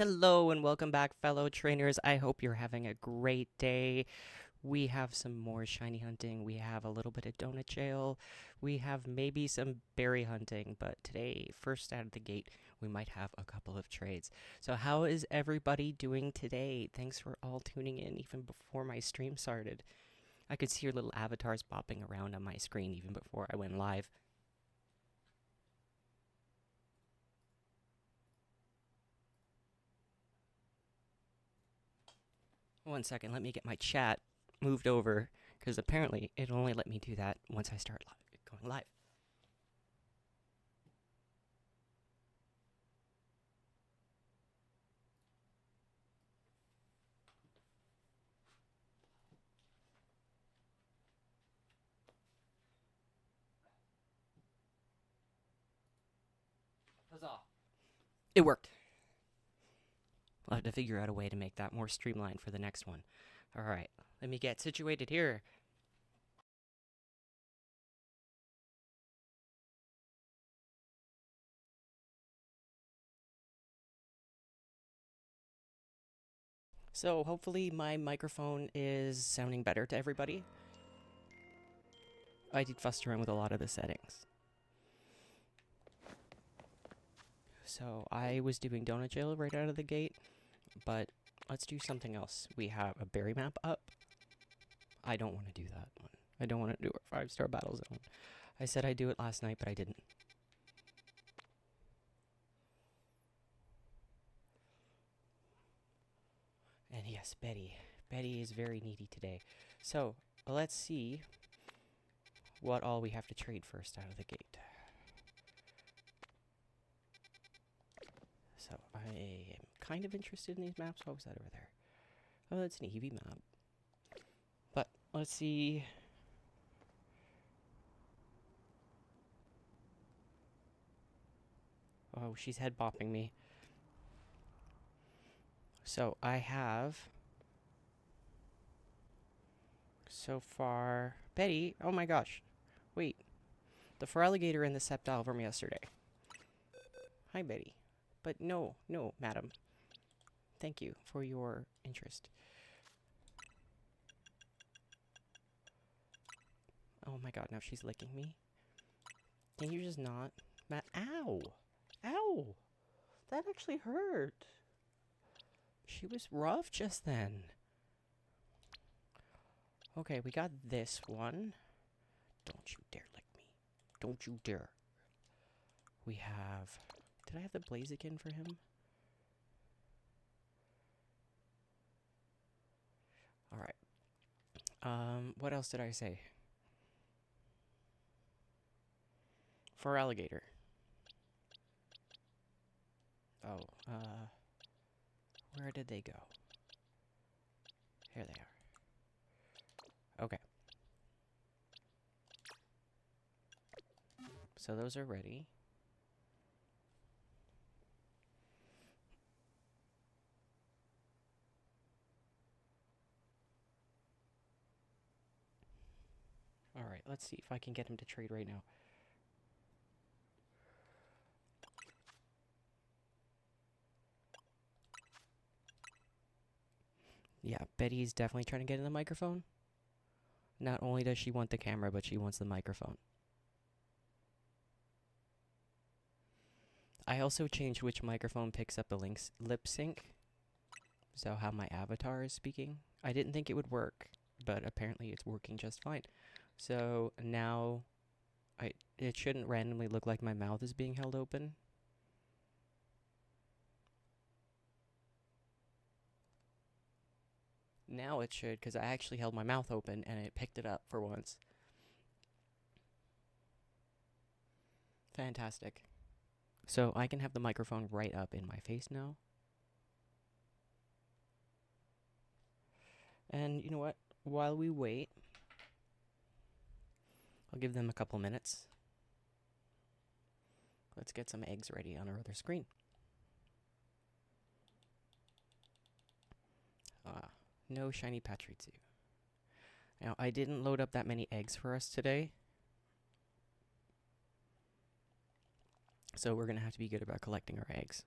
Hello and welcome back, fellow trainers. I hope you're having a great day. We have some more shiny hunting. We have a little bit of donut jail. We have maybe some berry hunting, but today, first out of the gate, we might have a couple of trades. So how is everybody doing today? Thanks for all tuning in even before my stream started. I could see your little avatars popping around on my screen even before I went live. One second, let me get my chat moved over, because apparently it only let me do that once I start going live. Huzzah. It worked. I'll have to figure out a way to make that more streamlined for the next one. All right, let me get situated here. So hopefully my microphone is sounding better to everybody. I did fuss around with a lot of the settings. So I was doing donut jail right out of the gate, but let's do something else. We have a berry map up. I don't want to do that one. I don't want to do a 5-star battle zone. I said I'd do it last night, but I didn't. And yes, Betty. Betty is very needy today. So, let's see what all we have to trade first out of the gate. So, I am kind of interested in these maps. What was that over there? Oh, that's an Eevee map. But, let's see. Oh, she's head bopping me. So, I have so far Betty. Oh my gosh. Wait. The Feraligatr and the Sceptile from yesterday. Hi, Betty. But no, madam. Thank you for your interest. Oh my god, now she's licking me. Can you just not? Ow! Ow! That actually hurt. She was rough just then. Okay, we got this one. Don't you dare lick me. Don't you dare. We have... Did I have the Blaziken for him? Alright. What else did I say? Feraligatr. Oh, where did they go? Here they are. Okay. So those are ready. Alright, let's see if I can get him to trade right now. Yeah, Betty's definitely trying to get in the microphone. Not only does she want the camera, but she wants the microphone. I also changed which microphone picks up the lip sync. So how my avatar is speaking. I didn't think it would work, but apparently it's working just fine. So now it shouldn't randomly look like my mouth is being held open. Now it should, because I actually held my mouth open and it picked it up for once. Fantastic. So I can have the microphone right up in my face now. And you know what? While we wait, I'll give them a couple minutes. Let's get some eggs ready on our other screen. No shiny Pachirisu. Now, I didn't load up that many eggs for us today. So we're going to have to be good about collecting our eggs.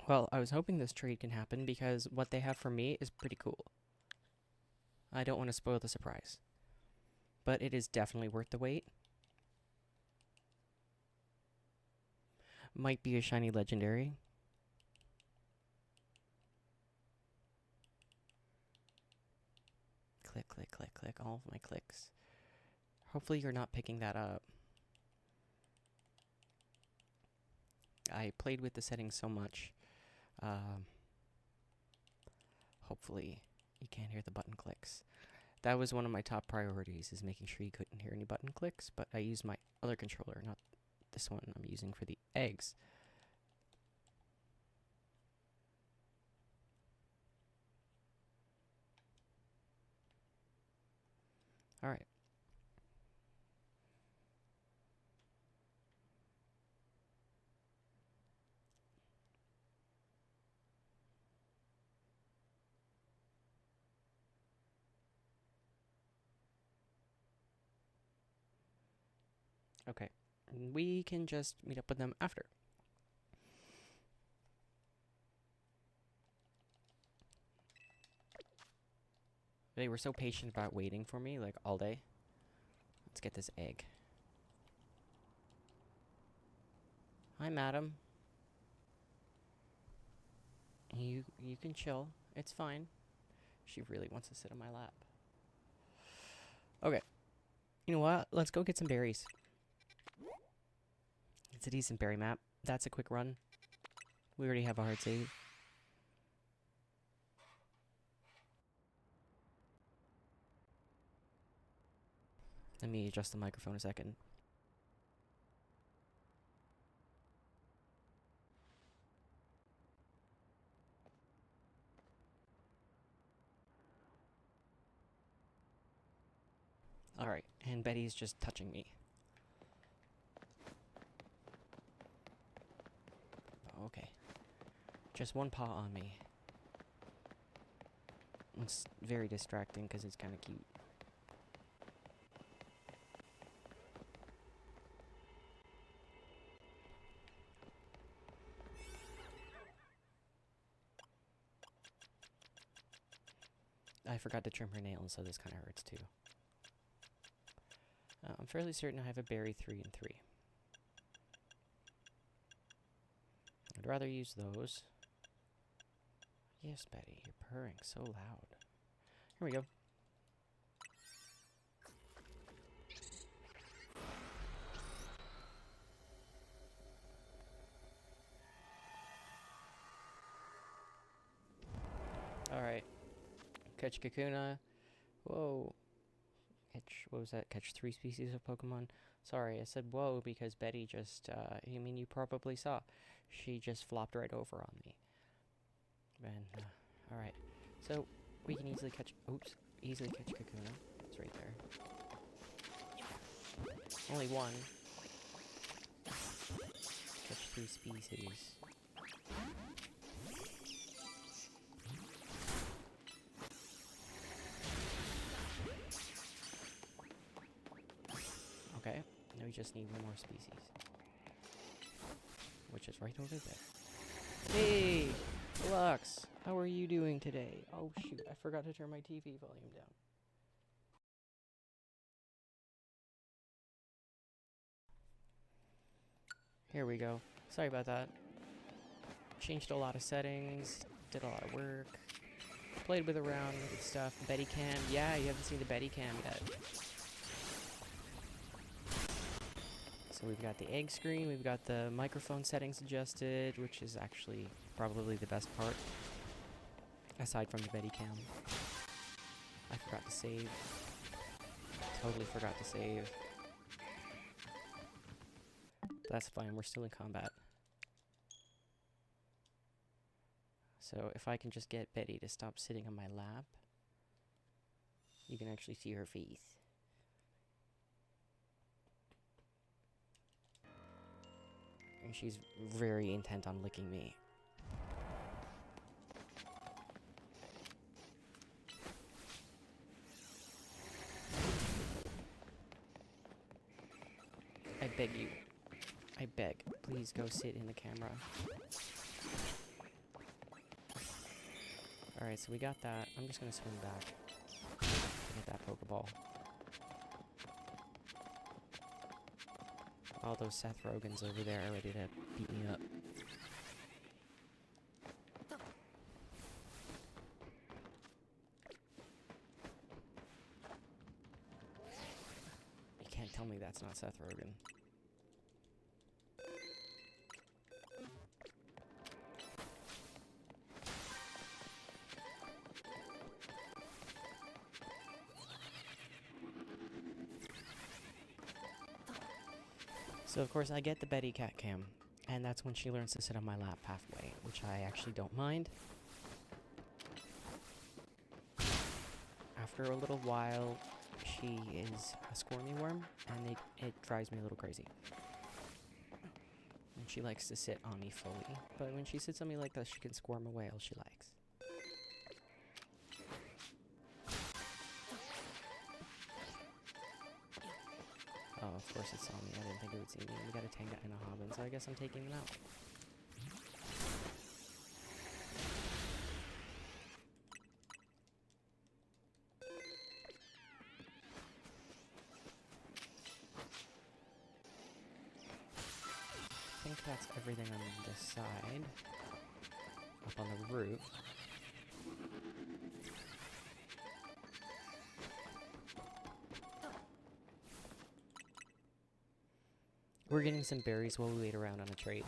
Well, I was hoping this trade can happen because what they have for me is pretty cool. I don't want to spoil the surprise. But it is definitely worth the wait. Might be a shiny legendary. Click, click, click, click. All of my clicks. Hopefully you're not picking that up. I played with the settings so much. Hopefully you can't hear the button clicks. That was one of my top priorities, is making sure you couldn't hear any button clicks, but I used my other controller, not this one I'm using for the eggs. Alright. Okay. We can just meet up with them after. They were so patient about waiting for me, like, all day. Let's get this egg. Hi, madam. You can chill. It's fine. She really wants to sit on my lap. Okay. You know what? Let's go get some berries. It's a decent berry map. That's a quick run. We already have a hard save. Let me adjust the microphone a second. Alright, and Betty's just touching me. Okay. Just one paw on me. It's very distracting because it's kind of cute. I forgot to trim her nails, so this kind of hurts too. I'm fairly certain I have a berry 3 and 3. I'd rather use those. Yes, Betty, you're purring so loud. Here we go. Alright. Catch Kakuna. Whoa. What was that? Catch 3 species of Pokemon? Sorry, I said whoa because Betty just, you probably saw. She just flopped right over on me. And, alright. So, we can easily catch, easily catch Kakuna. It's right there. Only one. Catch 3 species. Okay, now we just need one more species. Which is right over there. Hey! Lux! How are you doing today? Oh shoot, I forgot to turn my TV volume down. Here we go. Sorry about that. Changed a lot of settings, did a lot of work, played with around with stuff. Betty cam, yeah, you haven't seen the Betty cam yet. So we've got the egg screen, we've got the microphone settings adjusted, which is actually probably the best part, aside from the Betty cam. I forgot to save. Totally forgot to save. That's fine, we're still in combat. So if I can just get Betty to stop sitting on my lap, you can actually see her face. And she's very intent on licking me. I beg you. I beg. Please go sit in the camera. Alright, so we got that. I'm just gonna swim back to get that Pokeball. All those Seth Rogans over there are ready to beat me up. You can't tell me that's not Seth Rogen. So of course I get the Betty Cat cam, and that's when she learns to sit on my lap halfway, which I actually don't mind. After a little while, she is a squirmy worm, and it drives me a little crazy. And she likes to sit on me fully, but when she sits on me like this, she can squirm away all she likes. Oh, of course it saw me. I didn't think it would see me. We got a Tenga and a Hobbin, so I guess I'm taking them out. I think that's everything on this side. Up on the roof. We're getting some berries while we wait around on a trade.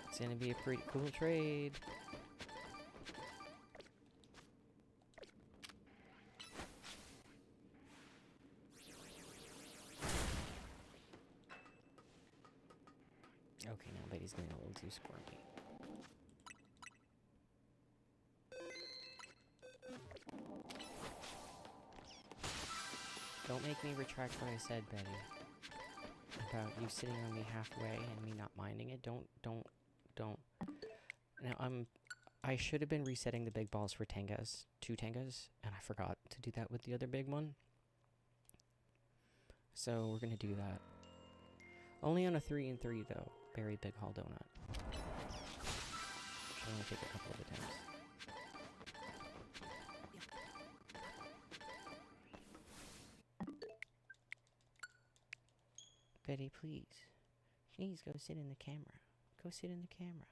It's gonna be a pretty cool trade. Okay, now Betty's getting a little too squirmy. Don't make me retract what I said, Betty. About you sitting on me halfway and me not minding it. Don't. Now, I should have been resetting the big balls for Tengas, 2 Tengas, and I forgot to do that with the other big one. So we're gonna do that. Only on a 3 and 3 though. Berry Big Hall Donut. Should only take a couple of attempts. Betty, please. Please go sit in the camera. Go sit in the camera.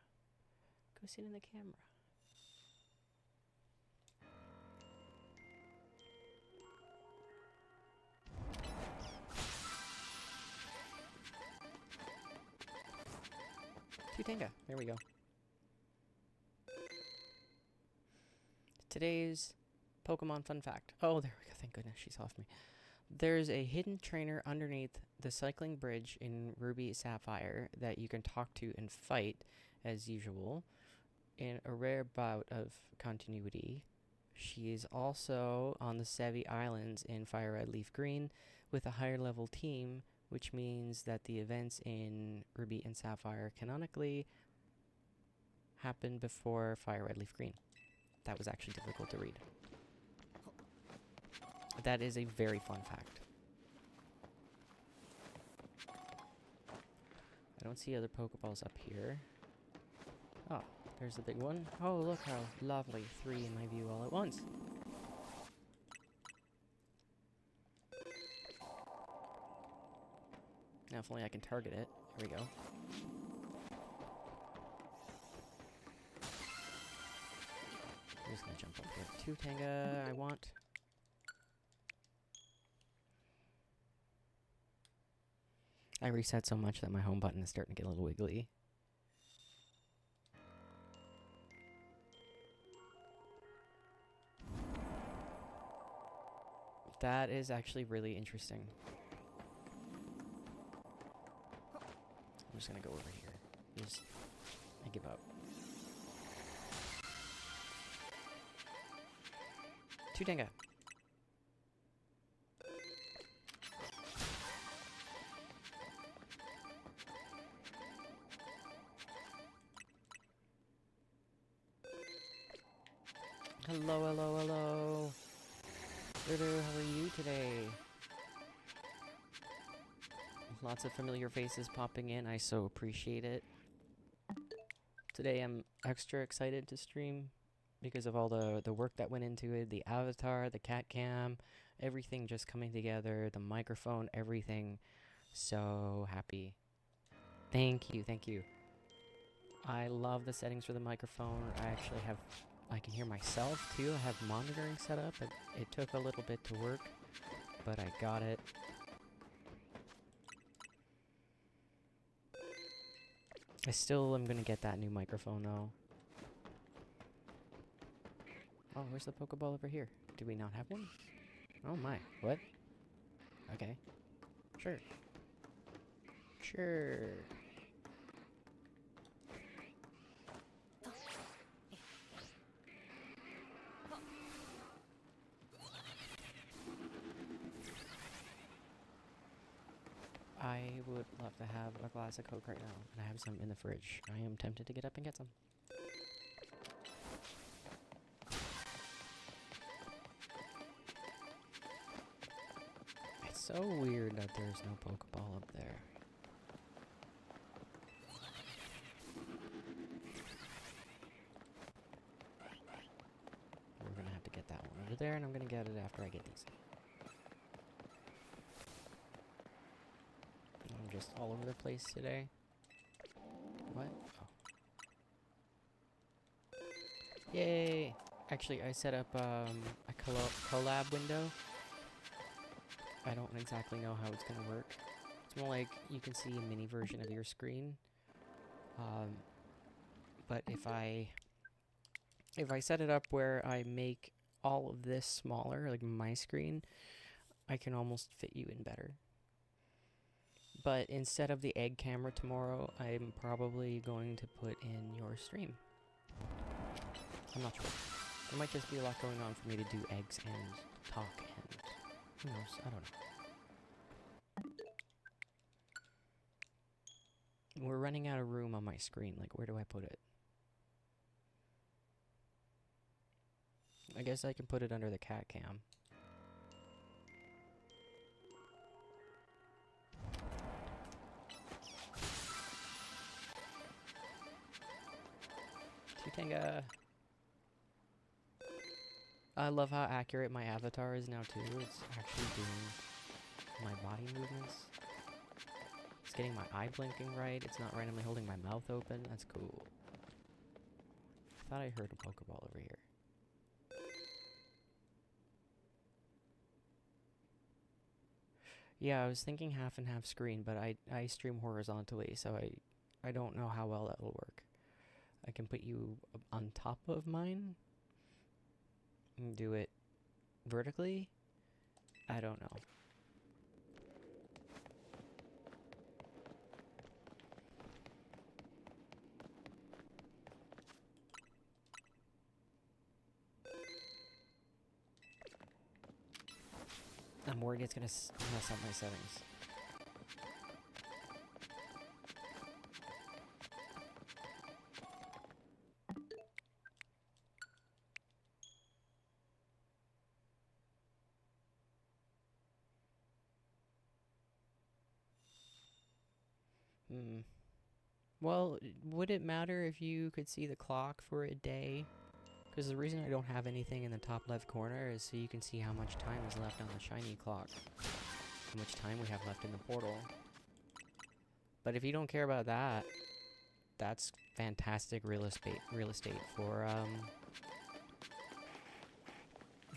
Go sit in the camera. Tenga. There we go. Today's Pokemon fun fact. Oh, there we go. Thank goodness she's off me. There's a hidden trainer underneath the cycling bridge in Ruby Sapphire that you can talk to and fight, as usual. In a rare bout of continuity, she is also on the Sevi Islands in Fire Red Leaf Green with a higher level team, which means that the events in Ruby and Sapphire canonically happened before Fire Red Leaf Green. That was actually difficult to read. That is a very fun fact. I don't see other Pokeballs up here. Oh, there's the big one. Oh, look how lovely. 3 in my view all at once. Now, if only I can target it. Here we go. I'm just gonna jump up here. 2 Tenga, I want. I reset so much that my home button is starting to get a little wiggly. That is actually really interesting. I'm just gonna go over here. I give up. 2 Tenga. Hello, hello, hello. Lulu, how are you today? Lots of familiar faces popping in. I so appreciate it. Today I'm extra excited to stream because of all the work that went into it, the avatar, the cat cam, everything just coming together, the microphone, everything. So happy. Thank you, thank you. I love the settings for the microphone. I can hear myself too. I have monitoring set up. It took a little bit to work, but I got it. I still am gonna get that new microphone though. Oh, where's the Pokeball over here? Do we not have one? Oh my, what? Okay. Sure. Sure. I would love to have a glass of Coke right now, and I have some in the fridge. I am tempted to get up and get some. It's so weird that there's no Pokeball up there. We're gonna have to get that one over there, and I'm gonna get it after I get these. I'm just all over the place today. What? Oh. Yay! Actually, I set up a collab window. I don't exactly know how it's gonna work. It's more like you can see a mini version of your screen. But if I set it up where I make all of this smaller, like my screen, I can almost fit you in better. But instead of the egg camera tomorrow, I'm probably going to put in your stream. I'm not sure. There might just be a lot going on for me to do eggs and talk and who knows, I don't know. We're running out of room on my screen, like where do I put it? I guess I can put it under the cat cam. Tutanga! I love how accurate my avatar is now too. It's actually doing my body movements. It's getting my eye blinking right. It's not randomly holding my mouth open. That's cool. I thought I heard a Pokeball over here. Yeah, I was thinking half and half screen, but I stream horizontally, so I don't know how well that'll work. I can put you on top of mine and do it vertically. I don't know. I'm worried it's gonna mess up my settings. Well, would it matter if you could see the clock for a day? Because the reason I don't have anything in the top left corner is so you can see how much time is left on the shiny clock. How much time we have left in the portal. But if you don't care about that, that's fantastic real estate for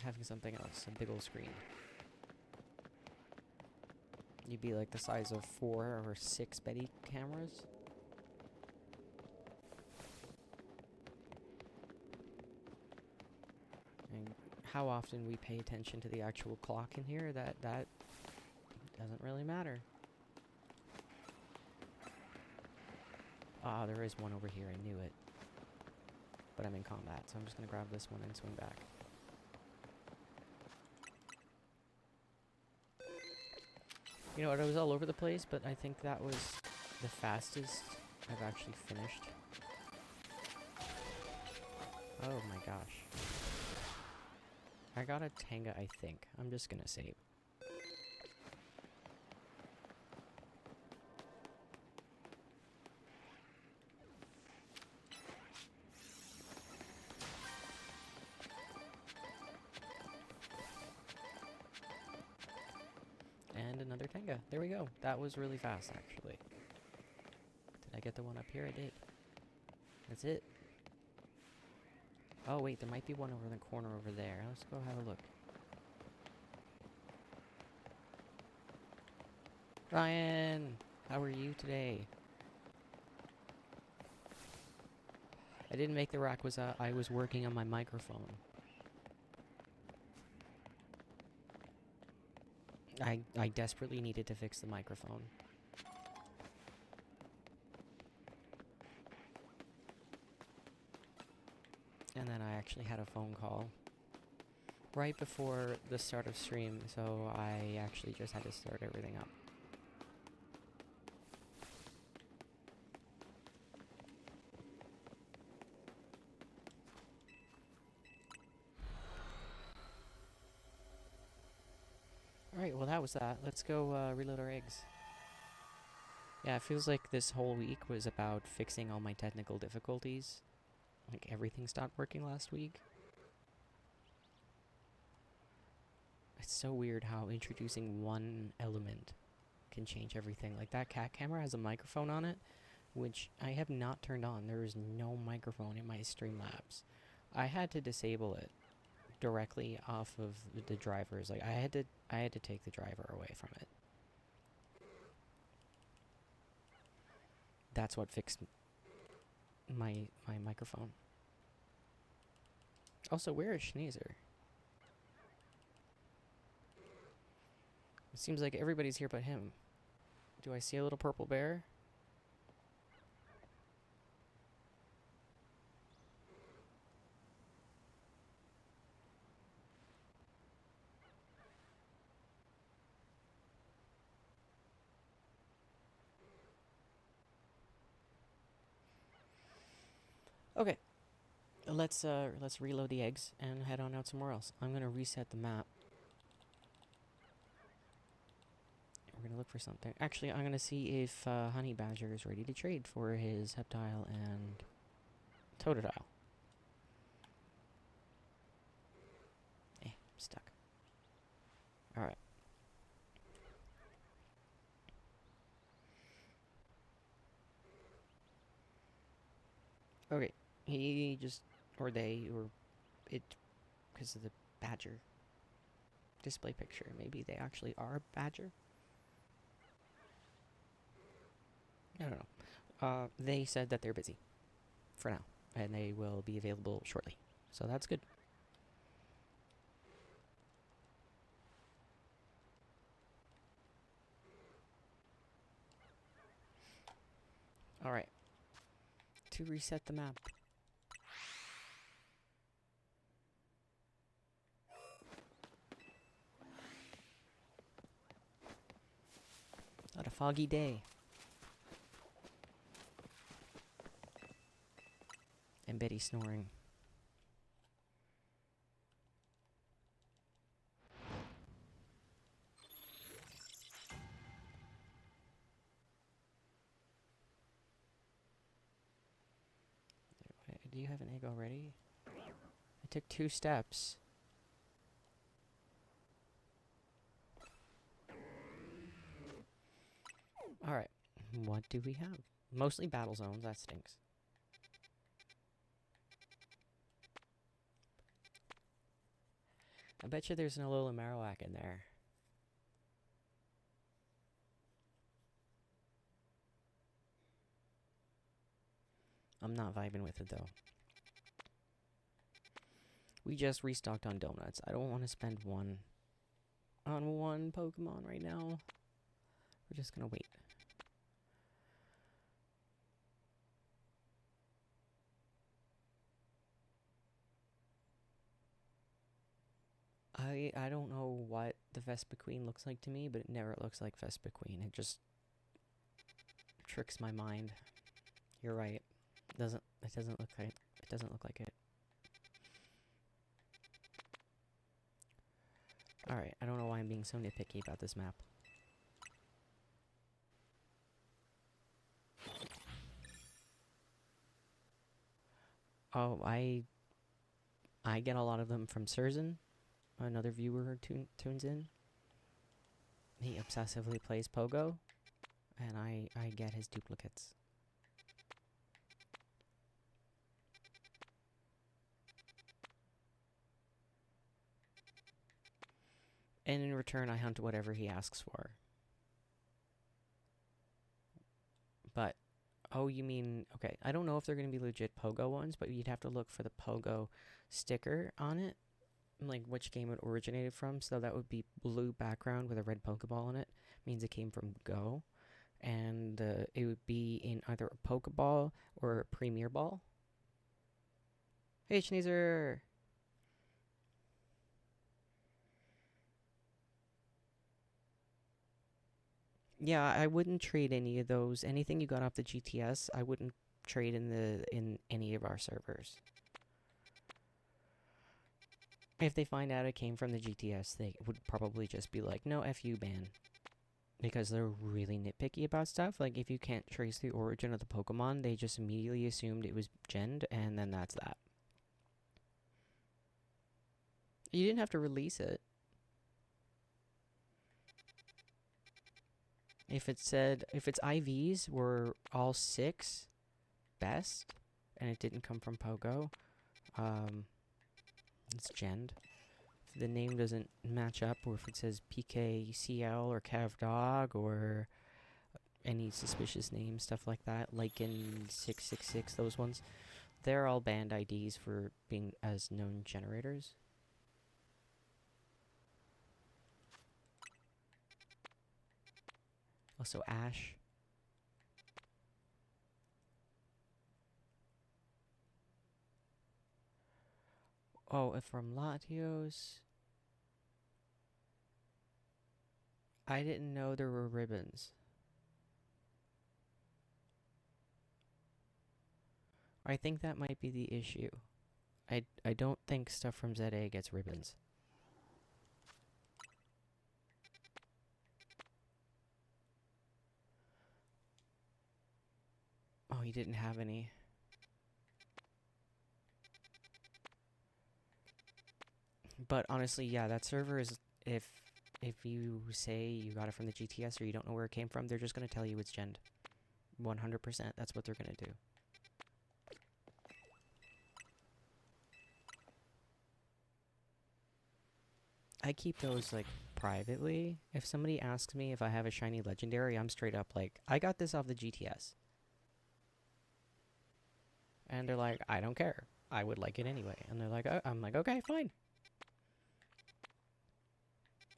having something else, a big old screen. You'd be like the size of 4 or 6 Betty cameras. And how often we pay attention to the actual clock in here, that doesn't really matter. Ah, there is one over here, I knew it. But I'm in combat, so I'm just gonna grab this one and swing back. You know what, I was all over the place, but I think that was the fastest I've actually finished. Oh my gosh. I got a Tanga, I think. I'm just gonna save. Tenga. There we go. That was really fast, actually. Did I get the one up here? I did. That's it. Oh, wait, there might be one over in the corner over there. Let's go have a look. Ryan! How are you today? I didn't make the Rayquaza. I was working on my microphone. I desperately needed to fix the microphone. And then I actually had a phone call right before the start of stream, so I actually just had to start everything up. Alright, well that was that. Let's go reload our eggs. Yeah, it feels like this whole week was about fixing all my technical difficulties. Like, everything stopped working last week. It's so weird how introducing one element can change everything. Like, that cat camera has a microphone on it, which I have not turned on. There is no microphone in my Streamlabs. I had to disable it directly off of the drivers. Like, I had to take the driver away from it. That's what fixed my microphone. Also, where is Schneezer? It seems like everybody's here but him. Do I see a little purple bear? Okay. Let's reload the eggs and head on out somewhere else. I'm gonna reset the map. We're gonna look for something. Actually, I'm gonna see if Honey Badger is ready to trade for his Heptile and Totodile. Stuck. Alright. Okay. He just, or they, or it, because of the badger display picture. Maybe they actually are a badger? I don't know. They said that they're busy for now, and they will be available shortly. So that's good. Alright. To reset the map. Not a foggy day. And Betty snoring. Do you have an egg already? I took 2 steps. Alright. What do we have? Mostly battle zones. That stinks. I bet you there's an Alola Marowak in there. I'm not vibing with it, though. We just restocked on donuts. I don't want to spend one on one Pokemon right now. We're just gonna wait. I don't know what the Vespiquen looks like to me, but it never looks like Vespiquen. It just tricks my mind. You're right. It doesn't look like it. It doesn't look like it. Alright, I don't know why I'm being so nitpicky about this map. Oh, I get a lot of them from Surzin. Another viewer tunes in. He obsessively plays Pogo, and I get his duplicates. And in return, I hunt whatever he asks for. But, oh, you mean, okay, I don't know if they're going to be legit Pogo ones, but you'd have to look for the Pogo sticker on it, like which game it originated from. So that would be blue background with a red Pokeball in it. Means it came from Go. And it would be in either a Pokeball or a Premier Ball. Hey, Schneezer! Yeah, I wouldn't trade any of those. Anything you got off the GTS, I wouldn't trade in any of our servers. If they find out it came from the GTS, they would probably just be like, no, F you, ban. Because they're really nitpicky about stuff. Like, if you can't trace the origin of the Pokemon, they just immediately assumed it was genned, and then that's that. You didn't have to release it. If it said, if its IVs were all 6 best, and it didn't come from Pogo, it's genned. If the name doesn't match up, or if it says PKCL or CavDog or any suspicious name, stuff like that, Lycan 666, those ones, they're all banned IDs for being as known generators. Also Ash. Oh, if from Latios, I didn't know there were ribbons. I think that might be the issue. I don't think stuff from ZA gets ribbons. Oh, he didn't have any. But honestly, yeah, that server is, if you say you got it from the GTS or you don't know where it came from, they're just going to tell you it's genned. 100%, that's what they're going to do. I keep those, like, privately. If somebody asks me if I have a shiny legendary, I'm straight up like, I got this off the GTS. And they're like, I don't care. I would like it anyway. And they're like, oh. I'm like, okay, fine.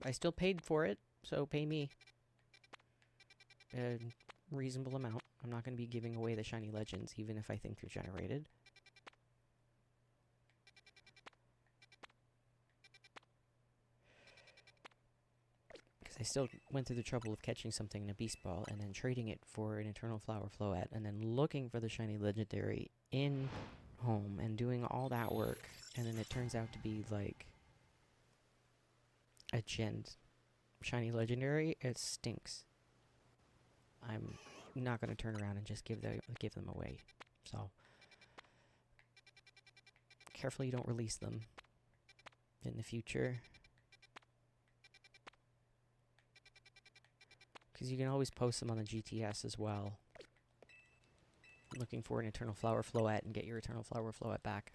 I still paid for it, so pay me a reasonable amount. I'm not going to be giving away the shiny legends, even if I think they're generated. Because I still went through the trouble of catching something in a Beast Ball and then trading it for an Eternal Flower Floette and then looking for the shiny legendary in home and doing all that work. And then it turns out to be like a gen shiny legendary. It stinks. I'm not going to turn around and just give them away. So careful you don't release them in the future. Because you can always post them on the GTS as well. Looking for an Eternal Flower Floette and get your Eternal Flower Floette back.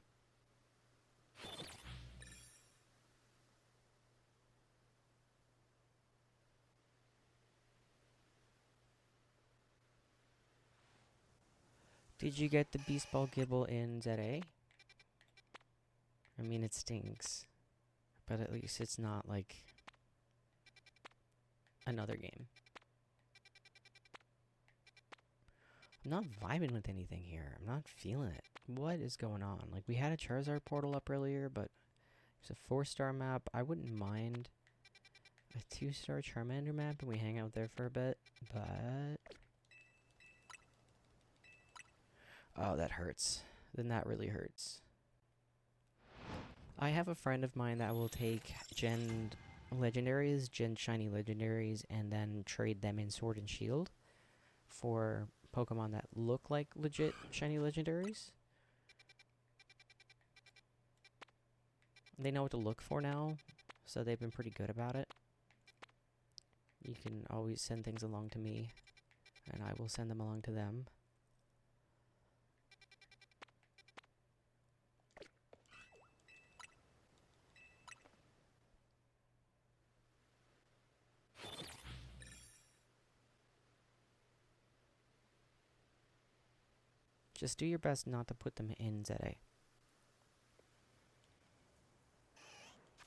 Did you get the Beast Ball Gibble in ZA? I mean, it stinks. But at least it's not like another game. I'm not vibing with anything here. I'm not feeling it. What is going on? Like, we had a Charizard portal up earlier, but it's a 4-star map. I wouldn't mind a 2-star Charmander map and we hang out there for a bit, but... Oh, that hurts. Then that really hurts. I have a friend of mine that will take gen legendaries, gen shiny legendaries, and then trade them in Sword and Shield for Pokemon that look like legit shiny legendaries. They know what to look for now, so they've been pretty good about it. You can always send things along to me, and I will send them along to them. Just do your best not to put them in ZA.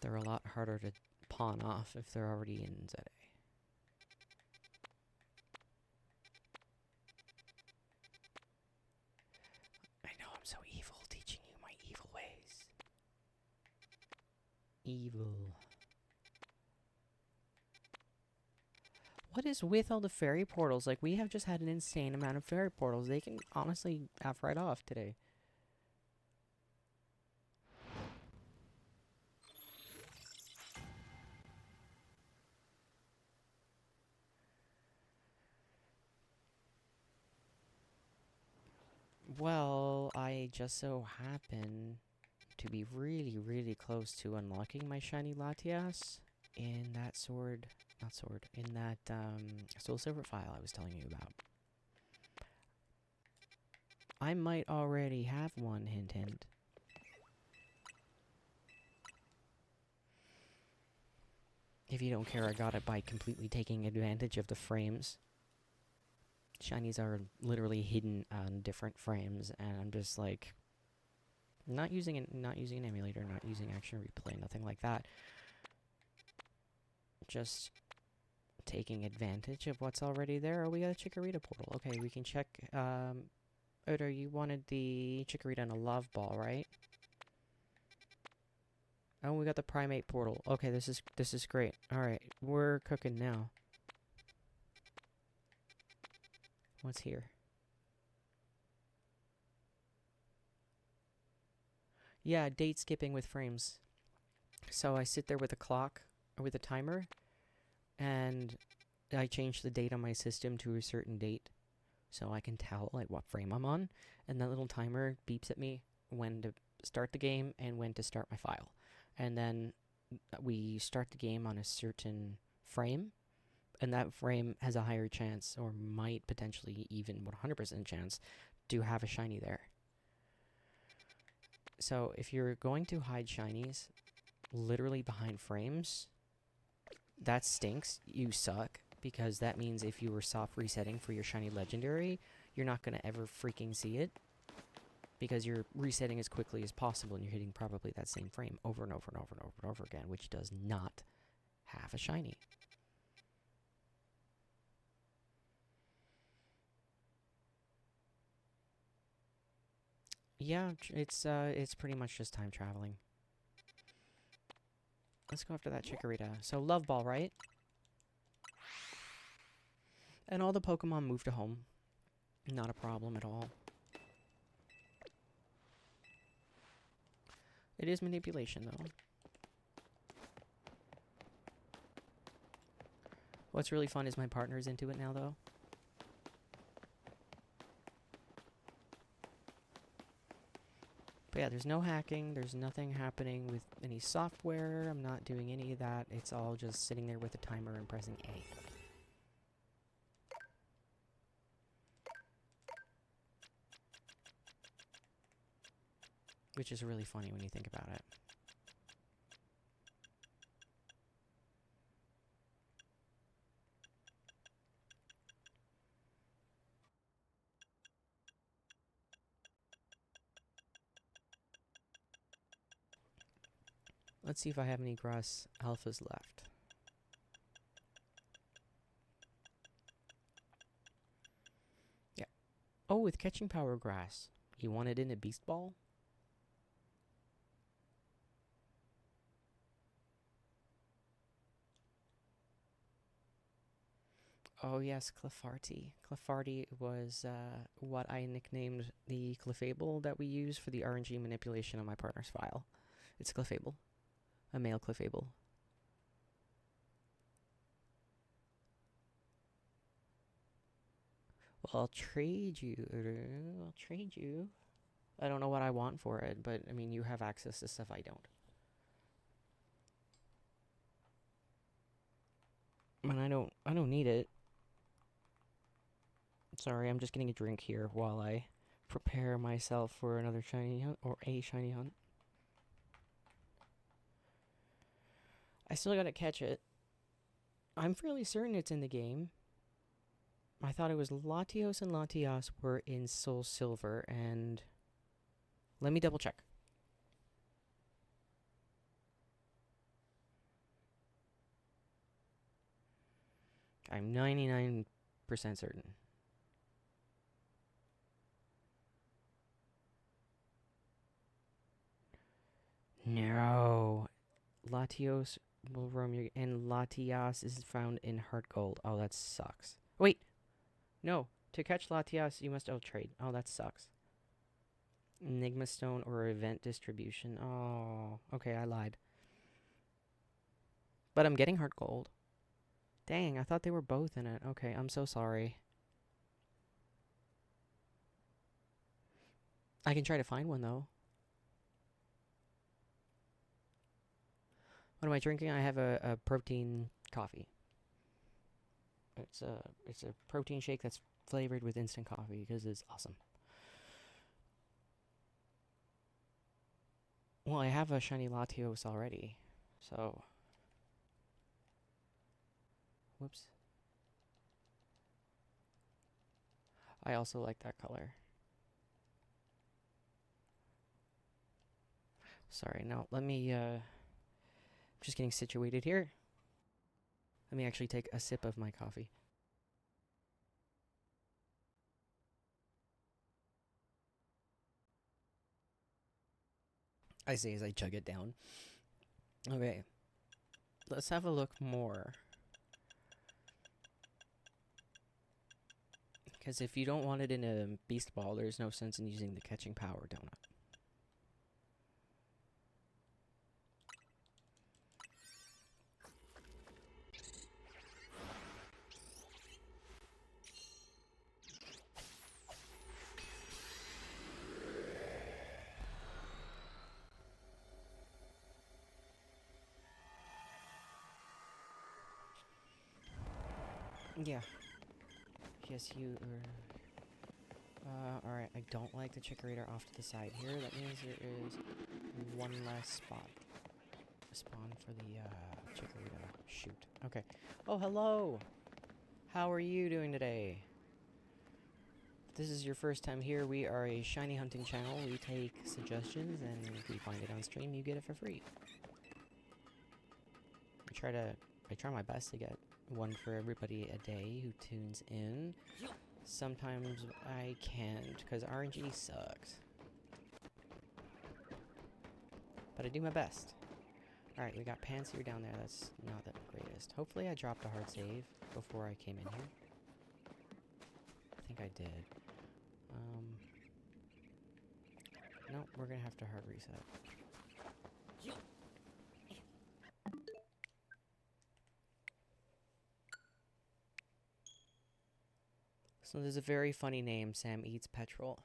They're a lot harder to pawn off if they're already in ZA. I know I'm so evil, teaching you my evil ways. Evil. What is with all the fairy portals? Like, we have just had an insane amount of fairy portals. They can honestly F right off today. Well, I just so happen to be really, really close to unlocking my shiny Latias in that in that Soul Silver file I was telling you about. I might already have one, hint hint. If you don't care, I got it by completely taking advantage of the frames. Shinies are literally hidden on different frames, and I'm just like not using an emulator, not using action replay, nothing like that. Just taking advantage of what's already there. Oh, we got a Chikorita portal. Okay, we can check. Odo, you wanted the Chikorita and a Love Ball, right? Oh, we got the Primate portal. Okay, this is great. All right, we're cooking now. What's here? Yeah, date skipping with frames. So I sit there with a clock, or with a timer, and I change the date on my system to a certain date, so I can tell like what frame I'm on, and that little timer beeps at me when to start the game and when to start my file. And then we start the game on a certain frame, and that frame has a higher chance, or might potentially even 100% chance, to have a shiny there. So if you're going to hide shinies literally behind frames, that stinks. You suck, because that means if you were soft resetting for your shiny legendary, you're not going to ever freaking see it, because you're resetting as quickly as possible and you're hitting probably that same frame over and over and over and over and over again, which does not have a shiny. Yeah, it's pretty much just time traveling. Let's go after that Chikorita. So Love Ball, right? And all the Pokemon move to home. Not a problem at all. It is manipulation, though. What's really fun is my partner's into it now, though. But yeah, there's no hacking. There's nothing happening with any software. I'm not doing any of that. It's all just sitting there with a timer and pressing A. Which is really funny when you think about it. Let's see if I have any grass alphas left. Yeah. Oh, with catching power grass. You want it in a beast ball? Oh yes, Clefairy. Clefairy was what I nicknamed the Clefable that we use for the RNG manipulation on my partner's file. It's Clefable. A male Clefable. Well, I'll trade you. I'll trade you. I don't know what I want for it, but I mean, you have access to stuff I don't. And I don't need it. Sorry, I'm just getting a drink here while I prepare myself for another shiny hunt, or a shiny hunt. I still gotta catch it. I'm fairly certain it's in the game. I thought it was Latios and Latias were in Soul Silver, and let me double check. I'm 99% certain. No. Latios will roam your... And Latias is found in Heart Gold. Oh, that sucks. Wait. No. To catch Latias, you must outtrade. Oh, that sucks. Enigma Stone or event distribution. Oh, okay, I lied. But I'm getting Heart Gold. Dang, I thought they were both in it. Okay, I'm so sorry. I can try to find one, though. What am I drinking? I have a protein coffee. It's a protein shake that's flavored with instant coffee because it's awesome. Well, I have a shiny Latios already, so... Whoops. I also like that color. Sorry, no, let me, just getting situated here. Let me actually take a sip of my coffee. I say as I chug it down. Okay. Let's have a look more. Because if you don't want it in a beast ball, there's no sense in using the catching power donut. Yeah. Yes, you are... alright, I don't like the Chikorita off to the side here. That means there is one less spot. Spawn for the, Chikorita. Shoot. Okay. Oh, hello! How are you doing today? If this is your first time here, we are a shiny hunting channel. We take suggestions, and if we find it on stream, you get it for free. I try my best to get one for everybody a day who tunes in. Sometimes I can't, because RNG sucks. But I do my best. Alright, we got Pansear down there. That's not the greatest. Hopefully I dropped a hard save before I came in here. I think I did. No, we're gonna have to hard reset. So there's a very funny name, Sam Eats Petrol.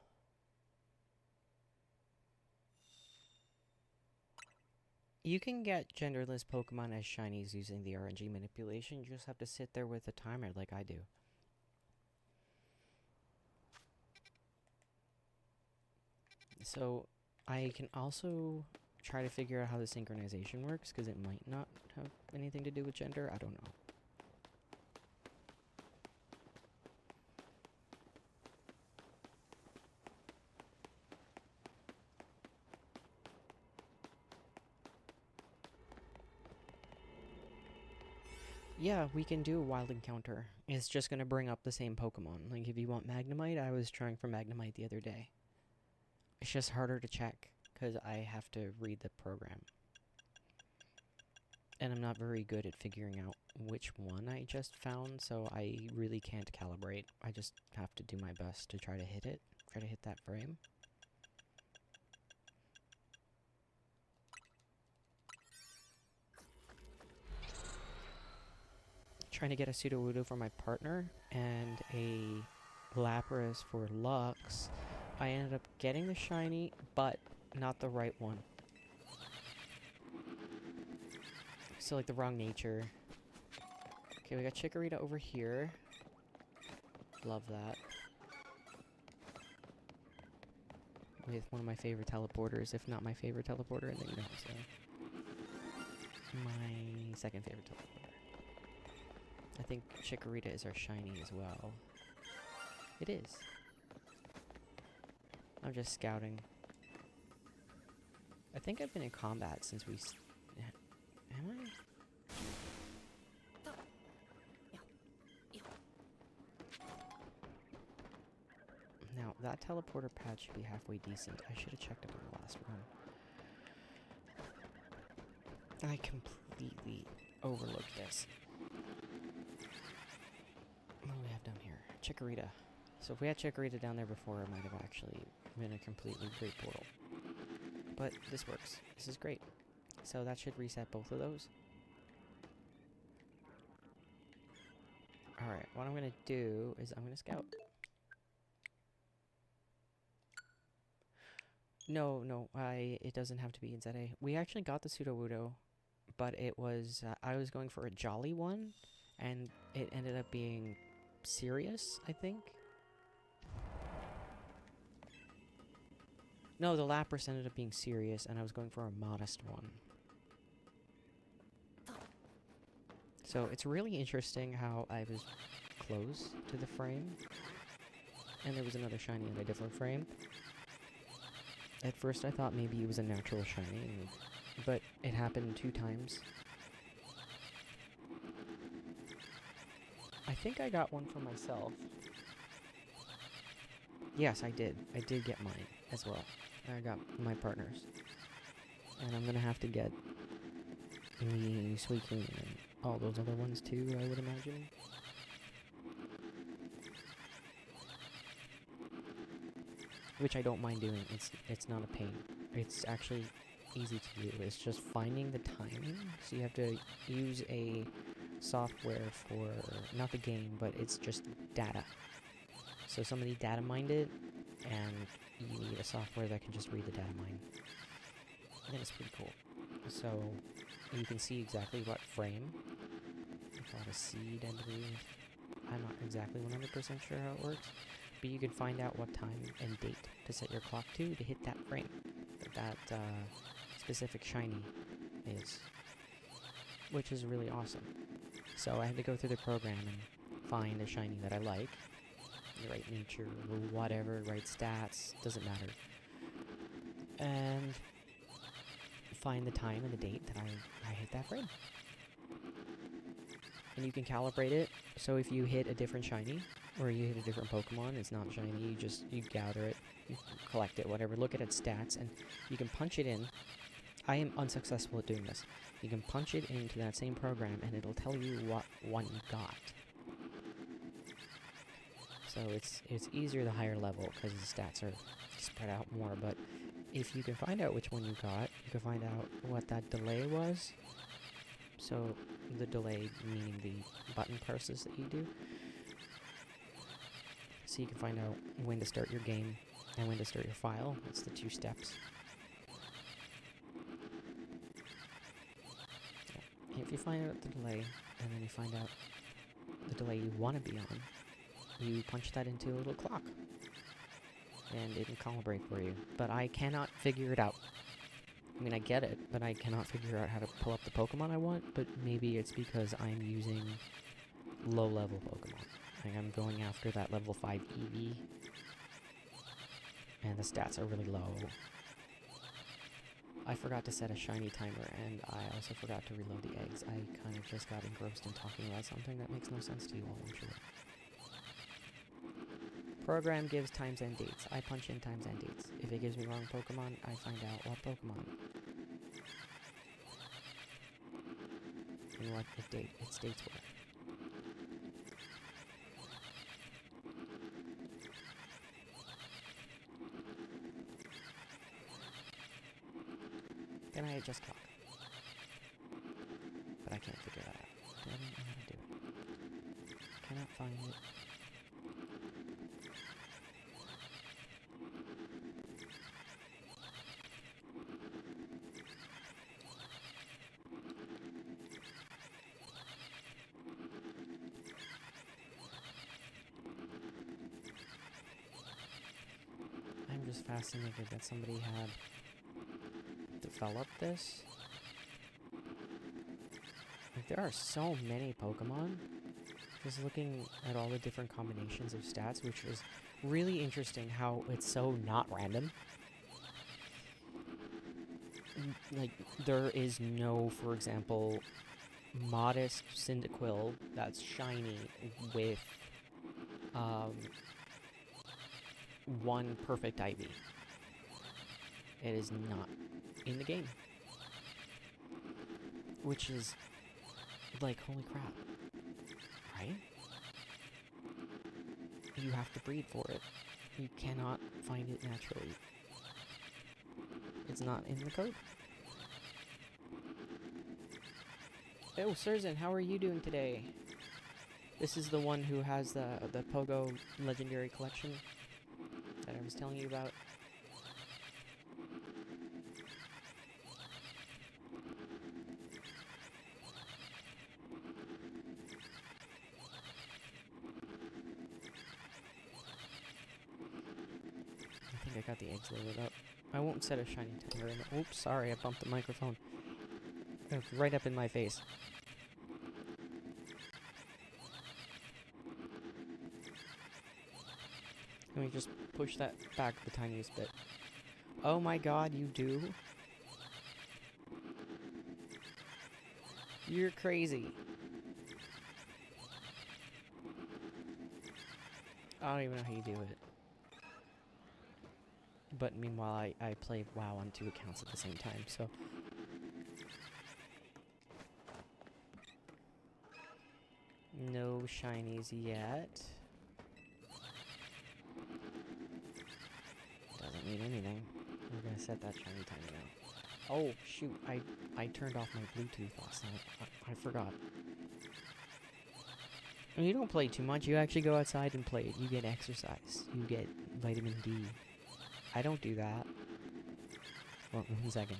You can get genderless Pokemon as shinies using the RNG manipulation. You just have to sit there with a timer like I do. So I can also try to figure out how the synchronization works, because it might not have anything to do with gender. I don't know. Yeah, we can do a wild encounter. It's just going to bring up the same Pokemon. Like, if you want Magnemite, I was trying for Magnemite the other day. It's just harder to check, because I have to read the program. And I'm not very good at figuring out which one I just found, so I really can't calibrate. I just have to do my best to try to hit it. Try to hit that frame. Trying to get a Sudowoodo for my partner and a Lapras for Lux. I ended up getting the shiny, but not the right one. So like the wrong nature. Okay, we got Chikorita over here. Love that. With one of my favorite teleporters, if not my favorite teleporter in the game, so my second favorite teleporter. I think Chikorita is our shiny as well. It is. I'm just scouting. I think I've been in combat since we... Am I? Now, that teleporter pad should be halfway decent. I should have checked it on the last run. I completely overlooked this. What do we have down here? Chikorita. So if we had Chikorita down there before, it might have actually been a completely great portal. But this works. This is great. So that should reset both of those. Alright, what I'm going to do is I'm going to scout. No, it doesn't have to be in ZA. We actually got the Sudowoodo, but it was, I was going for a Jolly one, and it ended up being Serious, I think? No, the Lapras ended up being Serious, and I was going for a Modest one. So it's really interesting how I was close to the frame, and there was another shiny in a different frame. At first I thought maybe it was a natural shiny, but it happened 2 times. I think I got one for myself. Yes, I did. I did get mine as well. I got my partner's. And I'm gonna have to get the Suicune and all those other ones too, I would imagine. Which I don't mind doing. It's not a pain. It's actually easy to do. It's just finding the timing. So you have to use a software for, not the game, but it's just data. So somebody data mined it, and you need a software that can just read the data mine. And it's pretty cool. So you can see exactly what frame. I call it a seed, I believe. I'm not exactly 100% sure how it works. But you can find out what time and date to set your clock to hit that frame that specific shiny is, which is really awesome. So I had to go through the program and find a shiny that I like, the right nature or whatever, right stats, doesn't matter, and find the time and the date that I hit that frame. And you can calibrate it, so if you hit a different shiny, or you hit a different Pokemon, it's not shiny, you gather it, you collect it, whatever, look at its stats, and you can punch it in. I am unsuccessful at doing this. You can punch it into that same program, and it'll tell you what one you got. So it's easier the higher level, because the stats are spread out more, but if you can find out which one you got, you can find out what that delay was. So the delay meaning the button presses that you do. So you can find out when to start your game and when to start your file. That's the 2 steps. So if you find out the delay, and then you find out the delay you want to be on, you punch that into a little clock. And it will calibrate for you. But I cannot figure it out. I mean, I get it, but I cannot figure out how to pull up the Pokemon I want, but maybe it's because I'm using low-level Pokemon. Like, I'm going after that level 5 Eevee, and the stats are really low. I forgot to set a shiny timer, and I also forgot to reload the eggs. I kind of just got engrossed in talking about something that makes no sense to you all, I'm sure. Program gives times and dates. I punch in times and dates. If it gives me wrong Pokemon, I find out what Pokemon and what its dates were. Then I adjust clock. But I can't figure that out. I don't know how to do it. Cannot find it. just fascinated that somebody had developed this. Like, there are so many Pokemon. Just looking at all the different combinations of stats, which is really interesting how it's so not random. Like, there is no, for example, modest Cyndaquil that's shiny with one perfect IV. It is not in the game. Which is like, holy crap. Right? You have to breed for it. You cannot find it naturally. It's not in the code. Oh, Surzan, how are you doing today? This is the one who has the Pogo Legendary Collection that I was telling you about. I think I got the eggs loaded up. I won't set a shiny timer in. Oops, sorry, I bumped the microphone. It's right up in my face. Let me just push that back the tiniest bit. Oh my god, you do? You're crazy. I don't even know how you do it. But meanwhile, I play WoW on 2 accounts at the same time, so... No shinies yet. Doesn't mean anything. We're gonna set that shiny timer now. Oh, shoot, I turned off my Bluetooth last night. I forgot. You don't play too much, you actually go outside and play it. You get exercise. You get vitamin D. I don't do that. Well, 1 second.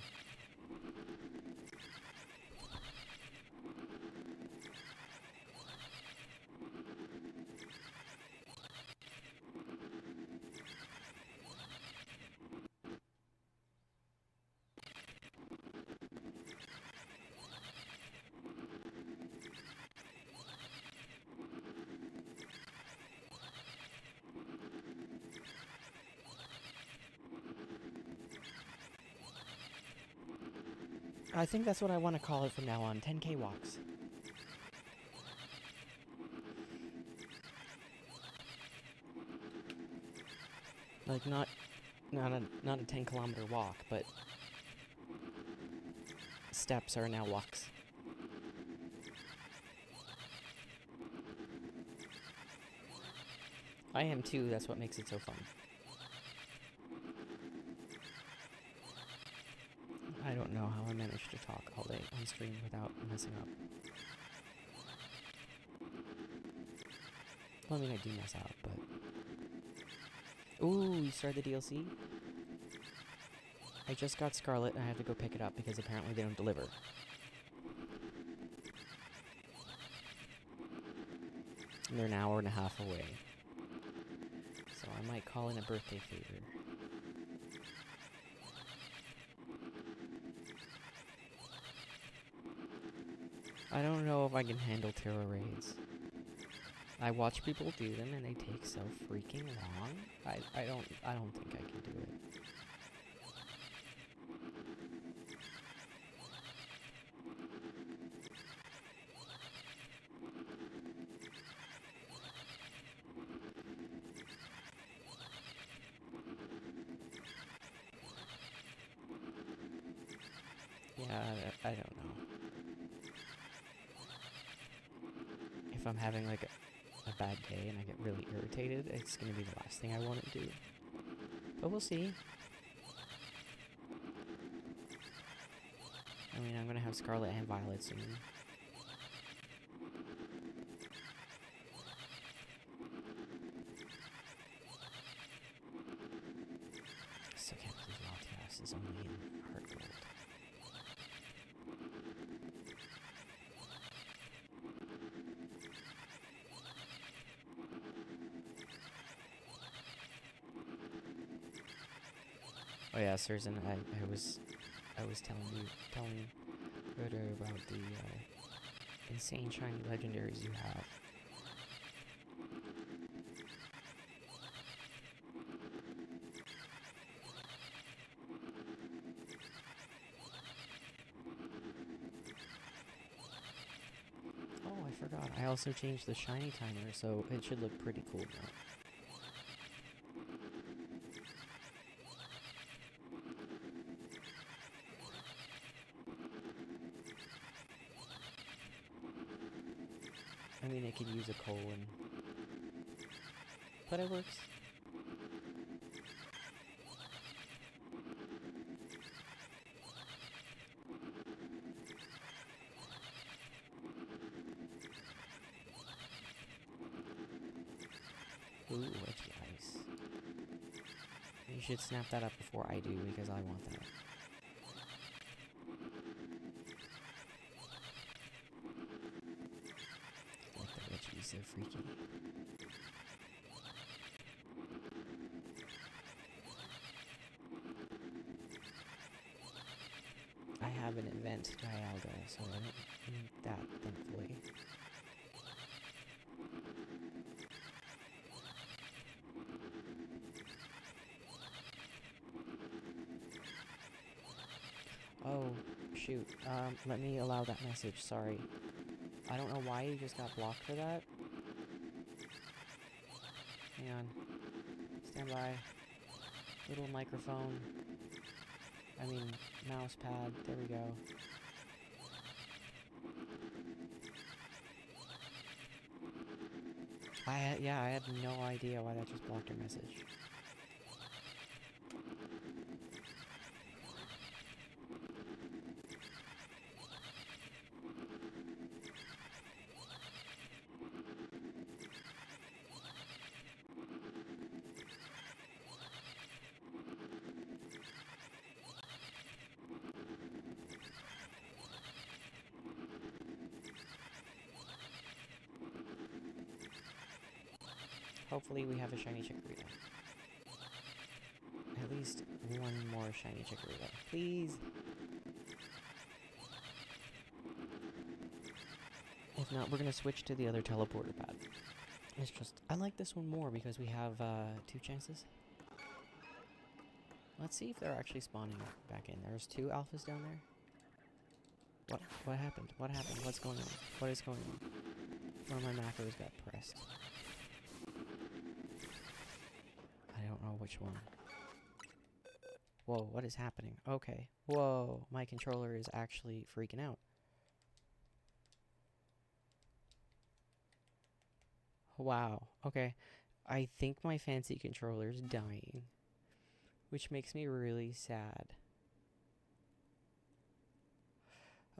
I think that's what I want to call it from now on, 10K walks. Like, not a 10-kilometer walk, but steps are now walks. I am too, that's what makes it so fun. I don't know how I managed to talk all day on stream without messing up. Well, I mean, I do mess up, but... Ooh, you started the DLC? I just got Scarlet, and I have to go pick it up because apparently they don't deliver. And they're an hour and a half away. So I might call in a birthday favor. I don't know if I can handle tarot raids. I watch people do them and they take so freaking long. I don't think I can do it. Yeah, I don't know. If I'm having like a bad day and I get really irritated, it's gonna be the last thing I want to do. But we'll see. I mean, I'm gonna have Scarlet and Violet soon. Still can't believe Latias is only in Heart Gold. Oh yeah, Susan, I was telling Ritter about the insane shiny legendaries you have. Oh, I forgot. I also changed the shiny timer, so it should look pretty cool now. I mean, it could use a colon, but it works. Ooh, edgy ice. You should snap that up before I do, because I want that. I like the Reggies, they're freaky. I have an event Dialga, so I don't need that, thankfully. Oh, shoot. Let me allow that message, sorry. I don't know why you just got blocked for that. Hang on. Stand by. Little microphone. I mean, mouse pad. There we go. Yeah, I had no idea why that just blocked your message. Hopefully we have a shiny Chikorita. At least one more shiny Chikorita. Please! If not, we're gonna switch to the other teleporter pad. It's just, I like this one more because we have 2 chances. Let's see if they're actually spawning back in. There's 2 alphas down there. What happened? What happened? What's going on? What is going on? One of my macros got pressed. I don't know which one. Whoa, what is happening? Okay. Whoa, my controller is actually freaking out. Wow. Okay. I think my fancy controller's dying, which makes me really sad.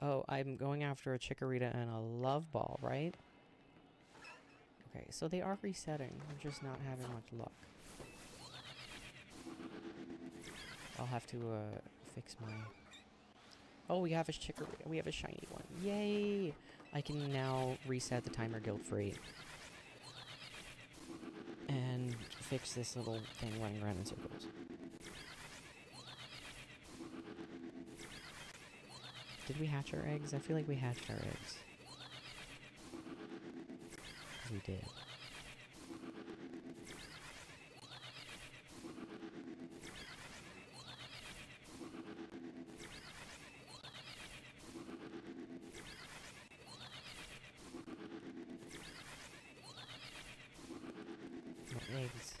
Oh, I'm going after a Chikorita and a Love Ball, right? Okay, so they are resetting. I'm just not having much luck. I'll have to fix my... Oh, we have a Chikorita. We have a shiny one. Yay! I can now reset the timer guilt-free. And fix this little thing running around in circles. Did we hatch our eggs? I feel like we hatched our eggs. We did. More eggs.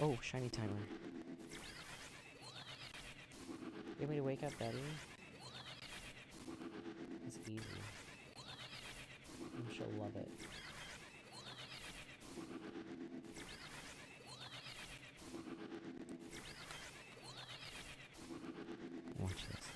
Oh, shiny timer. You want me to wake up Betty? It's easy. And she'll love it. Watch this.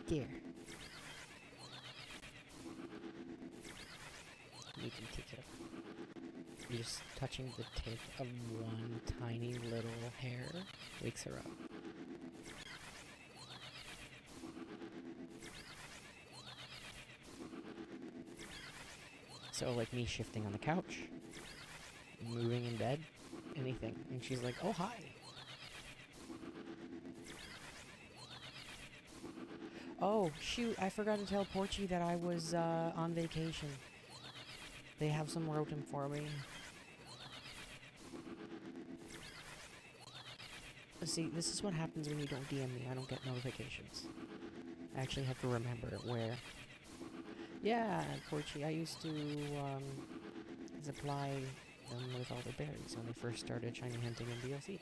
Dear. Tiki tiki. You're just touching the tip of one tiny little hair wakes her up. So like me shifting on the couch, moving in bed, anything. And she's like, oh, hi. Oh, shoot, I forgot to tell Porchy that I was on vacation. They have some rotem for me. See, this is what happens when you don't DM me. I don't get notifications. I actually have to remember where. Yeah, Porchy, I used to supply them with all the berries when they first started shiny hunting in DLC.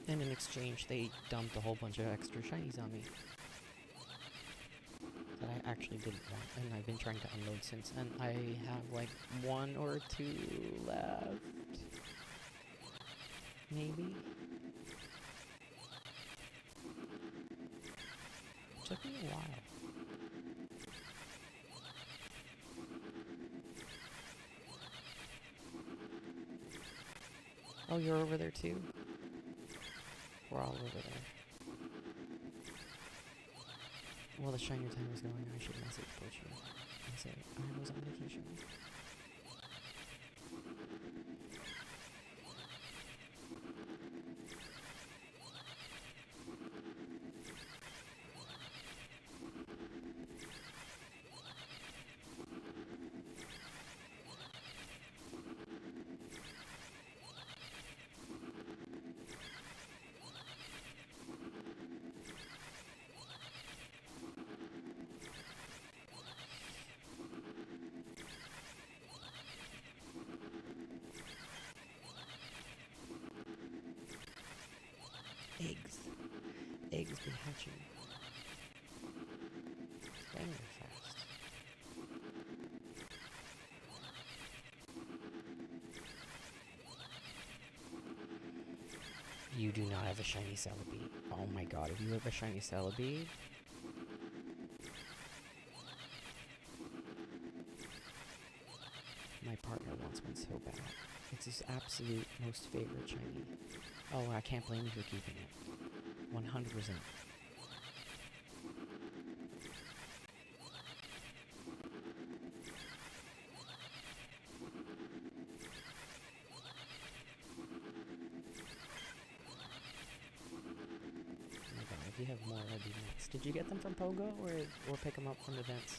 And in exchange, they dumped a whole bunch of extra shinies on me that I actually didn't want, and I've been trying to unload since, and I have like 1 or 2 left. Maybe? It took me a while. Oh, you're over there too? We're all over there. Well, the shiner time is going. I should message Porchy and say I was on vacation. Eggs be hatching. Dang, they're fast. You do not have a shiny Celebi. Oh my god, if you have a shiny Celebi... My partner wants one so bad. It's his absolute most favorite shiny. Oh, I can't blame you for keeping it. 100%. I If you have more, that'd be nice. Did you get them from Pogo or pick them up from events?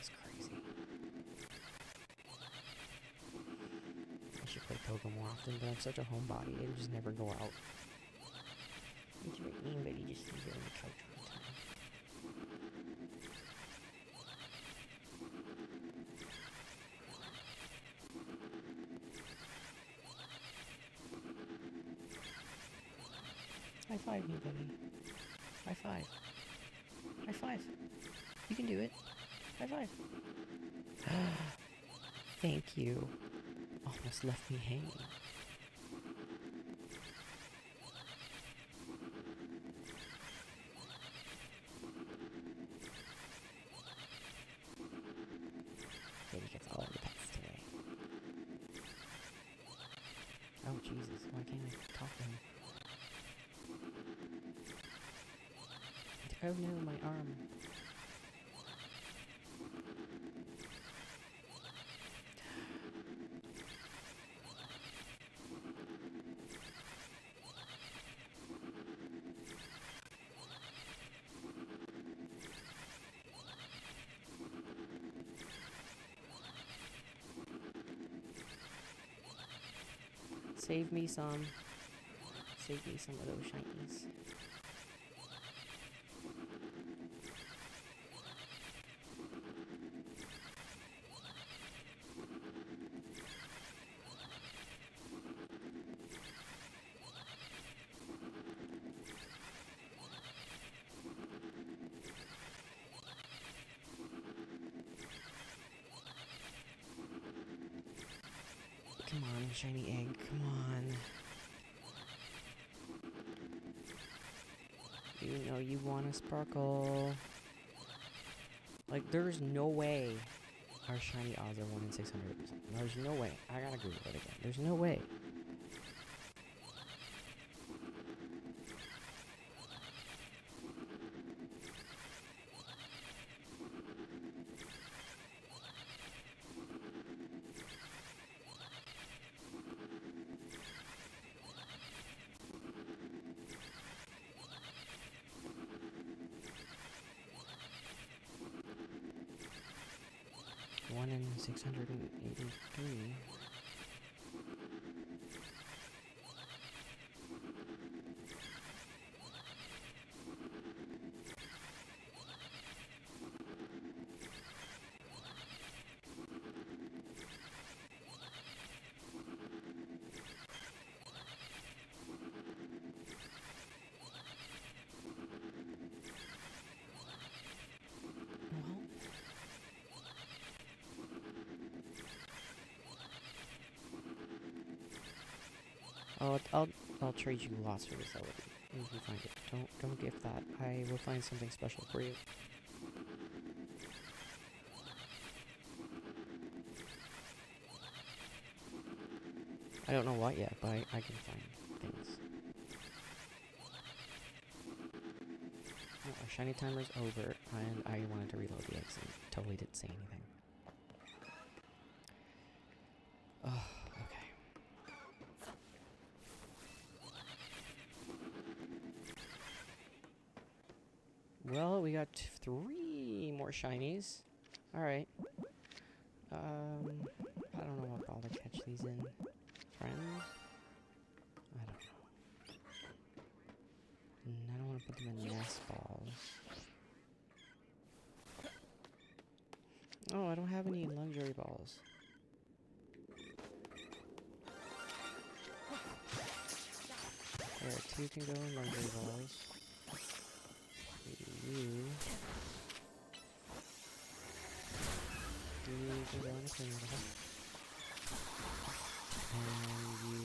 It's crazy. I should play Pogo more often, but I'm such a homebody. I just never go out. It's right mean, but you just sit here on the couch all the time. High five me, buddy. High five. High five. You can do it. High five. Thank you. Almost left me hanging. Baby gets all of the pets today. Oh, Jesus. Why can't I talk to him? Oh no, my arm. Save me some. Save me some of those shinies. Come on, shiny egg, come on. You know you want a sparkle. Like, there's no way our shiny odds are 1 in 600. There's no way. I gotta Google it again. There's no way. One in 683. Oh, I'll trade you lots for this LED if you find it. Don't gift that. I will find something special for you. I don't know what yet, but I can find things. Oh, our shiny timer's over, and I wanted to reload the eggs and totally didn't say anything. Oh, okay. Well, we got 3 more shinies. Alright. I don't know what ball to catch these in. Friends? I don't know. I don't want to put them in nest balls. Oh, I don't have any luxury balls. There, 2 can go in luxury balls. You can go in a clean ball. And you...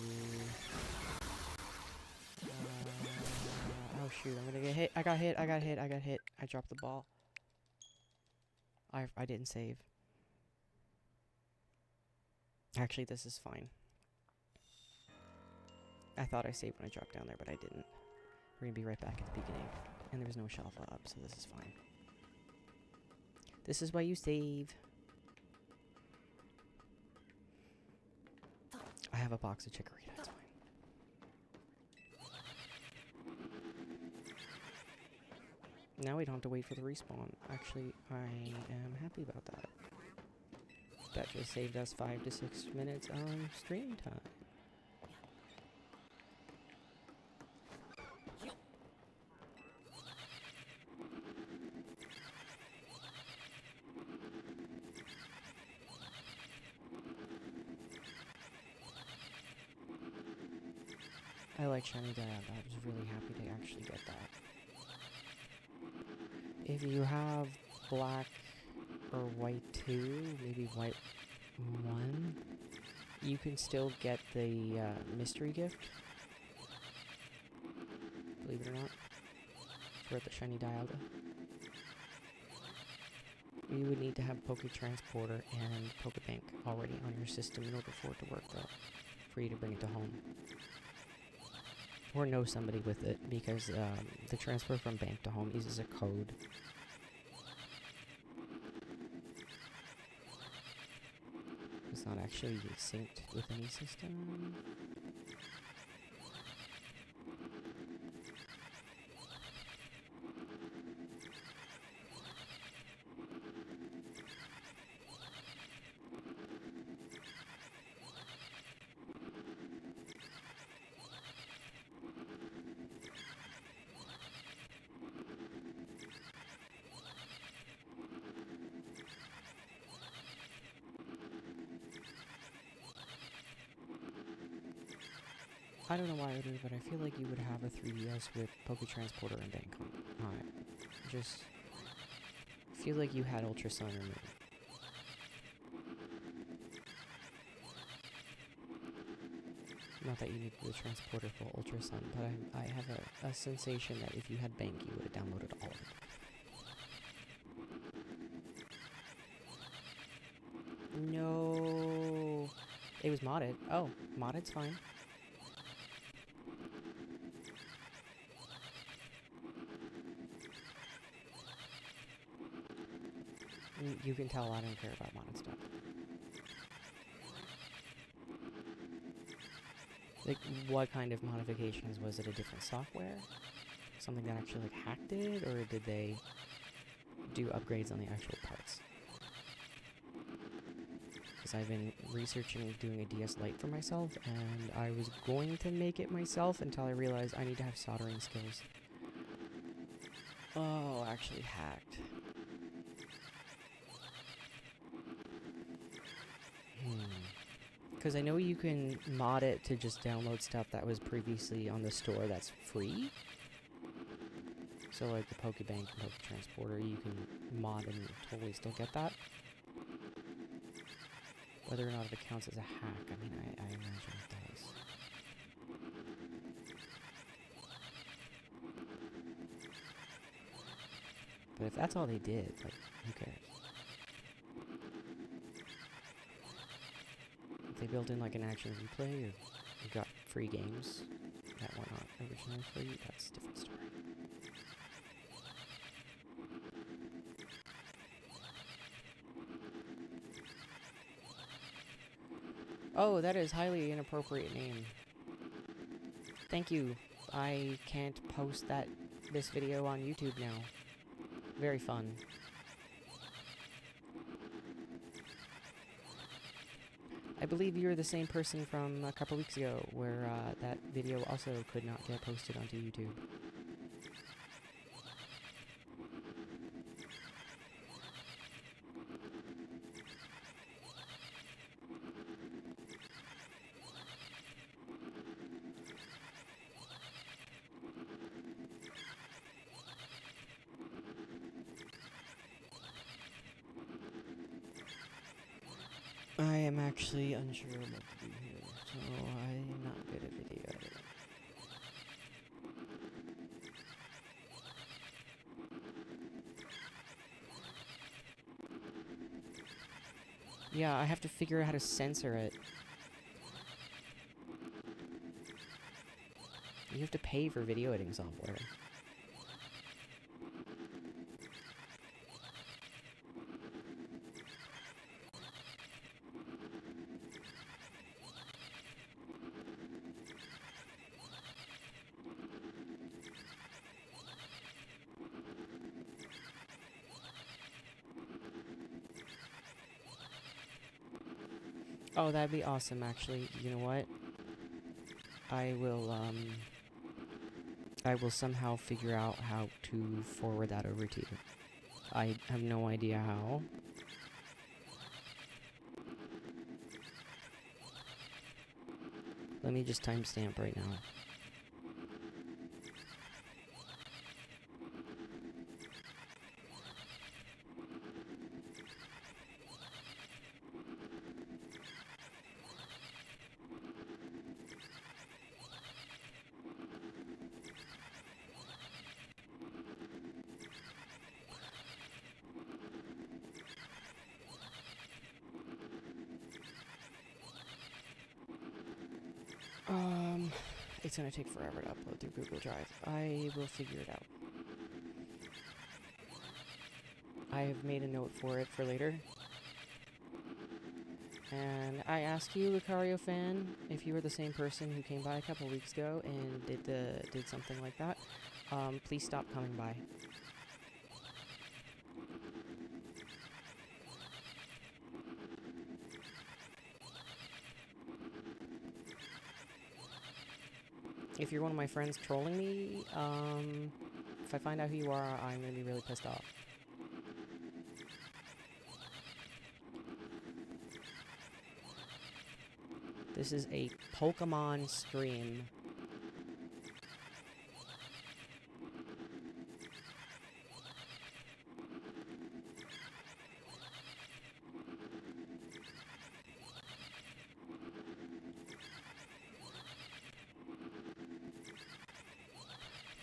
oh shoot, I'm gonna get hit. I got hit. I dropped the ball. I didn't save. Actually, this is fine. I thought I saved when I dropped down there, but I didn't. We're gonna be right back at the beginning. And there was no shelf up, so this is fine. This is why you save. I have a box of chikorita, it's fine. Now we don't have to wait for the respawn. Actually, I am happy about that. That just saved us 5 to 6 minutes on stream time. I like shiny Dialga. I was really happy to actually get that. If you have black or white 2, maybe white 1, you can still get the mystery gift. Believe it or not. For the shiny Dialga. You would need to have Poke Transporter and Pokebank already on your system in order for it to work though. For you to bring it to home. Or know somebody with it, because the transfer from bank to home uses a code. It's not actually synced with any system. I don't know why I would, but I feel like you would have a 3DS with Poke Transporter and Bank on it. Just feel like you had Ultra Sun or Moon. Not that you need the transporter for Ultra Sun, but I have a sensation that if you had Bank, you would have downloaded all of it. No. It was modded. Oh, modded's fine. You can tell I don't care about modded stuff. Like, what kind of modifications? Was it a different software? Something that actually, like, hacked it? Or did they do upgrades on the actual parts? Because I've been researching doing a DS Lite for myself, and I was going to make it myself until I realized I need to have soldering skills. Oh, actually hacked. Because I know you can mod it to just download stuff that was previously on the store that's free. So like the Pokebank and Poketransporter, you can mod and totally still get that. Whether or not it counts as a hack, I mean, I imagine it does. But if that's all they did, like, who cares? If they built in like an action replay, or you got free games that were not originally free, that's a different story. Oh, that is highly inappropriate name. Thank you. I can't post this video on YouTube now. Very fun. I believe you're the same person from a couple weeks ago, where that video also could not get posted onto YouTube. I am actually unsure of what to do here, so I'm not good at video editing. Yeah, I have to figure out how to censor it. You have to pay for video editing software. Oh, that'd be awesome, actually. You know what? I will somehow figure out how to forward that over to you. I have no idea how. Let me just timestamp right now. It's gonna take forever to upload through Google Drive. I will figure it out. I have made a note for it for later. And I ask you, Lucario fan, if you were the same person who came by a couple weeks ago and did something like that, please stop coming by. If you're one of my friends trolling me, if I find out who you are, I'm gonna be really pissed off. This is a Pokemon stream.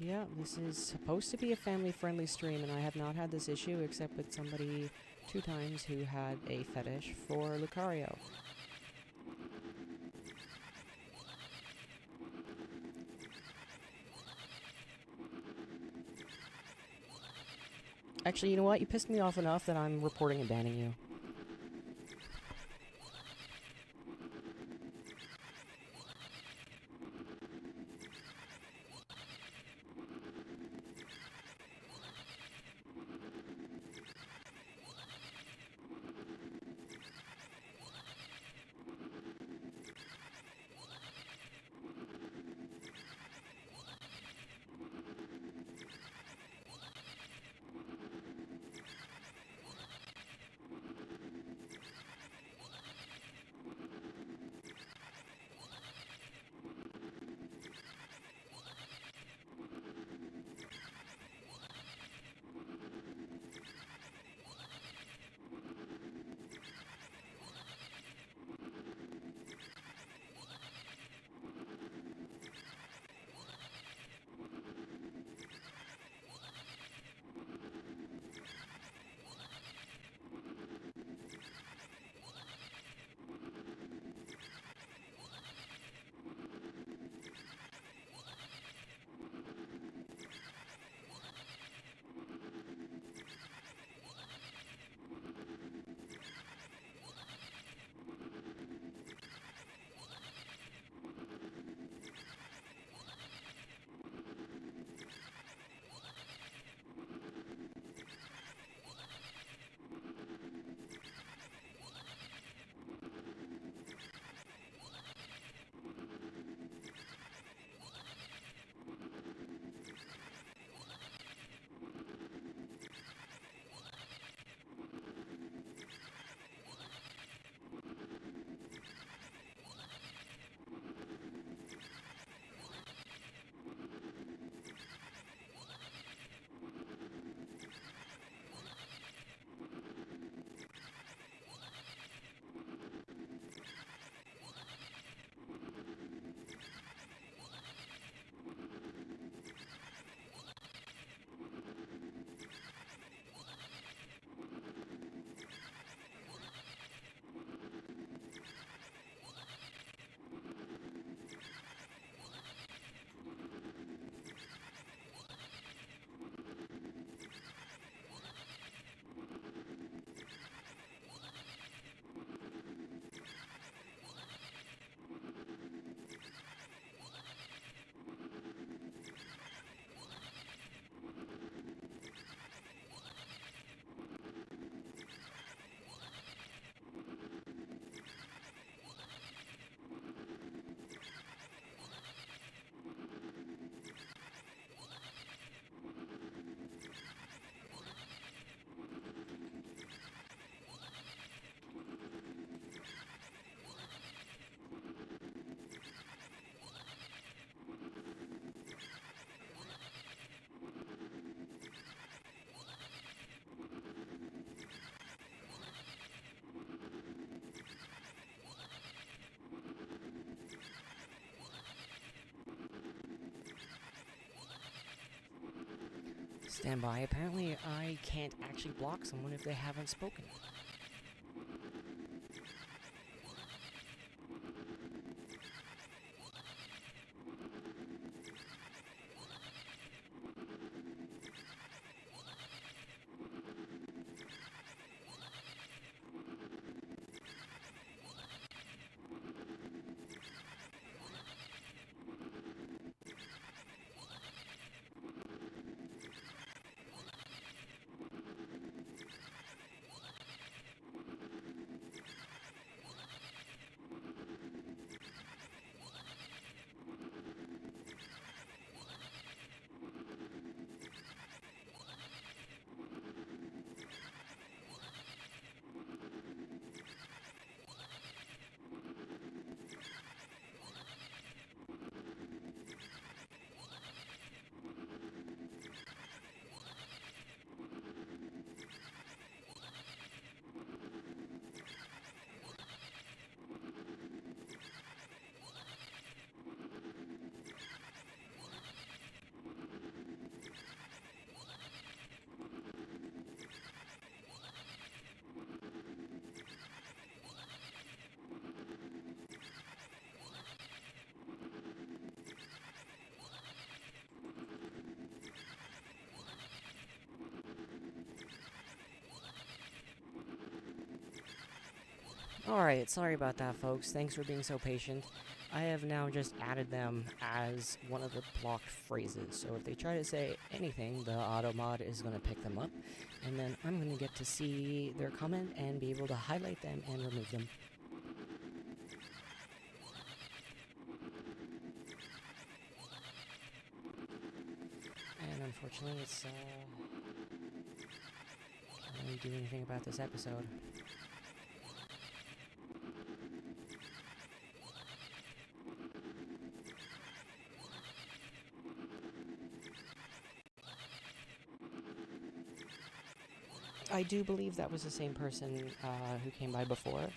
Yeah, this is supposed to be a family-friendly stream, and I have not had this issue except with somebody 2 times who had a fetish for Lucario. Actually, you know what? You pissed me off enough that I'm reporting and banning you. Stand by. Apparently, I can't actually block someone if they haven't spoken. Alright, sorry about that, folks. Thanks for being so patient. I have now just added them as one of the blocked phrases, so if they try to say anything, the automod is going to pick them up, and then I'm going to get to see their comment and be able to highlight them and remove them. And unfortunately, can't really do anything about this episode. I do believe that was the same person who came by before,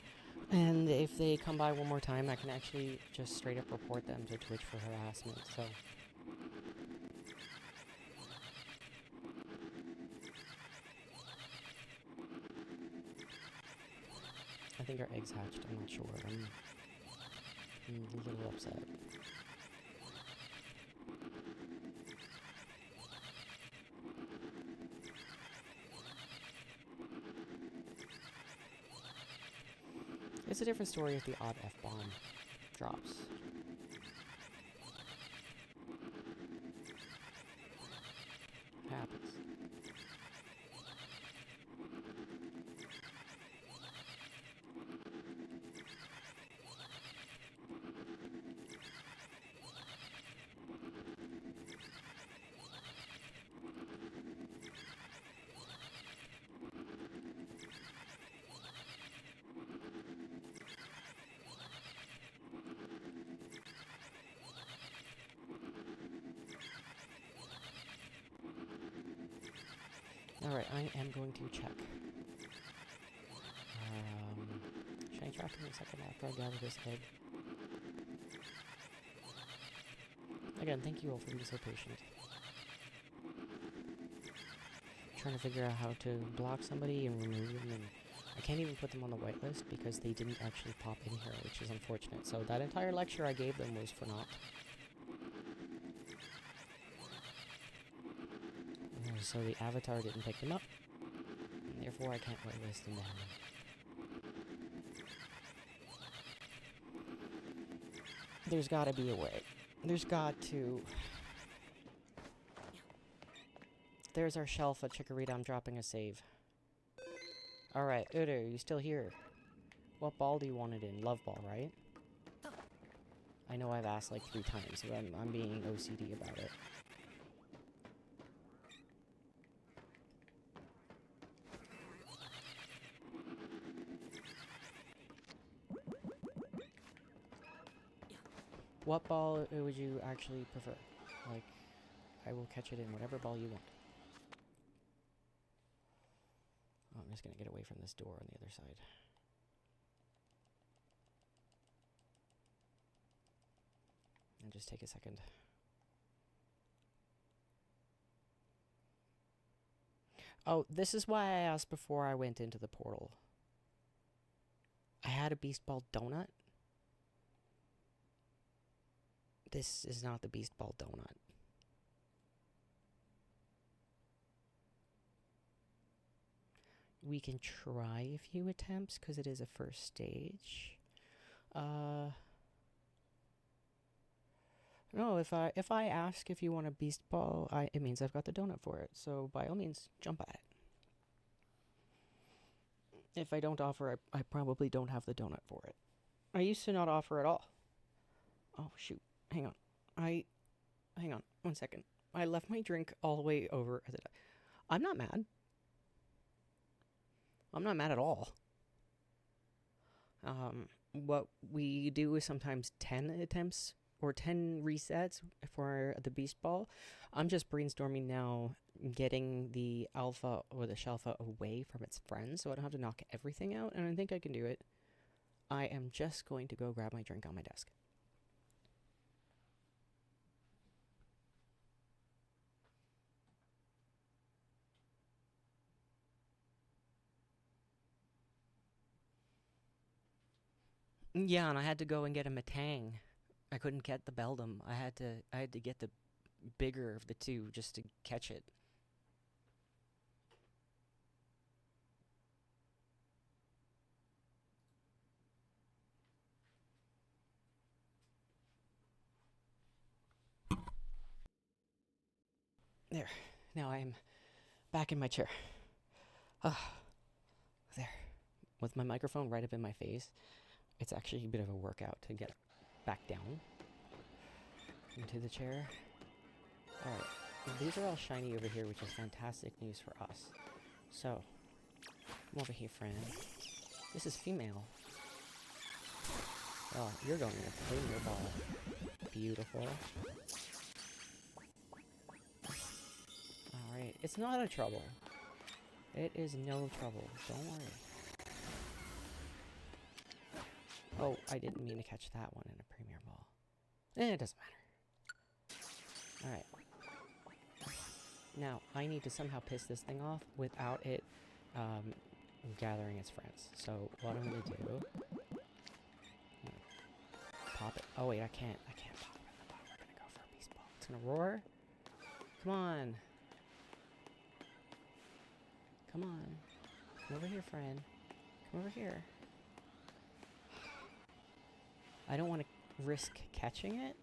and if they come by one more time, I can actually just straight up report them to Twitch for harassment, so... I think our eggs hatched, I'm not sure. I'm a little upset. It's a different story if the odd F-bomb drops. Happens. Alright, I am going to check. Should I track in a second after I gather this egg? Again, thank you all for being so patient. Trying to figure out how to block somebody and remove them, and I can't even put them on the whitelist because they didn't actually pop in here, which is unfortunate. So that entire lecture I gave them was for naught. So the avatar didn't pick them up, and therefore I can't whitelist them down. There's gotta be a way. There's got to... There's our shelf at Chikorita. I'm dropping a save. Alright, Udo, you still here? What ball do you want it in? Love ball, right? I know I've asked like 3 times, but I'm being OCD about it. What ball would you actually prefer? Like, I will catch it in whatever ball you want. Oh, I'm just gonna get away from this door on the other side. And just take a second. Oh, this is why I asked before I went into the portal. I had a Beast Ball donut. This is not the Beast Ball donut. We can try a few attempts, because it is a first stage. No, if I ask if you want a Beast Ball, it means I've got the donut for it. So by all means, jump at it. If I don't offer, I probably don't have the donut for it. I used to not offer at all. Oh, shoot. Hang on. Hang on. 1 second. I left my drink all the way over. I'm not mad. I'm not mad at all. What we do is sometimes 10 attempts or 10 resets for the Beast Ball. I'm just brainstorming now getting the Alpha or the Shelfa away from its friends so I don't have to knock everything out, and I think I can do it. I am just going to go grab my drink on my desk. Yeah, and I had to go and get a Matang. I couldn't get the Beldum. I had to get the bigger of the two just to catch it. There. Now I'm back in my chair. Ah, there. With my microphone right up in my face, it's actually a bit of a workout to get back down into the chair. Alright. These are all shiny over here, which is fantastic news for us. So, come over here, friend. This is female. Oh, you're going to play your ball. Beautiful. Alright, it's not a trouble. It is no trouble. Don't worry. Oh, I didn't mean to catch that one in a premier ball. It doesn't matter. Alright. Now, I need to somehow piss this thing off without it gathering its friends. So, what I'm going to do... pop it. Oh, wait, I can't pop it in the ball. We're going to go for a beast ball. It's going to roar. Come on. Come on. Come over here, friend. Come over here. I don't want to risk catching it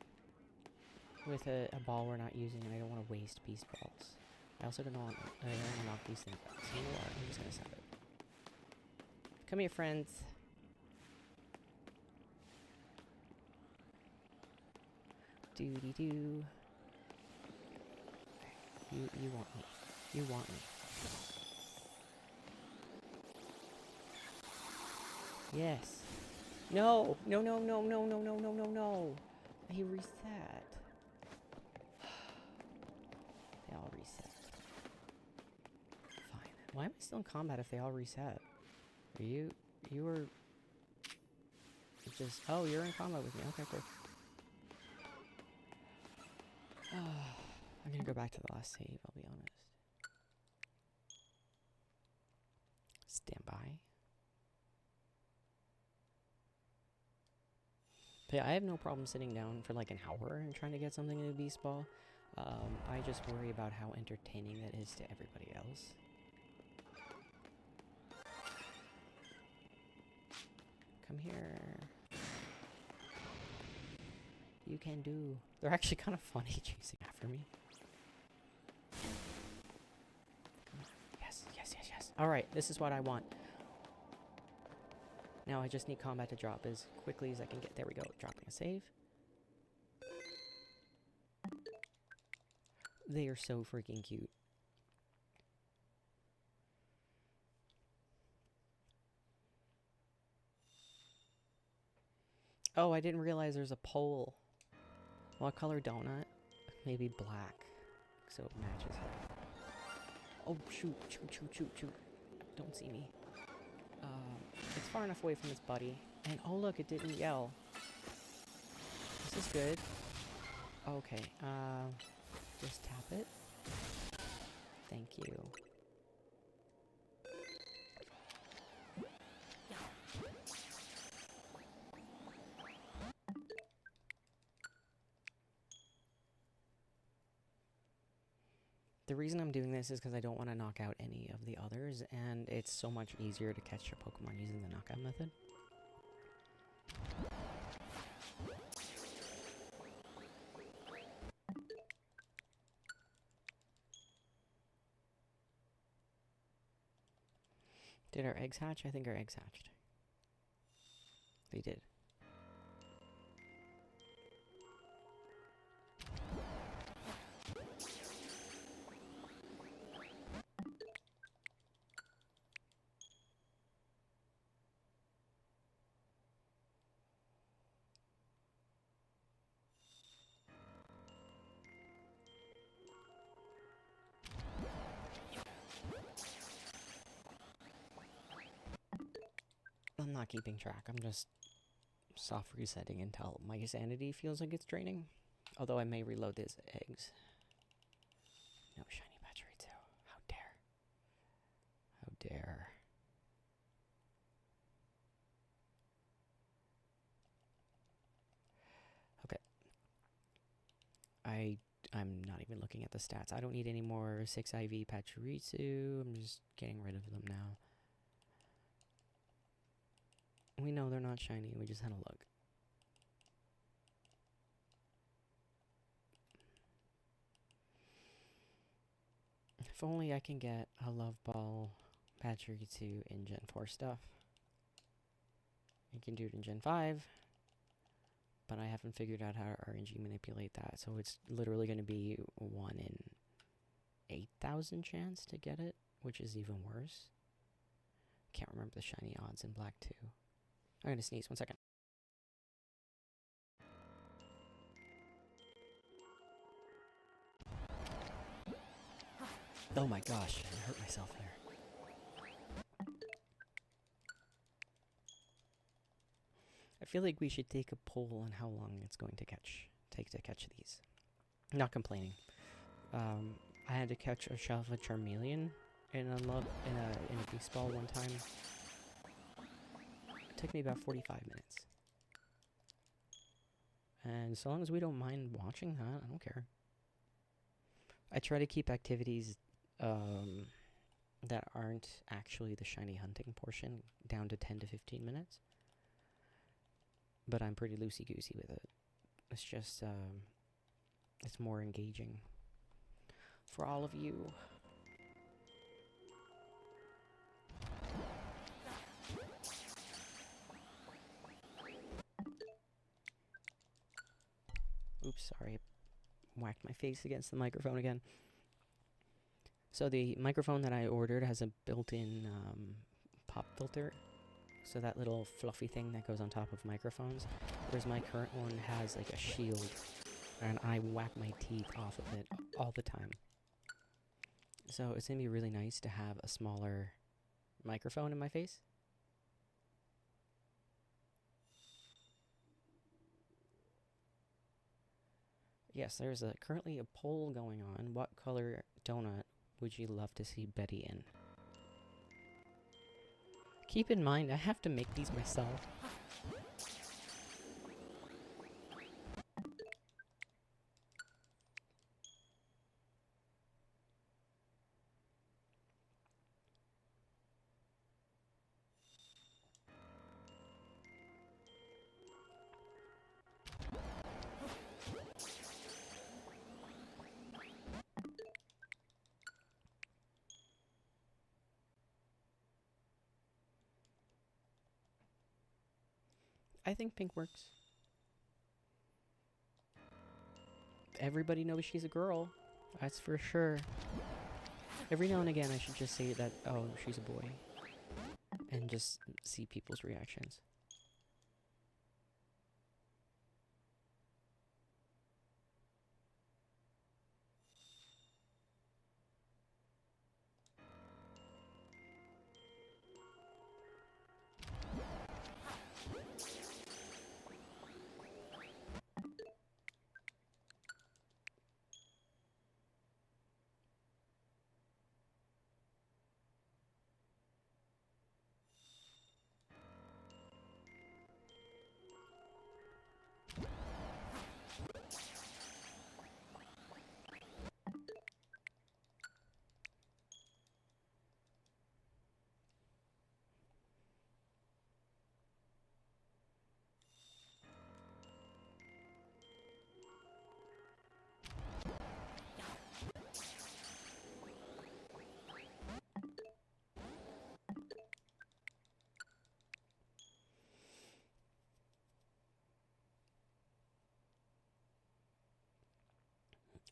with a ball we're not using, and I don't want to waste beast balls. I also don't want to knock these things out. So you know what? I'm just going to send it. Come here, friends. Doody-doo. You want me. You want me. Yes. No! No, no, no, no, no, no, no, no, no! He reset. They all reset. Fine. Why am I still in combat if they all reset? Are you were... just... oh, you're in combat with me. Okay, cool. I'm gonna go back to the last save, I'll be honest. Stand by. But yeah, I have no problem sitting down for like an hour and trying to get something in a beast ball. I just worry about how entertaining that is to everybody else. Come here. You can do. They're actually kind of funny chasing after me. Yes, yes, yes, yes. Alright, this is what I want. Now I just need combat to drop as quickly as I can get. There we go, dropping a save. They are so freaking cute. Oh, I didn't realize there's a pole. What color donut? Maybe black, so it matches it. Oh, shoot, shoot, shoot, shoot, shoot. Don't see me. It's far enough away from its buddy. And oh look, it didn't yell. This is good. Okay, just tap it. Thank you. The reason I'm doing this is because I don't want to knock out any of the others, and it's so much easier to catch your Pokemon using the knockout method. Did our eggs hatch? I think our eggs hatched. They did. I'm not keeping track. I'm just soft resetting until my sanity feels like it's draining. Although I may reload these eggs. No shiny battery too. How dare. How dare. Okay. I'm not even looking at the stats. I don't need any more 6 IV Pachirisu. I'm just getting rid of them now. We know they're not shiny. We just had a look. If only I can get a Love Ball Battery 2 in Gen 4 stuff. I can do it in Gen 5, but I haven't figured out how to RNG manipulate that, so it's literally going to be 1 in 8,000 chance to get it, which is even worse. Can't remember the shiny odds in Black 2. I'm gonna sneeze, 1 second. Oh my gosh, I hurt myself there. I feel like we should take a poll on how long it's going to take to catch these. Not complaining. I had to catch a Shalva Charmeleon in a beast ball one time. It took me about 45 minutes. And so long as we don't mind watching that, I don't care. I try to keep activities that aren't actually the shiny hunting portion down to 10 to 15 minutes. But I'm pretty loosey-goosey with it. It's just, it's more engaging for all of you. Oops, sorry. Whacked my face against the microphone again. So the microphone that I ordered has a built-in pop filter. So that little fluffy thing that goes on top of microphones. Whereas my current one has like a shield. And I whack my teeth off of it all the time. So it's going to be really nice to have a smaller microphone in my face. Yes, there's currently a poll going on. What color donut would you love to see Betty in? Keep in mind, I have to make these myself. I think pink works. Everybody knows she's a girl. That's for sure. Every now and again I should just say that, oh, she's a boy. And just see people's reactions.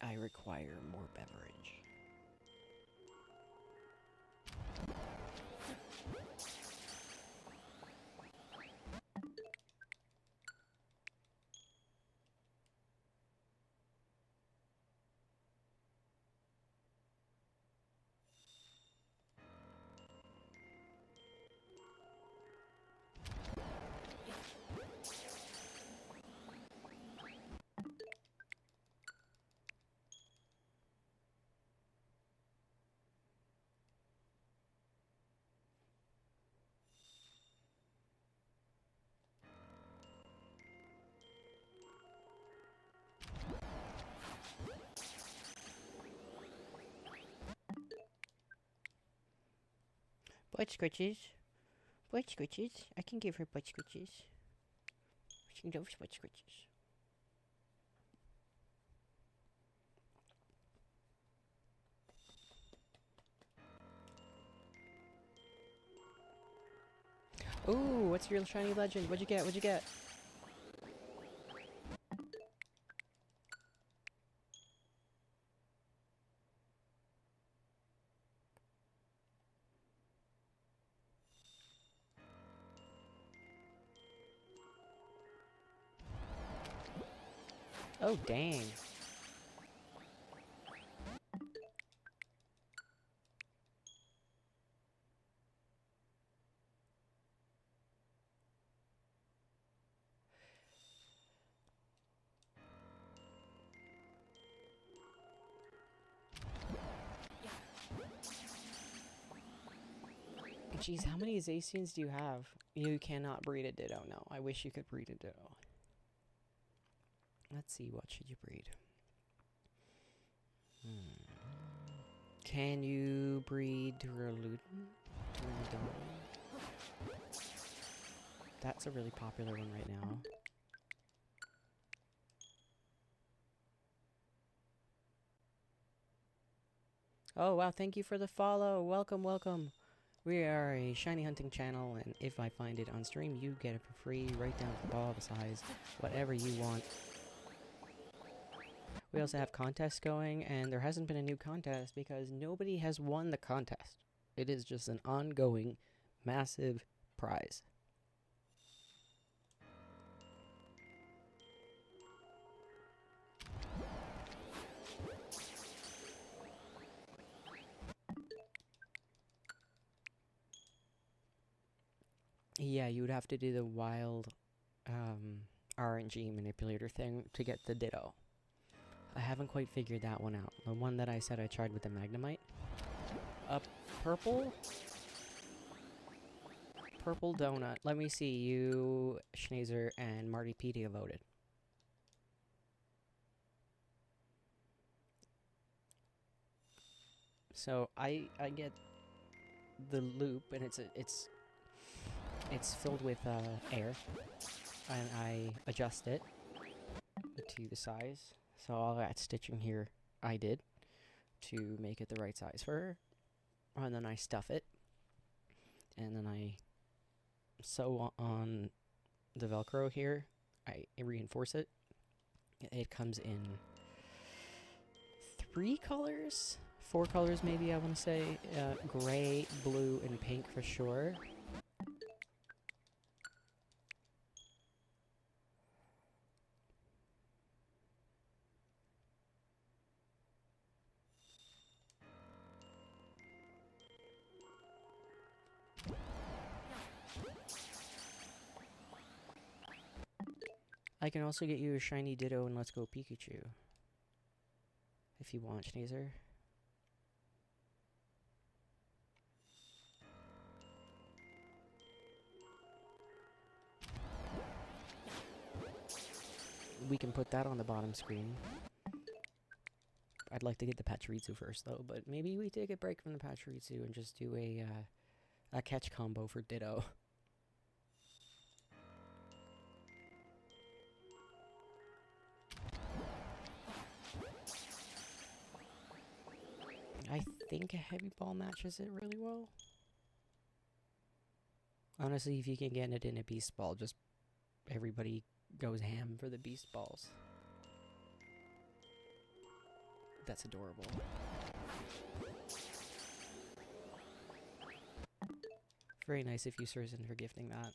I require more beverage. Butt scratches. Butt scratches. I can give her butt scratches. She loves butt scratches. Ooh, what's your shiny legend? What'd you get? What'd you get? Oh, dang. Jeez, how many Zacians do you have? You cannot breed a Ditto. No, I wish you could breed a Ditto. Let's see, what should you breed? Can you breed Duraludon? That's a really popular one right now. Oh, wow, thank you for the follow. Welcome, welcome. We are a shiny hunting channel, and if I find it on stream, you get it for free, right down to the ball, the size, whatever you want. We also have contests going, and there hasn't been a new contest because nobody has won the contest. It is just an ongoing, massive prize. Yeah, you would have to do the wild RNG manipulator thing to get the Ditto. I haven't quite figured that one out. The one that I said I tried with the Magnemite. Purple? Purple donut. Let me see. You, Schneezer, and Marty Pedia voted. So I get the loop, and it's filled with air, and I adjust it to the size. So all that stitching here I did to make it the right size for her, and then I stuff it, and then I sew on the Velcro here. I reinforce it. It comes in 3 colors, 4 colors maybe, I want to say. Gray, blue, and pink for sure. I can also get you a shiny Ditto and Let's Go Pikachu. If you want, Schneezer. We can put that on the bottom screen. I'd like to get the Pachirisu first, though, but maybe we take a break from the Pachirisu and just do a catch combo for Ditto. I think a heavy ball matches it really well. Honestly, if you can get it in a beast ball, just everybody goes ham for the beast balls. That's adorable. Very nice if you Surzin for gifting that.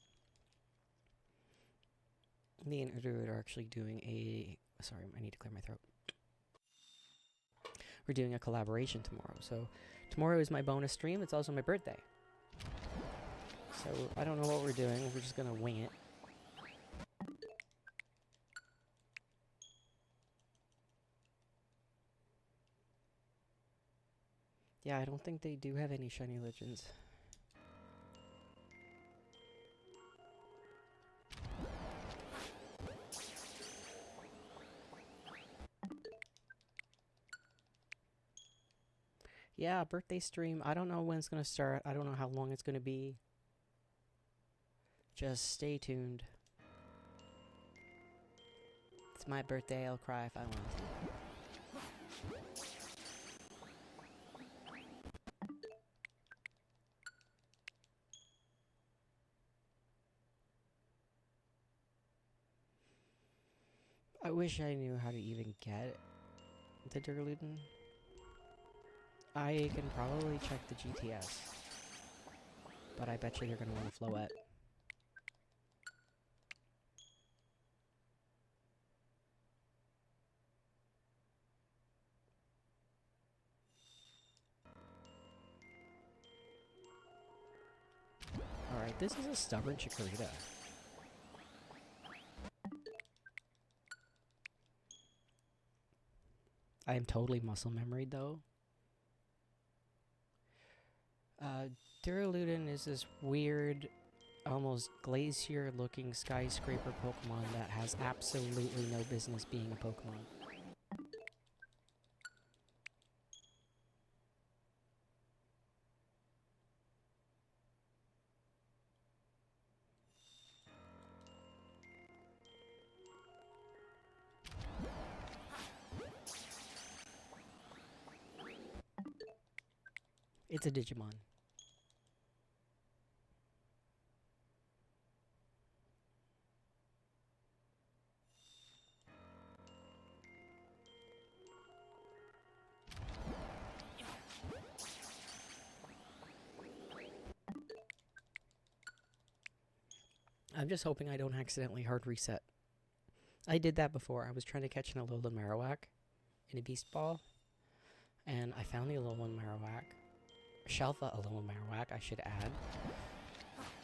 Me and Udruid are actually doing a... Sorry, I need to clear my throat. We're doing a collaboration tomorrow. So tomorrow is my bonus stream. It's also my birthday. So I don't know what we're doing. We're just going to wing it. Yeah, I don't think they do have any shiny legends. Yeah, birthday stream. I don't know when it's going to start. I don't know how long it's going to be. Just stay tuned. It's my birthday. I'll cry if I want to. I wish I knew how to even get the Duraludon. I can probably check the GTS, but I bet you they're gonna want to Floette. Alright, this is a stubborn Chikorita. I am totally muscle memoried though. Duraludon is this weird, almost glacier-looking skyscraper Pokemon that has absolutely no business being a Pokemon. It's a Digimon. I'm just hoping I don't accidentally hard reset. I did that before. I was trying to catch an Alolan Marowak in a Beast Ball, and I found the Alolan Marowak. Shelfa Alolan Marowak, I should add.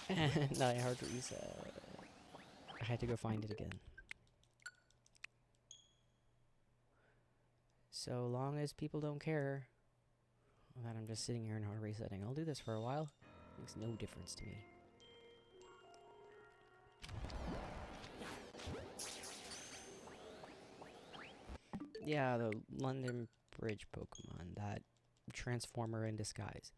And I hard reset. I had to go find it again. So long as people don't care that I'm just sitting here and hard resetting, I'll do this for a while. Makes no difference to me. Yeah, the London Bridge Pokemon, that Transformer in disguise.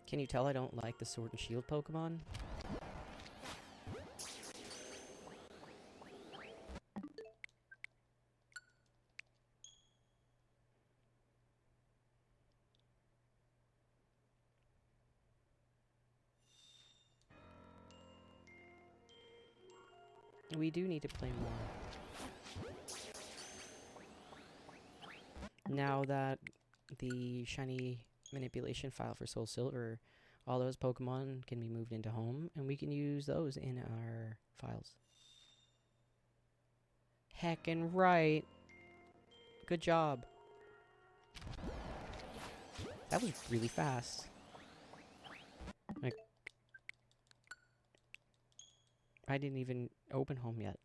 Can you tell I don't like the Sword and Shield Pokemon? We do need to play more. Now that the shiny manipulation file for Soul Silver, all those Pokemon can be moved into home, and we can use those in our files. Heckin' right. Good job. That was really fast. Like, I didn't even open home yet.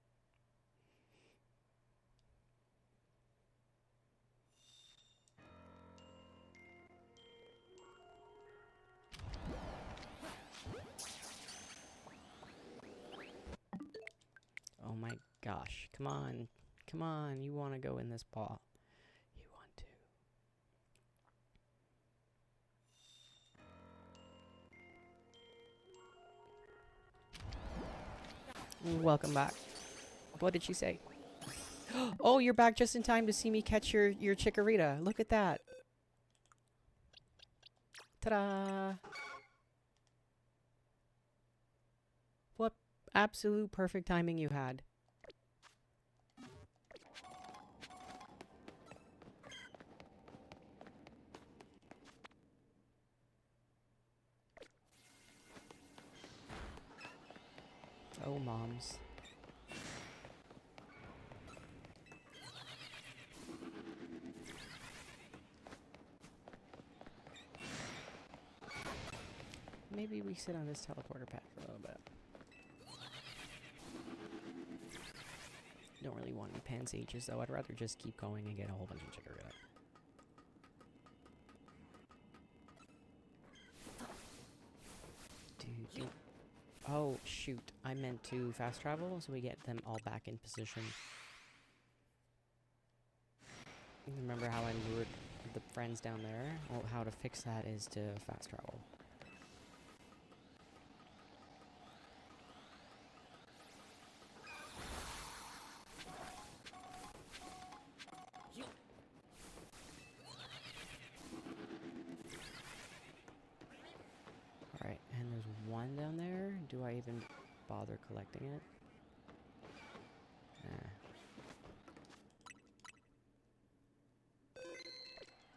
Oh my gosh. Come on. Come on. You want to go in this ball. You want to. Welcome back. What did she say? Oh, you're back just in time to see me catch your Chikorita. Look at that. Ta-da! What absolute perfect timing you had. Oh, moms. Maybe we sit on this teleporter pad for a little bit. Don't really want any Pansages though. I'd rather just keep going and get a whole bunch of Chikorita. Oh, shoot. I meant to fast travel, so we get them all back in position. Remember how I lured the friends down there? Well, how to fix that is to fast travel. pond down there. Do I even bother collecting it?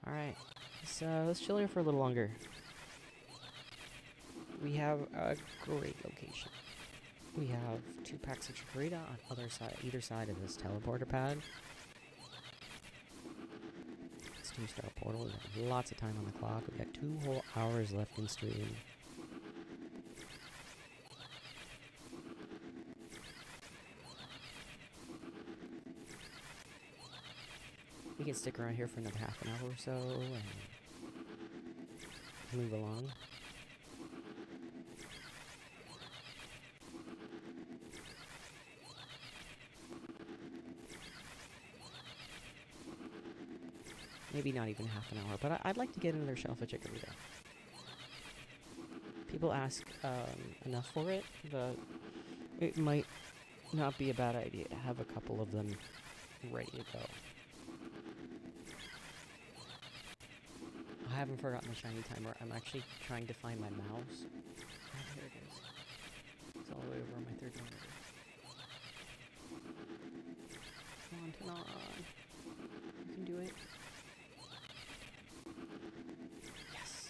Alright, so let's chill here for a little longer. We have a great location. We have 2 packs of Chikorita on either side of this teleporter pad. It's 2-star portal. We got lots of time on the clock. We got 2 whole hours left in stream. We can stick around here for another half an hour or so and move along. Maybe not even half an hour, but I'd like to get another shelf of Chikorita. People ask enough for it, but it might not be a bad idea to have a couple of them ready to go. I haven't forgotten the shiny timer. I'm actually trying to find my mouse. Oh, here it is. It's all the way over on my 3rd monitor. Come on, turn on. You can do it. Yes.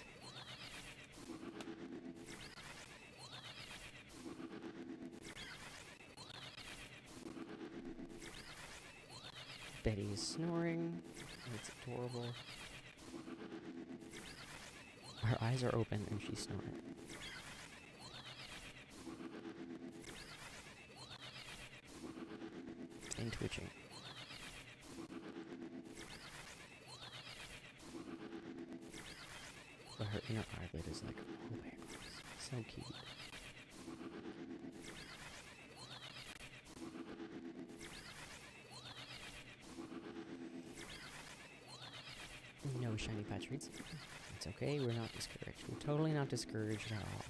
Betty is snoring. It's adorable. Her eyes are open and she's snoring. And twitching. But her inner eyelid is like all the way across. So cute. No shiny patch reads. It's okay, we're not discouraged. We're totally not discouraged at all.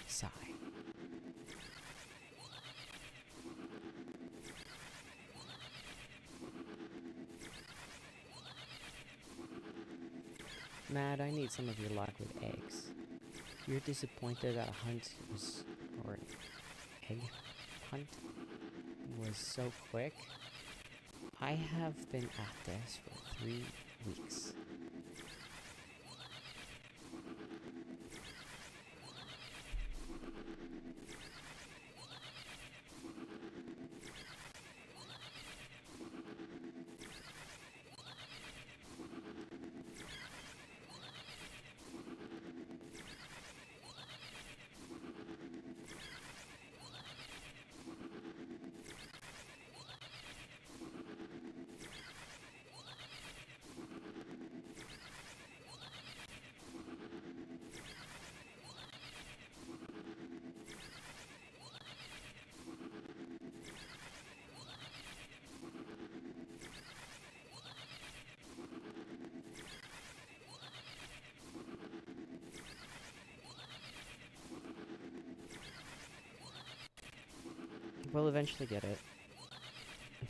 Sigh. Mad, I need some of your luck with eggs. You're disappointed that a hunt was, or an egg hunt was so quick. I have been at this for 3 weeks. We'll eventually get it.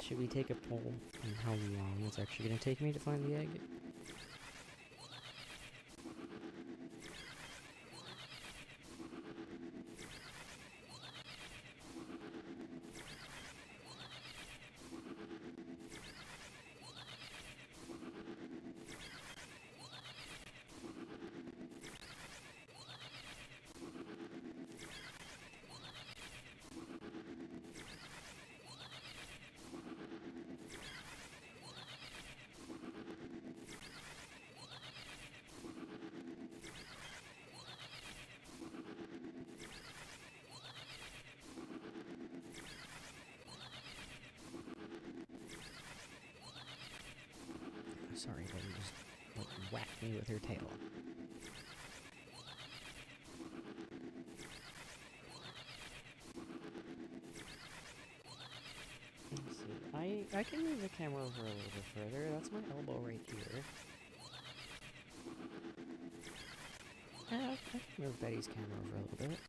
Should we take a poll on how long it's actually going to take me to find the egg? Sorry, Betty just whacked me with her tail. I can move the camera over a little bit further. That's my elbow right here. Yeah, I can move Betty's camera over a little bit.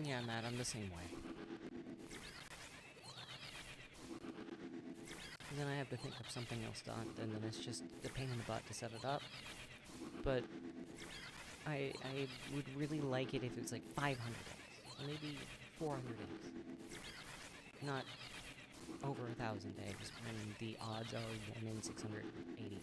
Yeah, Matt, I'm the same way. And then I have to think of something else done, and then it's just a pain in the butt to set it up. But I would really like it if it was like 500 eggs, or maybe 400 eggs. Not over 1,000 eggs when the odds are 1 in 680.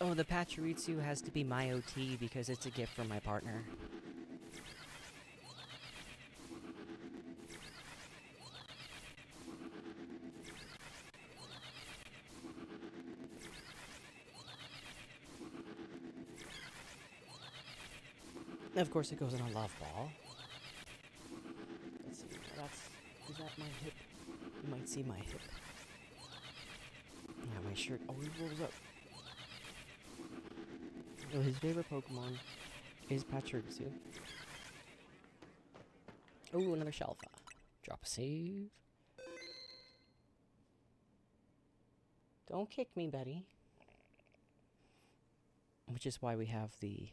Oh, the Pachirisu has to be my OT because it's a gift from my partner. Of course, it goes in a love ball. Let's see. Is that my hip? You might see my hip. Yeah, my shirt always rolls up. So his favorite Pokemon is Pachirisu. Oh, another Shalfa. Drop a save. Don't kick me, Betty. Which is why we have the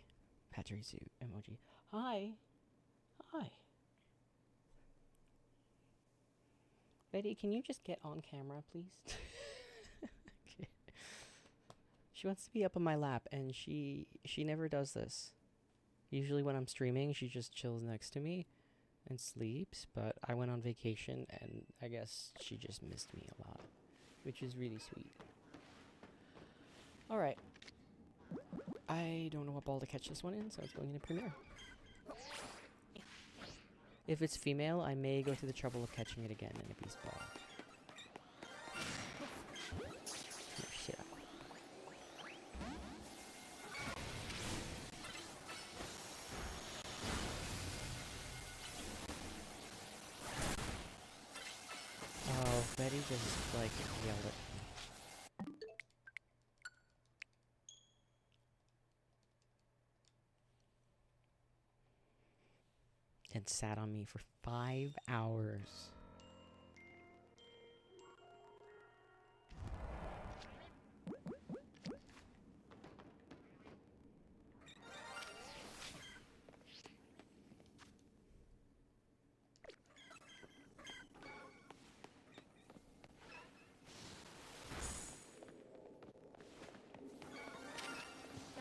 Pachirisu emoji. Hi. Hi. Betty, can you just get on camera, please? Okay. She wants to be up on my lap, and she never does this. Usually when I'm streaming, she just chills next to me and sleeps, but I went on vacation, and I guess she just missed me a lot, which is really sweet. Alright. I don't know what ball to catch this one in, so it's going into Premier. If it's female, I may go through the trouble of catching it again in a beast ball. Oh, shit. Oh, Betty just, like, yelled at me. And sat on me for 5 hours.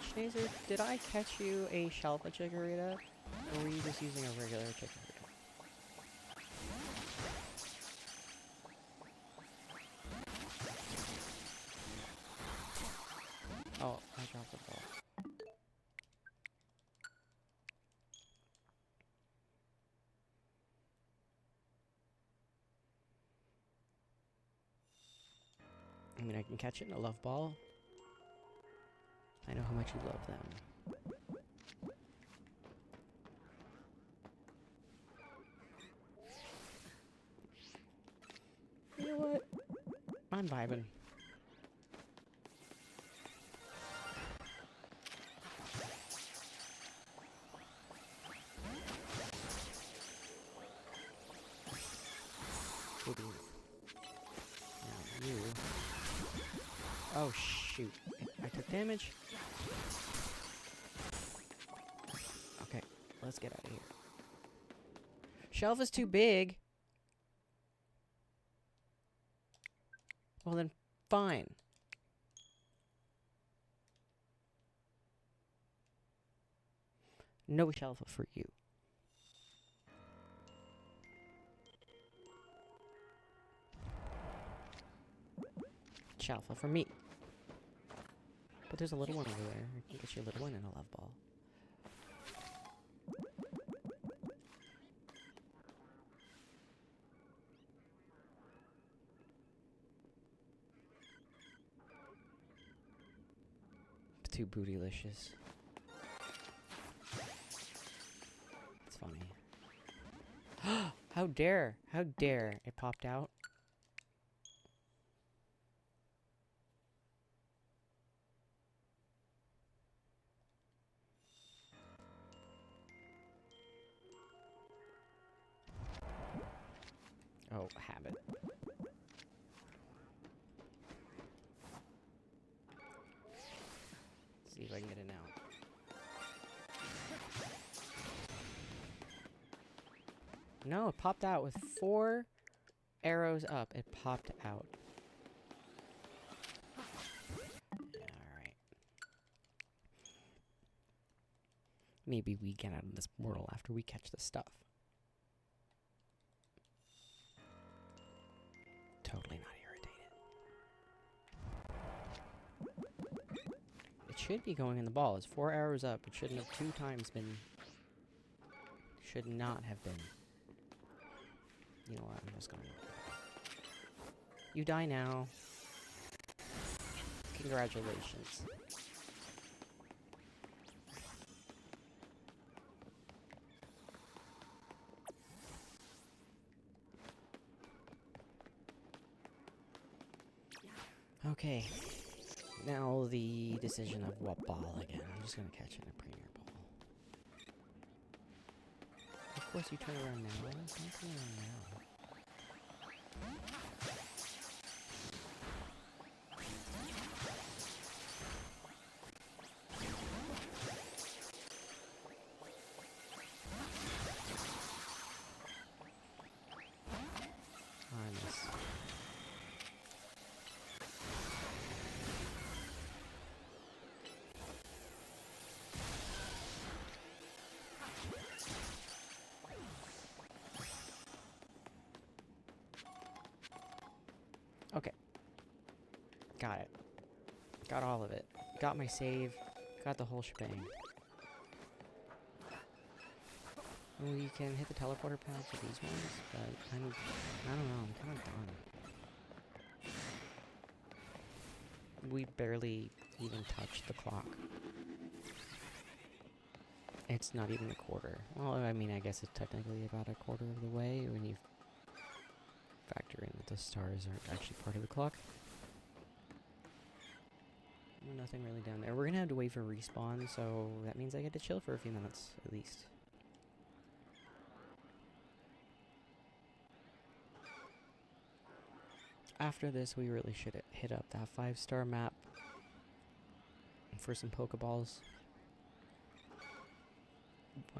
Schnazer, did I catch you a Shalpa Chikorita? Or were you just using a regular Chikorita? Oh, I dropped the ball. I mean, I can catch it in a love ball. I know how much you love them. You know what? I'm vibing. Now you. Oh shoot! I took damage. Okay, let's get out of here. Shelf is too big. Well then, fine. No shelf for you. Shelf for me. But there's a little one over there. I can get you a little one and a love ball. Too bootylicious. It's funny. How dare! How dare! It popped out. Oh, habit. Let's see if I can get it out. No, it popped out with 4 arrows up. It popped out. Alright. Maybe we get out of this portal after we catch the stuff. Totally not irritated. It should be going in the ball. It's 4 arrows up. It shouldn't have 2 times been... Should not have been. You know what? I'm just gonna... You die now. Congratulations. Okay. Now the decision of what ball again. I'm just gonna catch it in a premier ball. Of course you turn around now. Don't turn around now. I miss. Okay. Got it. Got all of it. Got my save. Got the whole shebang. We can hit the teleporter pads with these ones, but I don't know, I'm kind of done. We barely even touched the clock. It's not even a quarter. Well, I mean, I guess it's technically about a quarter of the way when you factor in that the stars aren't actually part of the clock. Nothing really down there. We're gonna have to wait for respawn, so that means I get to chill for a few minutes, at least. After this, we really should hit up that 5-star map for some Pokeballs.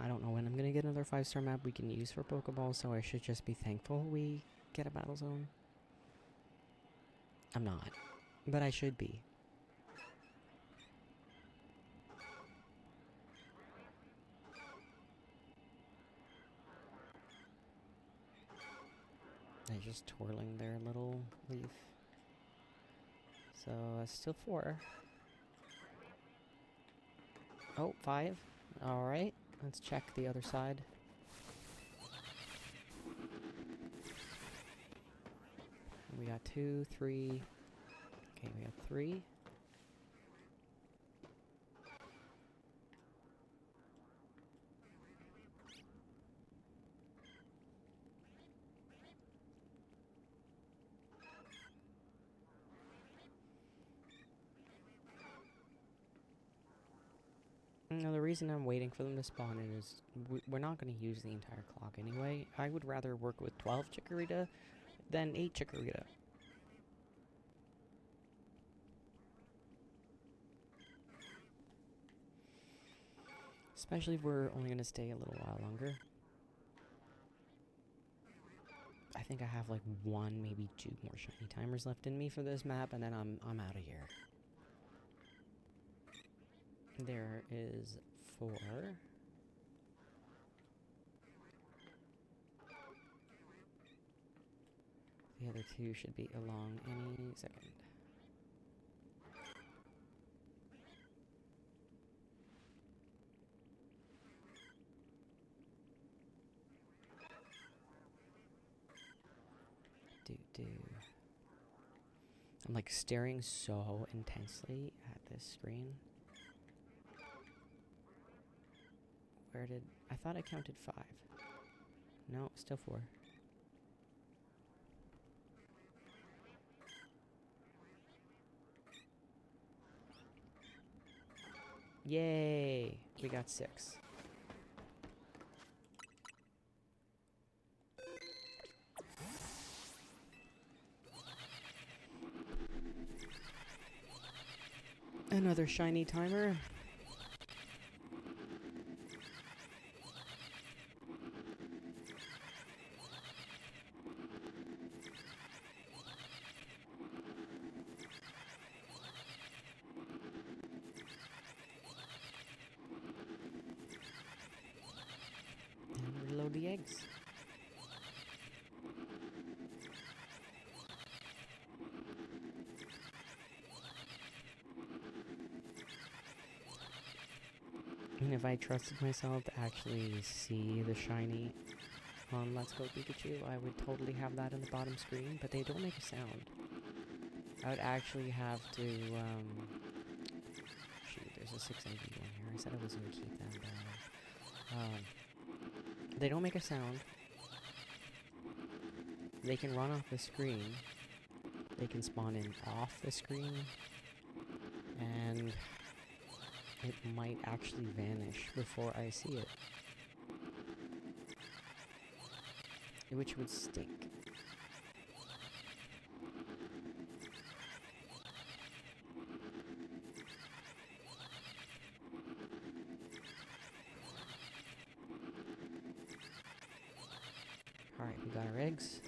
I don't know when I'm gonna get another 5-star map we can use for Pokeballs, so I should just be thankful we get a battle zone. I'm not, but I should be. They're just twirling their little leaf. So, still 4. Oh, 5. Alright, let's check the other side. We got 2, 3. Okay, we got 3. No, the reason I'm waiting for them to spawn in is we're not going to use the entire clock anyway. I would rather work with 12 Chikorita than 8 Chikorita. Especially if we're only going to stay a little while longer. I think I have like 1, maybe 2 more shiny timers left in me for this map, and then I'm out of here. There is 4. The other 2 should be along any second. I'm like staring so intensely at this screen. Where did... I thought I counted 5. No, still 4. Yay! We got 6. Another shiny timer. And reload the eggs. And if I trusted myself to actually see the shiny on Let's Go Pikachu, I would totally have that in the bottom screen, but they don't make a sound. I would actually have to, shoot, there's a 6 MV one here. I said I was going to keep them, but, they don't make a sound. They can run off the screen. They can spawn in off the screen. And it might actually vanish before I see it. Which would stink. Alright, we got our eggs.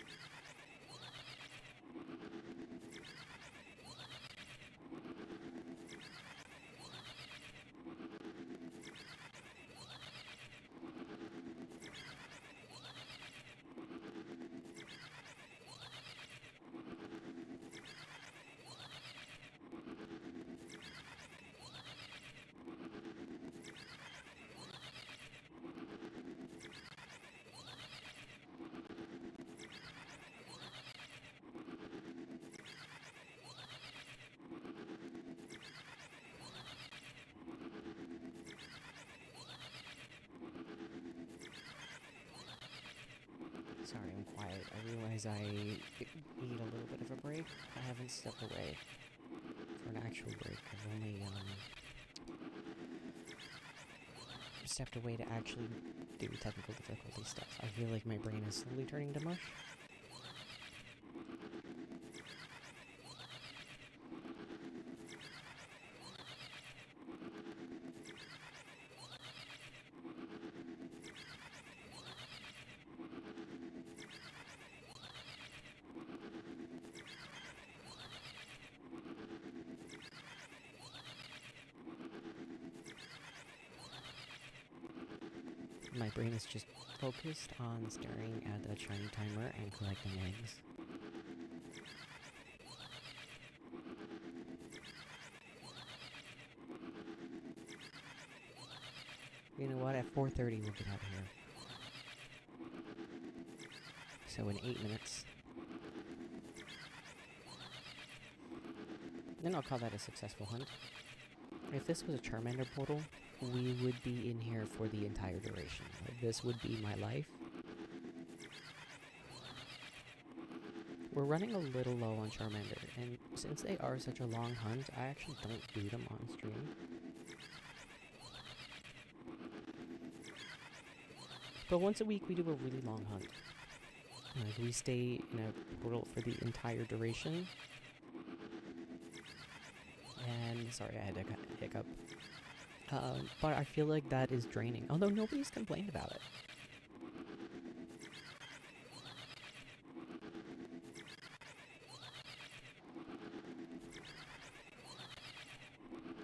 Sorry, I'm quiet. I realize I need a little bit of a break. I haven't stepped away for an actual break. I've only stepped away to actually do technical difficulty stuff. I feel like my brain is slowly turning to mush. My brain is just focused on staring at the shiny timer and collecting eggs. You know what? At 4:30 we'll get out of here. So in 8 minutes. Then I'll call that a successful hunt. If this was a Charmander portal, we would be in here for the entire duration. Like, this would be my life. We're running a little low on Charmander, and since they are such a long hunt, I actually don't do them on stream. But once a week we do a really long hunt. Like, we stay in a portal for the entire duration. And, sorry, I had a hiccup. But I feel like that is draining, although nobody's complained about it.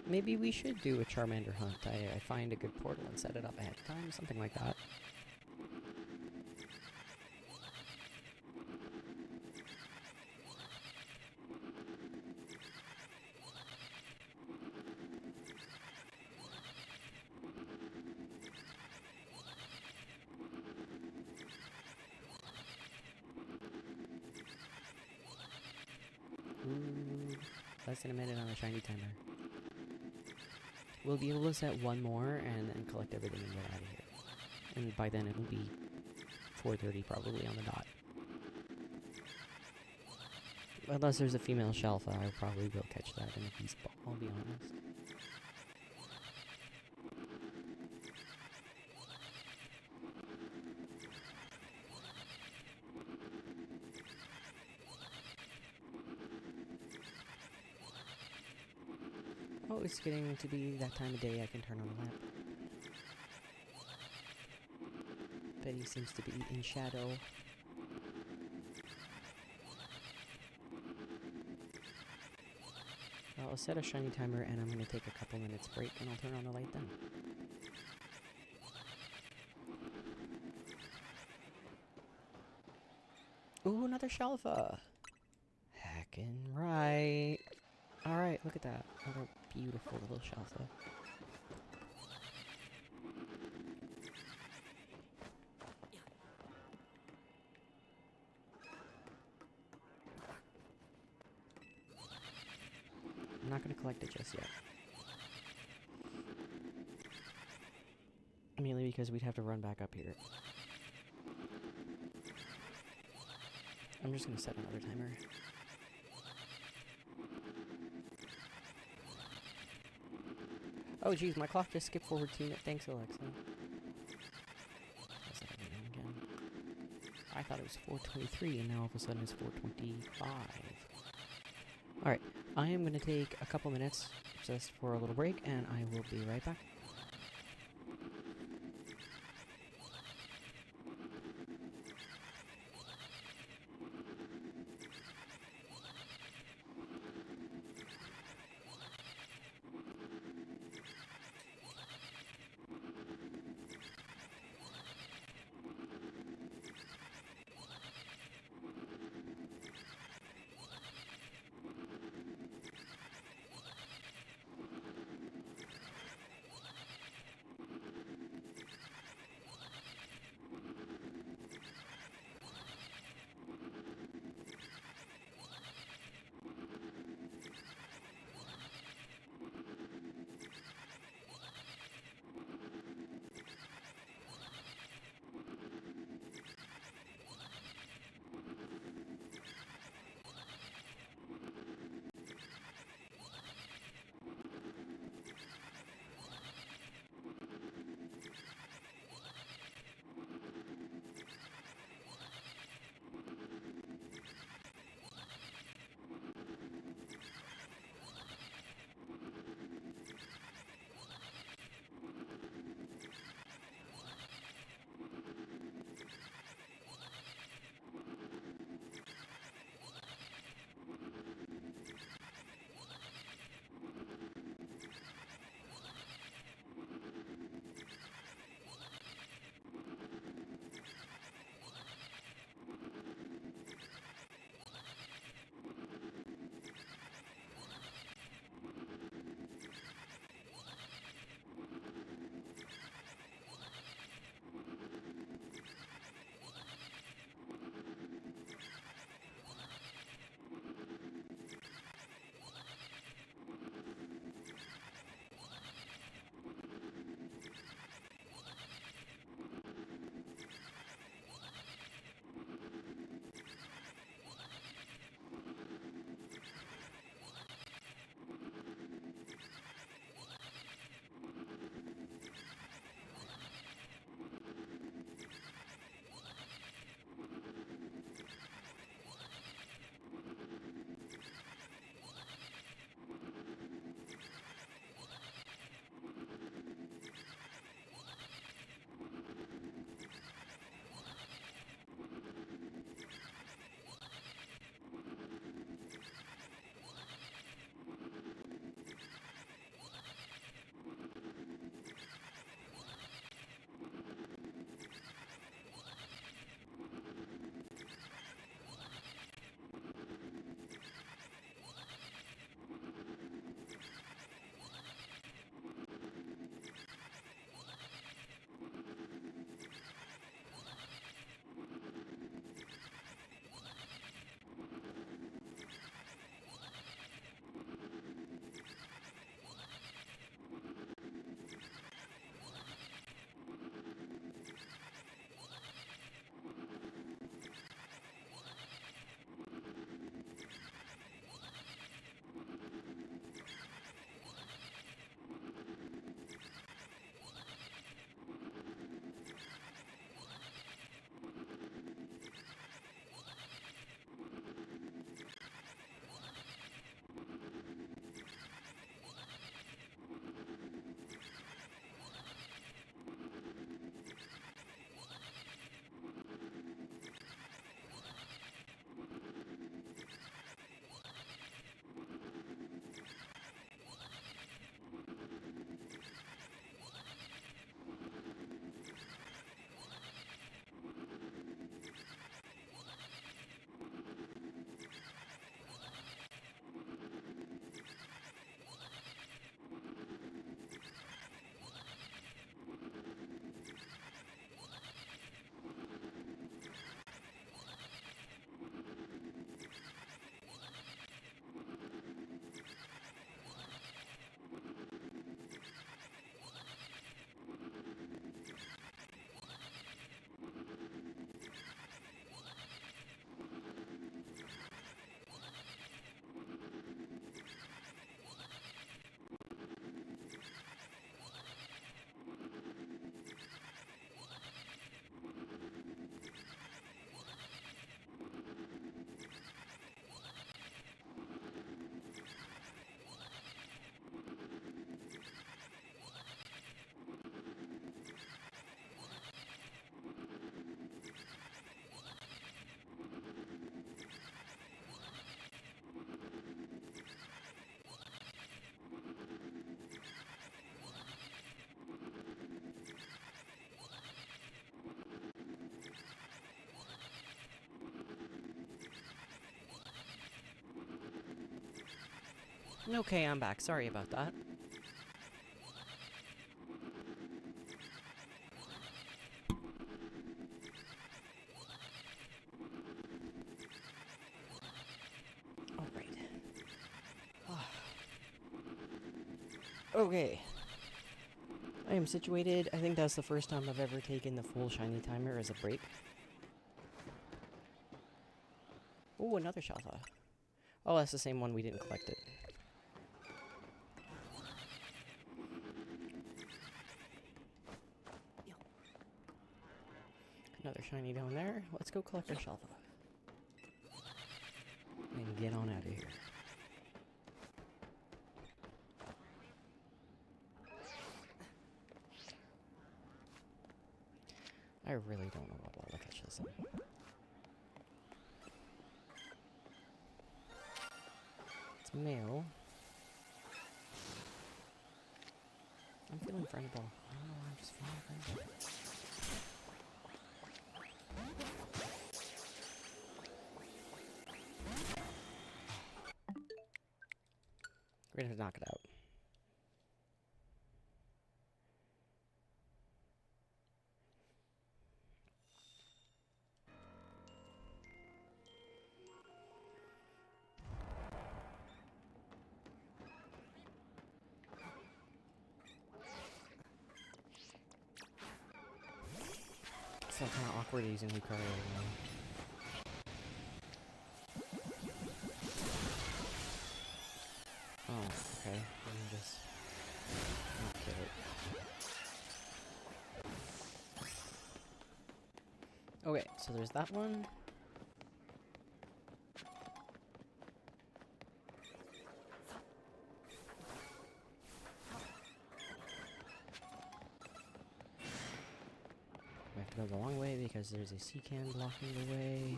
Maybe we should do a Charmander hunt. I find a good portal and set it up ahead of time, something like that. Ooh, less than a minute on the shiny timer. We'll be able to set one more and then collect everything and get out of here. And by then it'll be 4:30 probably on the dot. Unless there's a female Shelfa, I probably will catch that in a beast ball, I'll be honest. Oh, it's getting to be that time of day I can turn on the lamp. Betty seems to be in shadow. I'll set a shiny timer and I'm going to take a couple minutes break and I'll turn on the light then. Ooh, another Shelfa! Heckin' right. Alright, look at that. Another beautiful little Shelfa. I'm not going to collect it just yet. Mainly because we'd have to run back up here. I'm just going to set another timer. Oh geez, my clock just skipped forward 2 minutes. Thanks, Alexa. I'll set it every now and again. I thought it was 4:23 and now all of a sudden it's 4:25. Alright, I am going to take a couple minutes just for a little break and I will be right back. Okay, I'm back. Sorry about that. Alright. Okay. I am situated. I think that's the first time I've ever taken the full shiny timer as a break. Oh, another Shelfa. Oh, that's the same one we didn't collect it. Another shiny down there. Let's go collect our Shelfa. And get on out of here. I really don't know what wall to catch this in. It's male. I'm feeling friendable. I don't know why I'm just feeling friendable. We're gonna knock it out. I feel kind of awkward using Lucario right now. Oh, okay. Let me just not get it. Okay, so there's that one. We have to go the long way because there's a sea can blocking the way.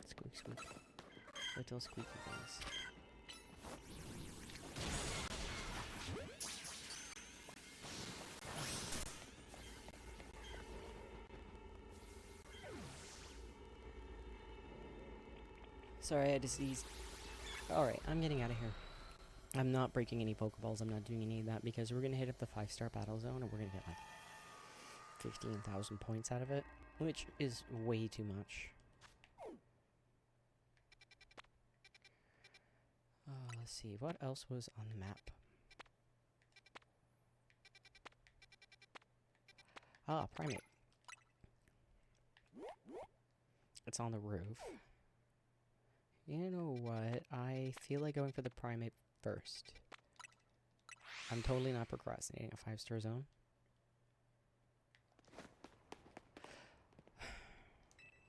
Squeak, squeak. Little squeaky things. Sorry, I had to sneeze. Alright, I'm getting out of here. I'm not breaking any Pokeballs, I'm not doing any of that because we're gonna hit up the 5-star battle zone and we're gonna get like 15,000 points out of it, which is way too much. Let's see, what else was on the map? Ah, Primate. It's on the roof. You know what? I feel like going for the Primate first. I'm totally not procrastinating a 5-star zone.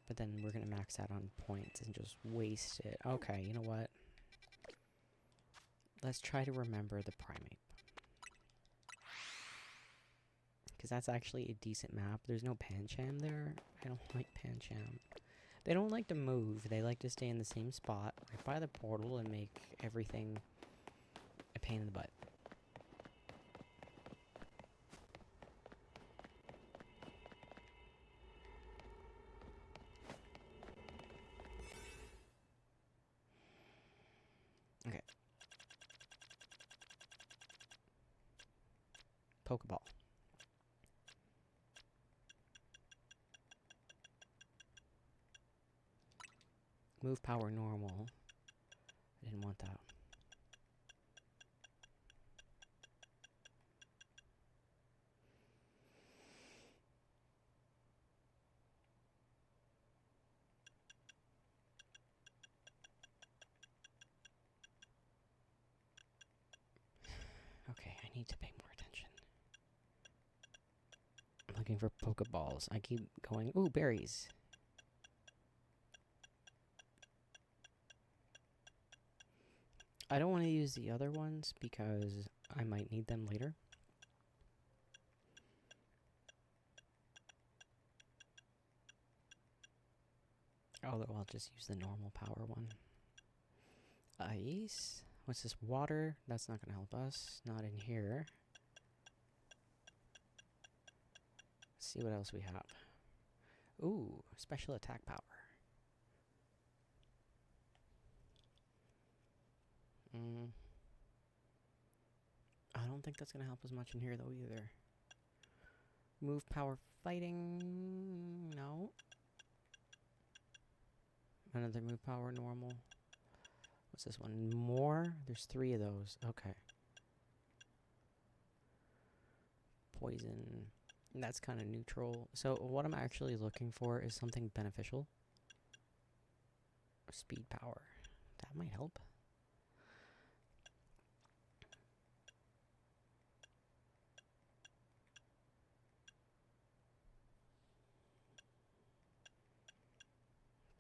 But then we're gonna max out on points and just waste it. Okay, you know what? Let's try to remember the Primate. Because that's actually a decent map. There's no Pancham there. I don't like Pancham. They don't like to move. They like to stay in the same spot, right by the portal, and make everything a pain in the butt. Okay. Pokeball. Move power normal. I didn't want that. Okay, I need to pay more attention. I'm looking for Pokeballs. I keep going, ooh, berries. I don't want to use the other ones because I might need them later. Although I'll just use the normal power one. Ice? What's this? Water? That's not going to help us. Not in here. Let's see what else we have. Ooh, special attack power. I don't think that's going to help us much in here, though, either. Move power fighting. No. Another move power normal. What's this one? More? There's 3 of those. Okay. Poison. That's kind of neutral. So what I'm actually looking for is something beneficial. Speed power. That might help.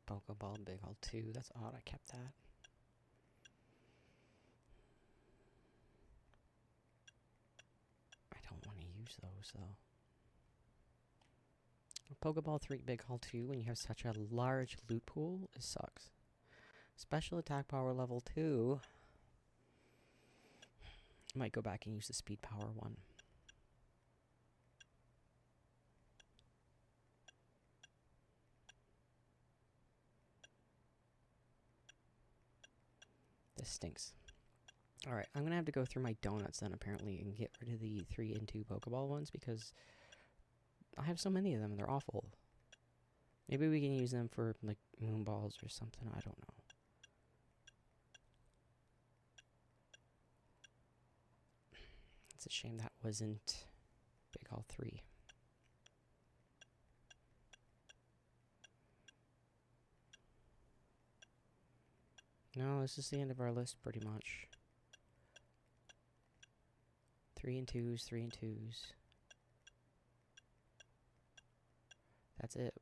Pokeball, Big Hole 2. That's odd, I kept that. I don't want to use those, though. Pokeball 3, Big Hole 2, when you have such a large loot pool, it sucks. Special attack power level 2. I might go back and use the speed power one. This stinks. Alright, I'm gonna have to go through my donuts then, apparently, and get rid of the 3 and 2 Pokeball ones, because I have so many of them, and they're awful. Maybe we can use them for, like, Moonballs or something, I don't know. It's a shame that wasn't Big Hall 3. No, this is the end of our list, pretty much. 3 and 2s, 3 and 2s. That's it.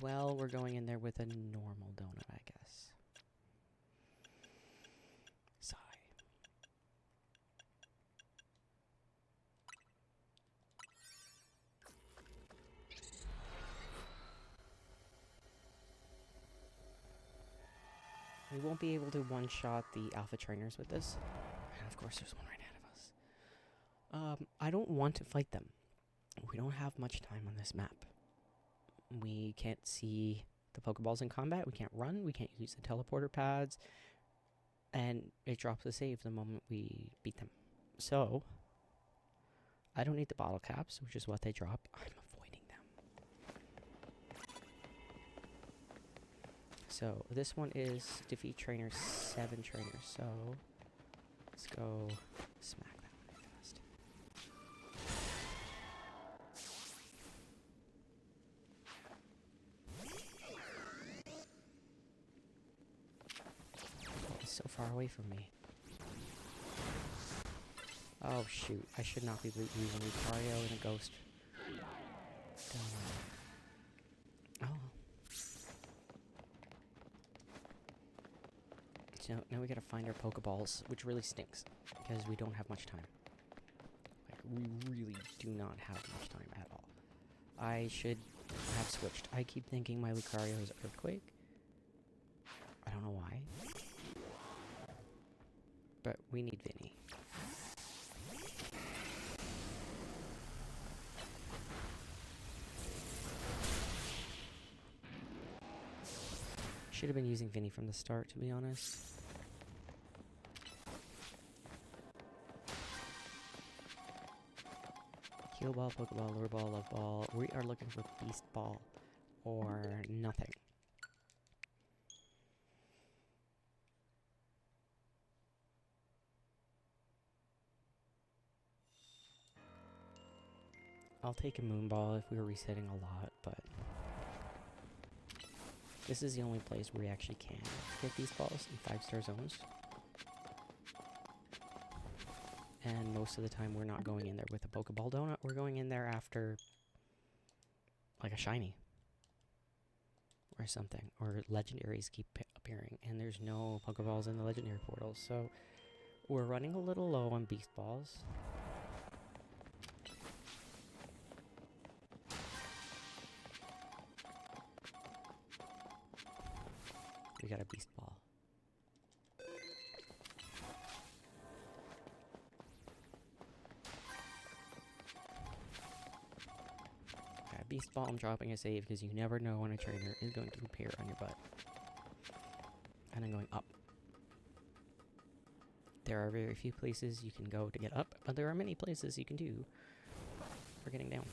Well, we're going in there with a normal donut, I guess. Sigh. We won't be able to one-shot the alpha trainers with this. And of course, there's one right ahead of us. I don't want to fight them. We don't have much time on this map. We can't see the Pokeballs in combat. We can't run. We can't use the teleporter pads. And it drops the save the moment we beat them. So, I don't need the bottle caps, which is what they drop. I'm avoiding them. So, this one is defeat trainers, 7 trainers. So, let's go smack that one fast. He's so far away from me. Oh shoot, I should not be using Lucario and a ghost. Oh. So now we gotta find our Pokeballs, which really stinks, because we don't have much time. Like, we really do not have much time at all. I should have switched. I keep thinking my Lucario is Earthquake. I don't know why. But we need Vinny. Should have been using Vinny from the start, to be honest. Heal Ball, Pokeball, Lure Ball, Love Ball. We are looking for Beast Ball or nothing. I'll take a Moonball if we were resetting a lot, but this is the only place where we actually can get these balls in 5-star zones. And most of the time we're not going in there with a Pokeball donut, we're going in there after like a shiny or something, or legendaries keep appearing, and there's no Pokeballs in the legendary portals, so we're running a little low on Beast Balls. We got a Beast Ball. Okay, Beast Ball, I'm dropping a save because you never know when a trainer is going to appear on your butt. and then going up. There are very few places you can go to get up, but there are many places you can do for getting down.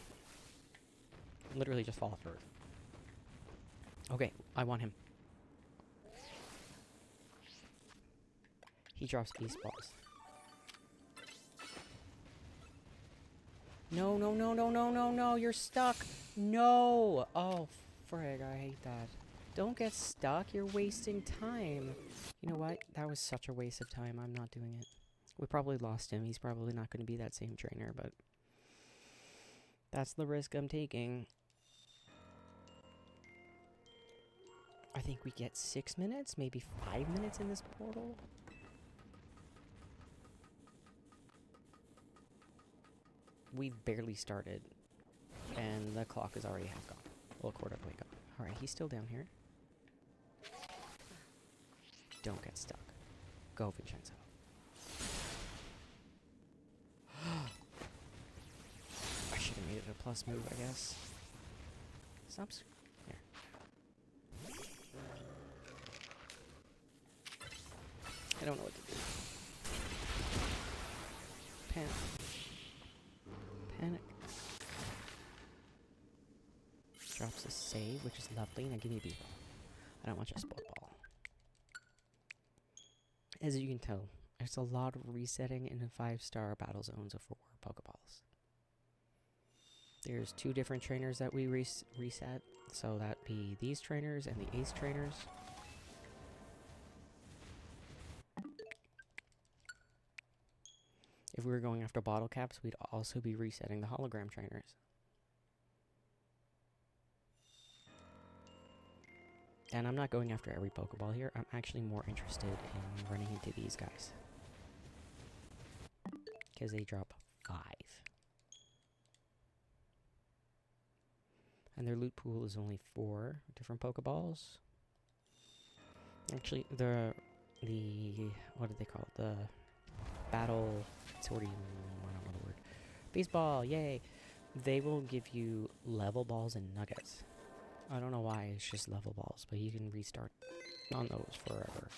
Literally just fall off the roof. Okay, I want him. He drops beast balls. No, no, no, no, no, no, no, you're stuck. No! Oh, frig, I hate that. Don't get stuck, you're wasting time. You know what? That was such a waste of time. I'm not doing it. We probably lost him. He's probably not going to be that same trainer, but that's the risk I'm taking. I think we get 6 minutes, maybe 5 minutes in this portal. We've barely started, and the clock is already half gone. Well, a quarter of the way gone. Alright, he's still down here. Don't get stuck. Go, Vincenzo. I should have made it a plus move, I guess. Stop. Here. I don't know what to do. Panic. Panic. Drops a save, which is lovely. Now give me a B-ball. I don't want just sport ball. As you can tell, there's a lot of resetting in the 5-star battle zones of 4 Pokeballs. There's 2 different trainers that we reset, so that'd be these trainers and the Ace trainers. If we were going after bottle caps, we'd also be resetting the hologram trainers. And I'm not going after every Pokeball here. I'm actually more interested in running into these guys. Because they drop 5. And their loot pool is only 4 different Pokeballs. Actually, what do they call it? The battle, it's already, I don't know the word. Baseball, yay! They will give you level balls and nuggets. I don't know why it's just level balls, but you can restart on those forever.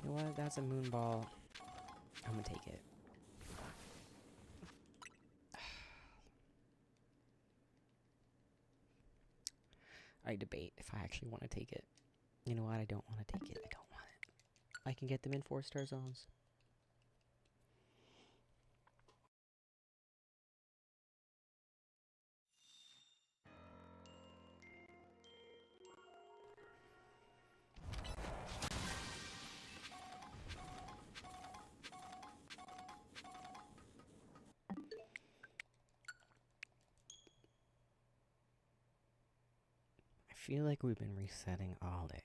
You know what? That's a moon ball. I'm gonna take it. I debate if I actually want to take it. You know what? I don't want to take it. I don't want it. I can get them in 4-star zones. I feel like we've been resetting all day.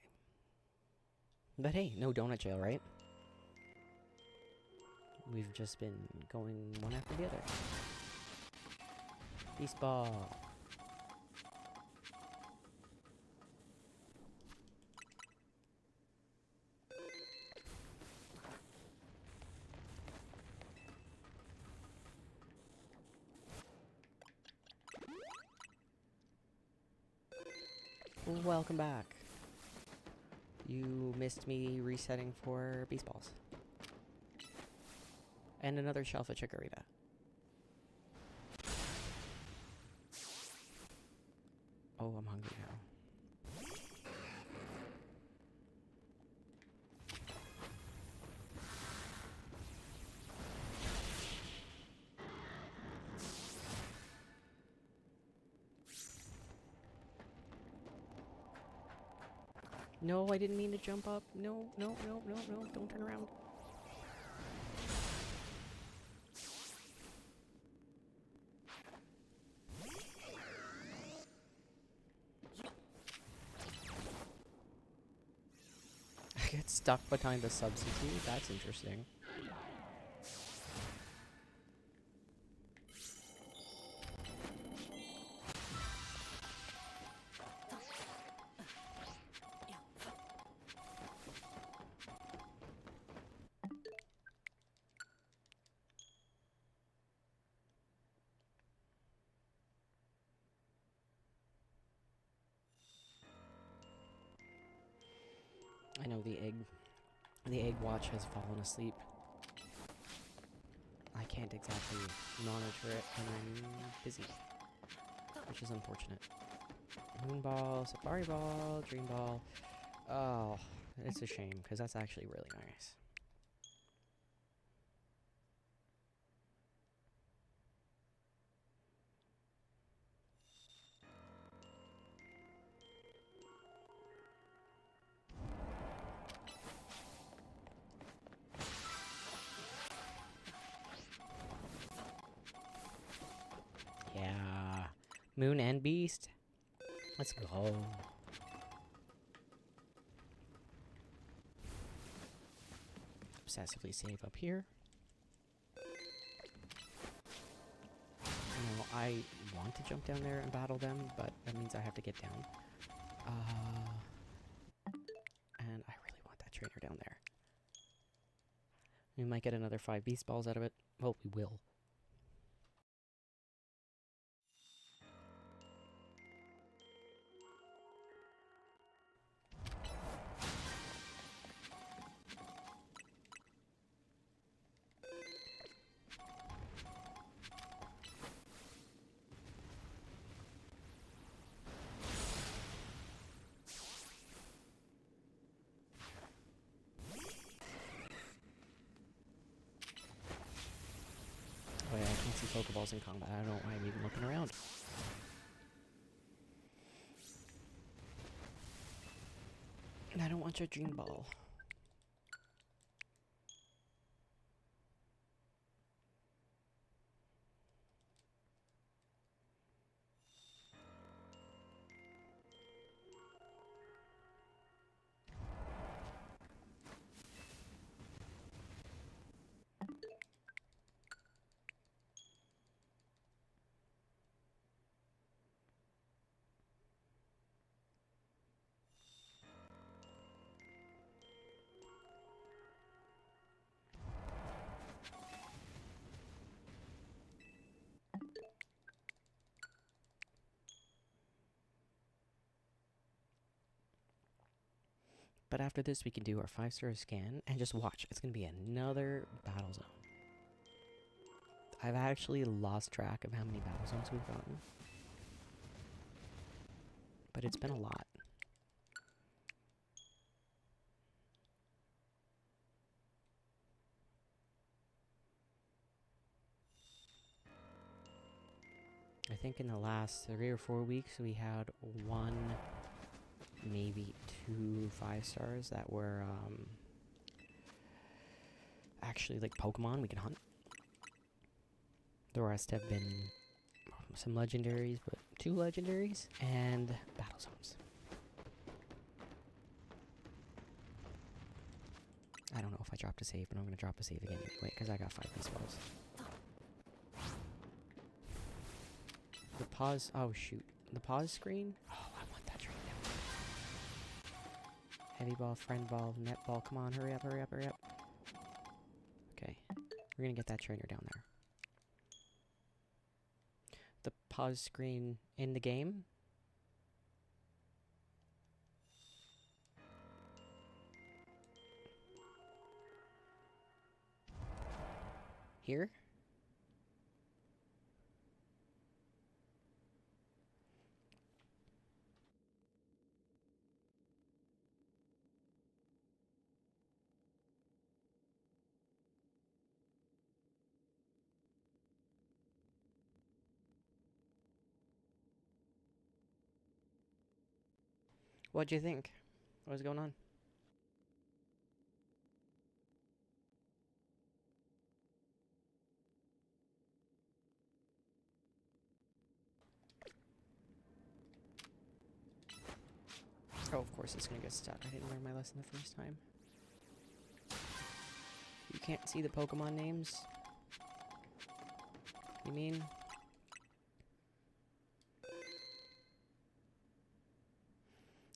But hey, no donut jail, right? We've just been going one after the other. Beast ball. Welcome back. You missed me resetting for beast balls. And another Shelfa Chikorita. Oh, I'm hungry now. No, I didn't mean to jump up. No, no, no, no, no. Don't turn around. I get stuck behind the substitute? That's interesting. I know the egg watch has fallen asleep. I can't exactly monitor it when I'm busy, which is unfortunate. Moonball, Safari Ball, Dream Ball. Oh, it's a shame, because that's actually really nice. Yeah. Moon and Beast. Let's go. Obsessively save up here. You know, I want to jump down there and battle them, but that means I have to get down. And I really want that trainer down there. We might get another 5 beast balls out of it. Well, we will. Oh yeah, I can't see Pokeballs in combat. I don't know why I'm even looking around. And I don't want your Dream Ball. But after this, we can do our 5-star scan and just watch. It's going to be another battle zone. I've actually lost track of how many battle zones we've gotten. But it's been a lot. I think in the last 3 or 4 weeks, we had 1, maybe 2 5-stars that were actually like Pokemon we can hunt. The rest have been some legendaries, but 2 legendaries and battle zones. I don't know if I dropped a save, but I'm going to drop a save again anyway, because I got 5 beast balls. The pause, oh shoot. The pause screen? Oh, I want that train now. Heavy ball, friend ball, net ball, come on, hurry up, hurry up, hurry up. Okay, we're going to get that trainer down there. The pause screen in the game. Here. What'd you think? What's going on? Oh, of course it's gonna get stuck. I didn't learn my lesson the first time. You can't see the Pokemon names? You mean?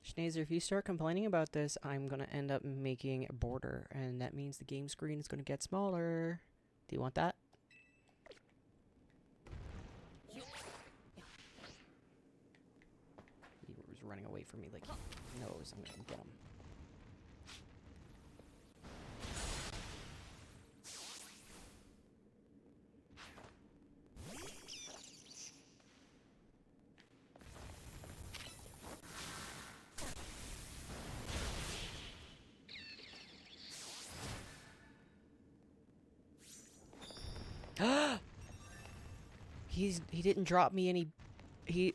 Schneezer, if you start complaining about this, I'm gonna end up making a border, and that means the game screen is gonna get smaller. Do you want that? He was running away from me like he knows I'm gonna get him. He didn't drop me any.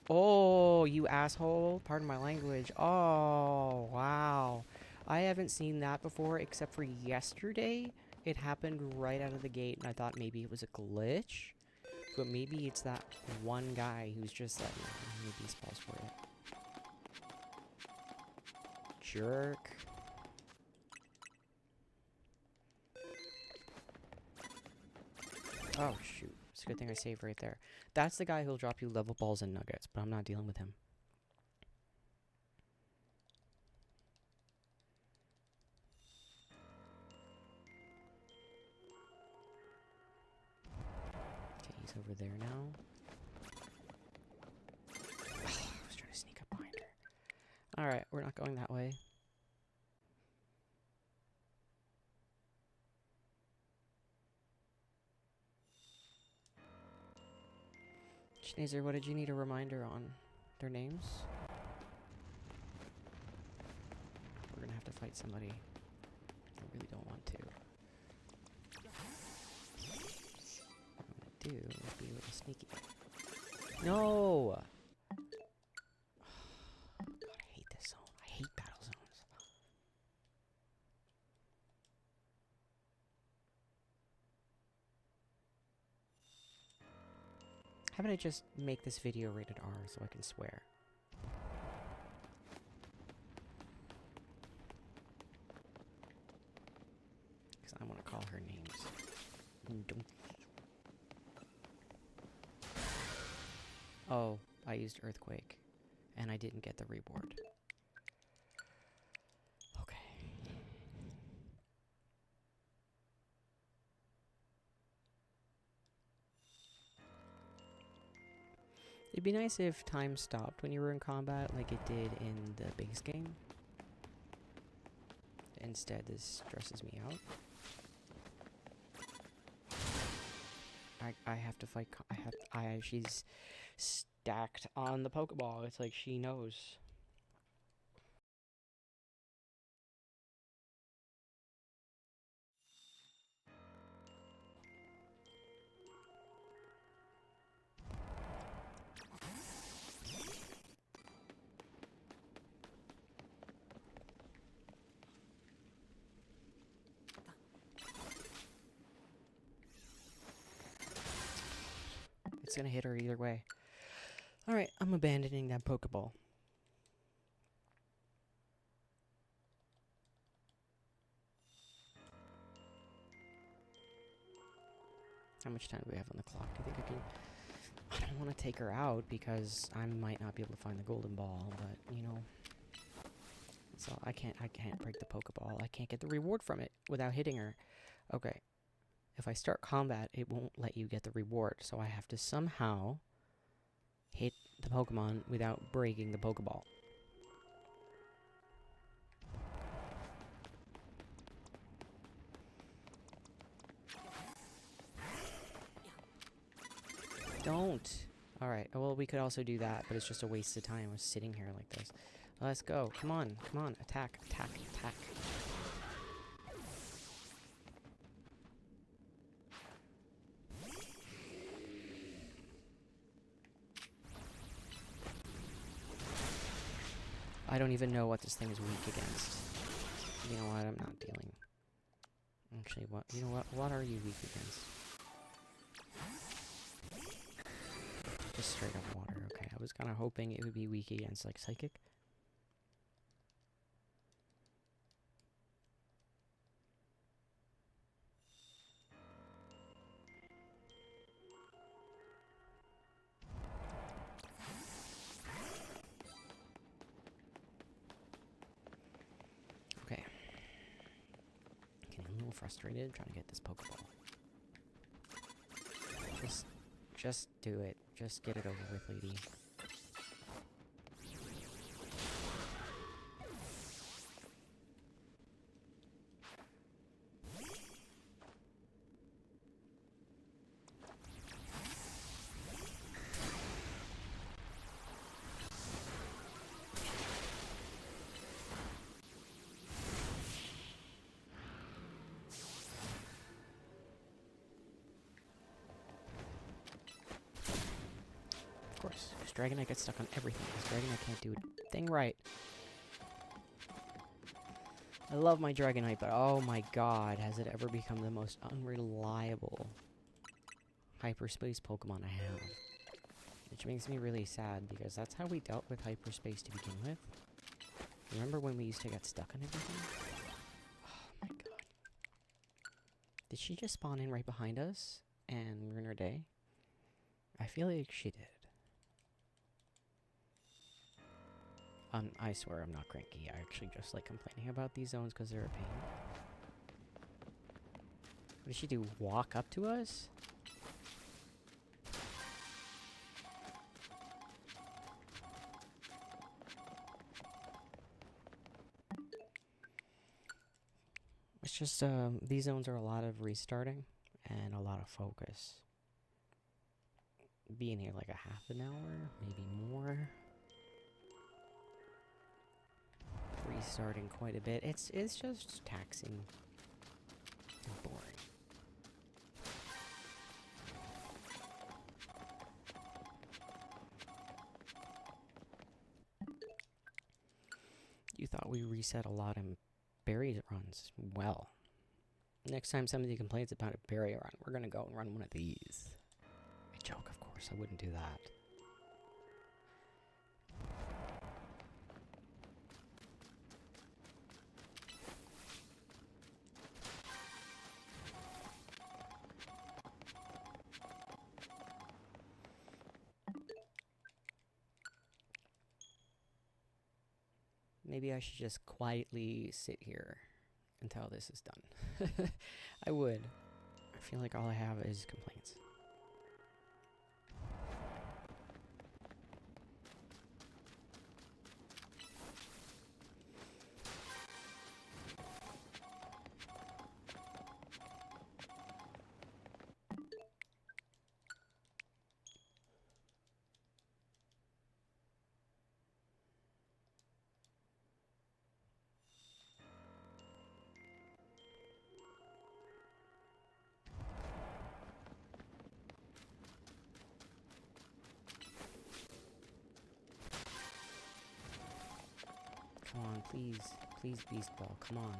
Oh, you asshole. Pardon my language. Oh, wow. I haven't seen that before except for yesterday. It happened right out of the gate, and I thought maybe it was a glitch. But maybe it's that one guy who's just like, maybe he spells for it. Jerk. Oh, shoot. It's a good thing I saved right there. That's the guy who'll drop you level balls and nuggets, but I'm not dealing with him. Okay, he's over there now. I was trying to sneak up behind her. Alright, we're not going that way. Schneezer, what did you need a reminder on? Their names? We're gonna have to fight somebody. I really don't want to. What I'm gonna do is be a little sneaky. No! God, I hate this zone. I hate battle zones. How about I just make this video rated R so I can swear? Because I want to call her names. Oh, I used Earthquake. And I didn't get the reward. Okay. It'd be nice if time stopped when you were in combat like it did in the base game. Instead, this stresses me out. I have to fight. She's stacked on the Pokeball. It's like she knows. It's gonna hit her either way. Alright, I'm abandoning that Pokeball. How much time do we have on the clock? Do you think I can... I don't want to take her out because I might not be able to find the golden ball, but, you know... So I can't break the Pokeball. I can't get the reward from it without hitting her. Okay. If I start combat, it won't let you get the reward, so I have to somehow hit the Pokemon without breaking the Pokeball. Don't! Alright, well, we could also do that, but it's just a waste of time. I was sitting here like this. Let's go. Come on, come on. Attack, attack, attack. don't even know what this thing is weak against. You know what? I'm not dealing. Actually, what? You know what? What are you weak against? Just straight up water. Okay, I was kind of hoping it would be weak against, like, psychic. Okay. Okay, I'm a little frustrated trying to get this Pokeball. Just do it. Just get it over with, lady. Of course, because Dragonite gets stuck on everything, because Dragonite can't do a thing right. I love my Dragonite, but oh my god, has it ever become the most unreliable hyperspace Pokemon I have. Which makes me really sad, because that's how we dealt with hyperspace to begin with. Remember when we used to get stuck on everything? Oh my god. Did she just spawn in right behind us and ruin her day? I feel like she did. I swear I'm not cranky. I actually just like complaining about these zones because they're a pain. What did she do? Walk up to us? It's just, these zones are a lot of restarting and a lot of focus. Being here like a half an hour, maybe more. Restarting quite a bit. It's just taxing and boring. You thought we reset a lot in berry runs. Well, next time somebody complains about a berry run, we're gonna go and run one of these. I joke, of course. I wouldn't do that. Maybe I should just quietly sit here until this is done. I would. I feel like all I have is complaints. Come on, please. Please, Beast Ball. Come on.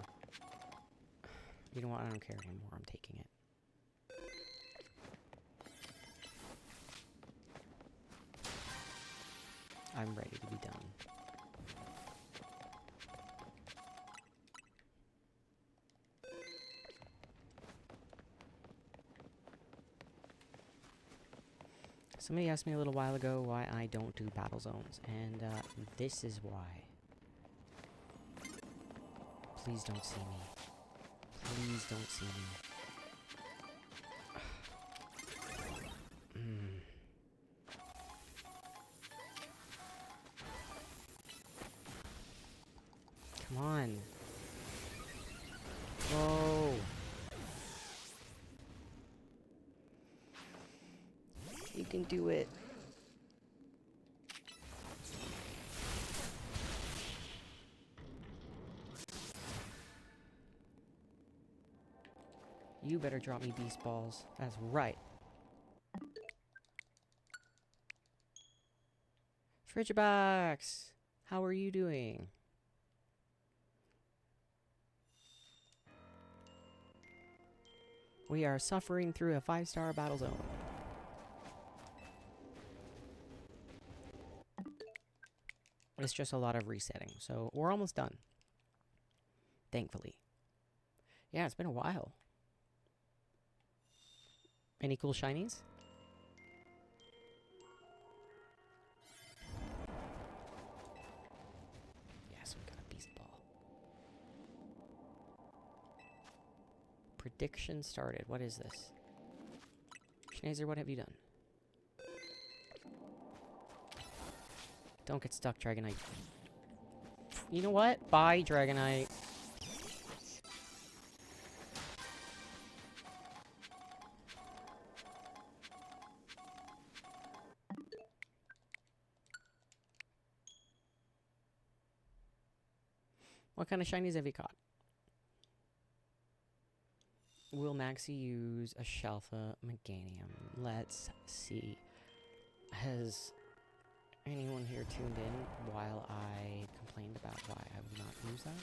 You know what? I don't care anymore. I'm taking it. I'm ready to be done. Somebody asked me a little while ago why I don't do battle zones, and this is why. Please don't see me. Please don't see me. Come on. Whoa. You can do it. You better drop me beast balls. That's right. Frigibox! How are you doing? We are suffering through a 5-star battle zone. It's just a lot of resetting, so we're almost done. Thankfully. Yeah, it's been a while. Any cool shinies? Yes, we got a beast ball. Prediction started. What is this? Schnazer, what have you done? Don't get stuck, Dragonite. You know what? Bye, Dragonite. What kind of shinies have you caught? Will Maxie use a Shelfa Meganium? Let's see. Has anyone here tuned in while I complained about why I would not use that?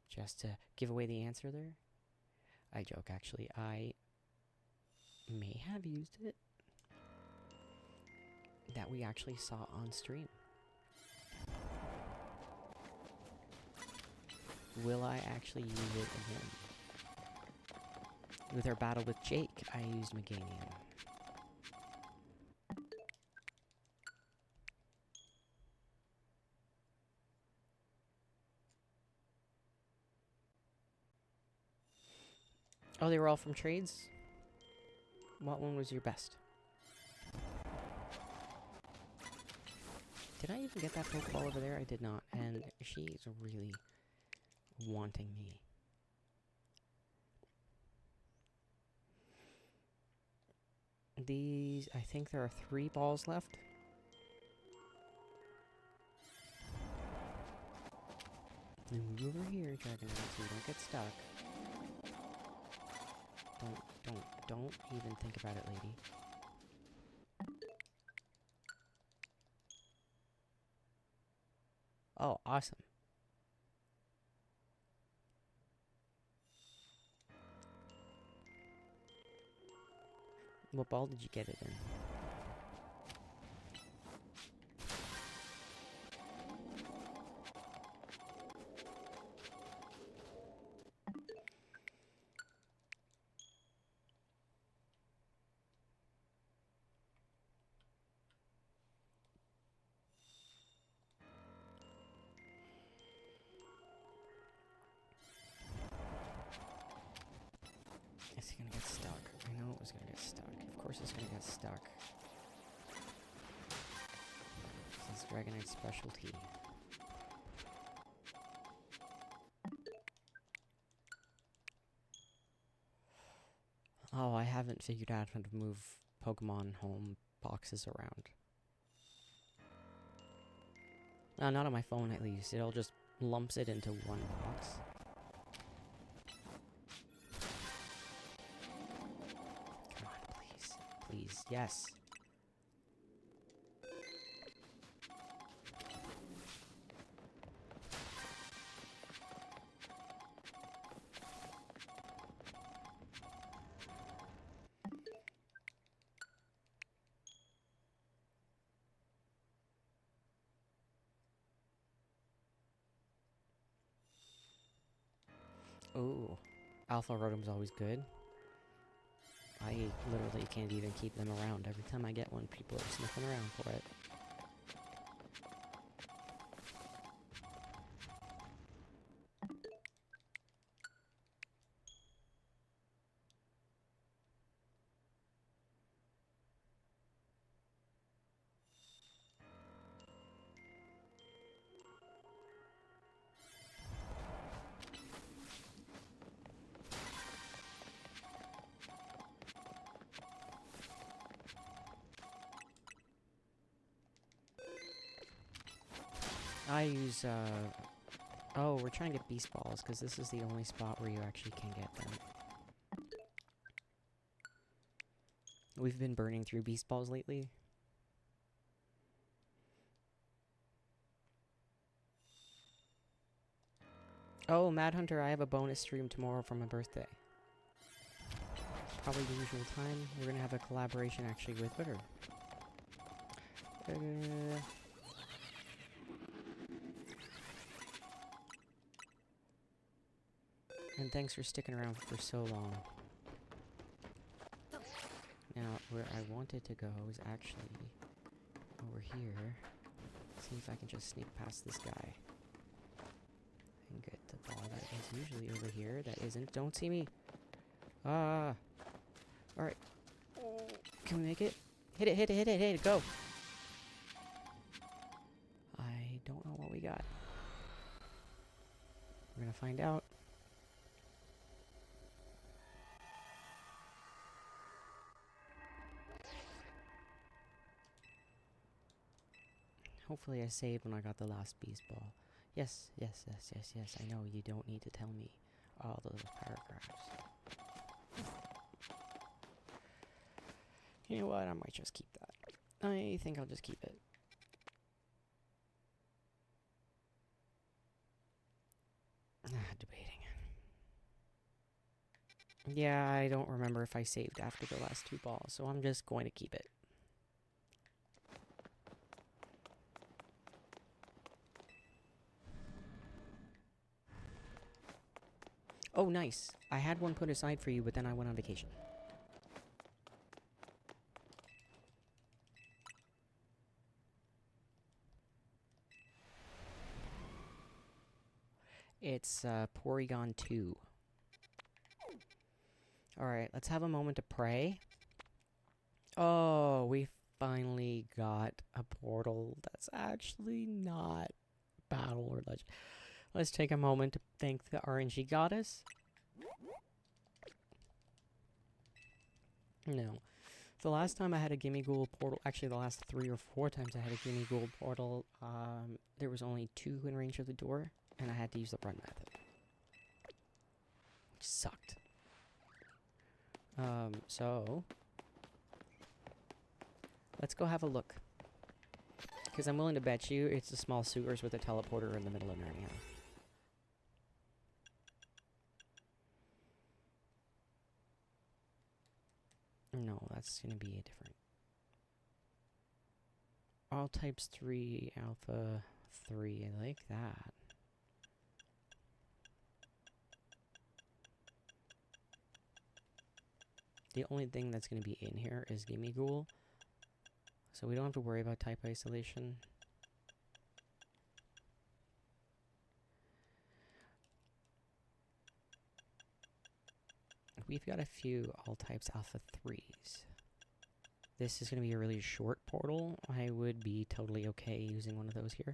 Just to give away the answer there? I joke, actually. I may have used it. That we actually saw on stream. Will I actually use it again? With our battle with Jake, I used Meganium. Oh, they were all from trades? What one was your best? Did I even get that Pokeball over there? I did not, and she's really wanting me. These, I think there are 3 balls left. Move over here, Dragonite, so you don't get stuck. Don't even think about it, lady. Oh, awesome. What ball did you get it in? It's gonna get stuck. I know it was gonna get stuck. Of course it's gonna get stuck. This is Dragonite's specialty. Oh, I haven't figured out how to move Pokemon home boxes around. No, not on my phone at least. It'll just lumps it into one box. Come on, please. Please, yes. Ooh, Alpha Rotom's always good. I literally can't even keep them around. Every time I get one, people are sniffing around for it. I use, oh, we're trying to get beast balls, because this is the only spot where you actually can get them. We've been burning through beast balls lately. Oh, Mad Hunter, I have a bonus stream tomorrow for my birthday. Probably the usual time. We're gonna have a collaboration actually with Twitter. And thanks for sticking around for so long. Now, where I wanted to go is actually over here. See if I can just sneak past this guy. And get the ball that is usually over here. That isn't. Don't see me. Ah. Alright. Can we make it? Hit it, hit it, hit it, hit it. Go. I don't know what we got. We're gonna find out. Hopefully I saved when I got the last beast ball. Yes, yes, yes, yes, yes. I know you don't need to tell me all those paragraphs. You know what? I might just keep that. I think I'll just keep it. Debating. Yeah, I don't remember if I saved after the last two balls, so I'm just going to keep it. Oh, nice. I had one put aside for you, but then I went on vacation. It's Porygon 2. Alright, let's have a moment to pray. Oh, we finally got a portal that's actually not battle or legend. Let's take a moment to thank the RNG goddess. No. The last time I had a Gimme Ghoul portal, actually the last 3 or 4 times I had a Gimme Ghoul portal, there was only 2 in range of the door, and I had to use the run method. Which sucked. So... let's go have a look. Because I'm willing to bet you it's the small sewers with a teleporter in the middle of Narnia. No, that's going to be a different. All types 3, alpha 3, I like that. The only thing that's going to be in here is Gimme Ghoul. So we don't have to worry about type isolation. We've got a few all types alpha 3s. This is going to be a really short portal. I would be totally okay using one of those here.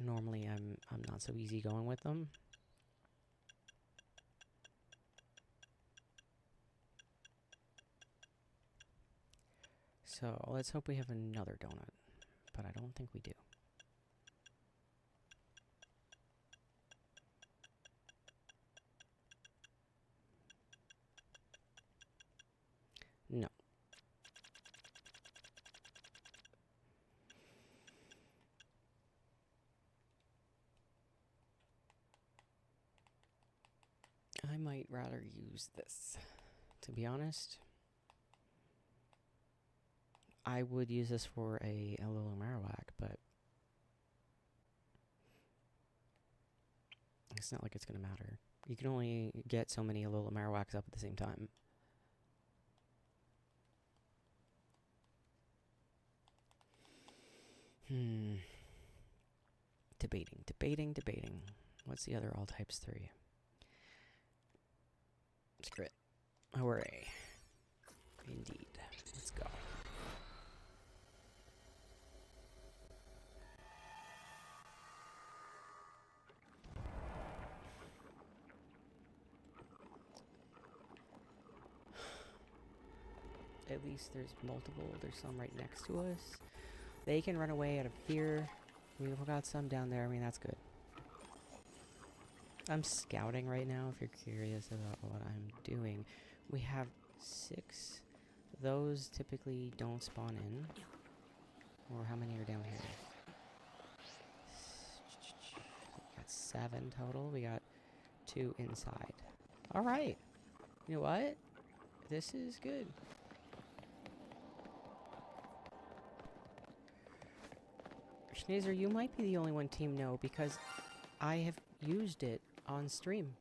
Normally I'm not so easy going with them. So let's hope we have another donut, but I don't think we do. No. I might rather use this, to be honest. I would use this for a little Marowak, but it's not like it's going to matter. You can only get so many little Marowaks up at the same time. Debating. What's the other all types 3? Screw it. Hooray. Indeed. Let's go. At least there's multiple. There's some right next to us. They can run away out of fear. We've got some down there. I mean, that's good. I'm scouting right now, if you're curious about what I'm doing. We have 6. Those typically don't spawn in. Or how many are down here? We got 7 total. We got 2 inside. Alright. You know what? This is good. Schneezer, you might be the only one Team No, because I have used it on stream.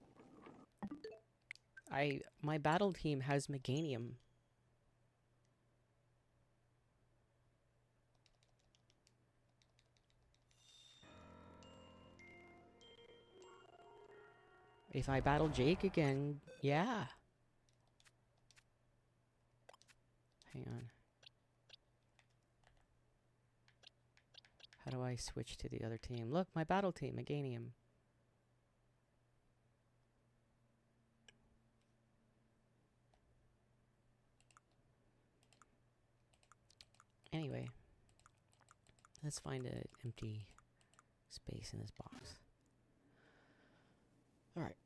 My battle team has Meganium. If I battle Jake again, yeah. Hang on. How do I switch to the other team? Look, my battle team, Meganium. Anyway, let's find an empty space in this box. Alright.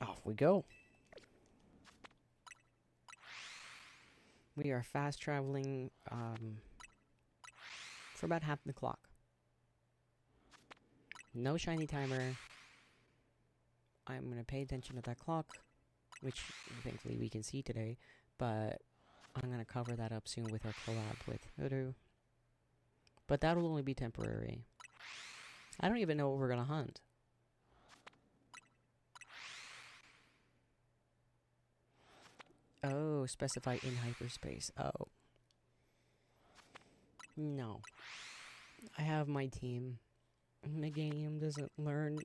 Off we go. We are fast traveling for about half the clock. No shiny timer. I'm going to pay attention to that clock, which thankfully we can see today, but I'm going to cover that up soon with our collab with Hoodoo. But that'll only be temporary. I don't even know what we're going to hunt. Oh, specify in hyperspace. Oh. No. I have my team. Meganium doesn't learn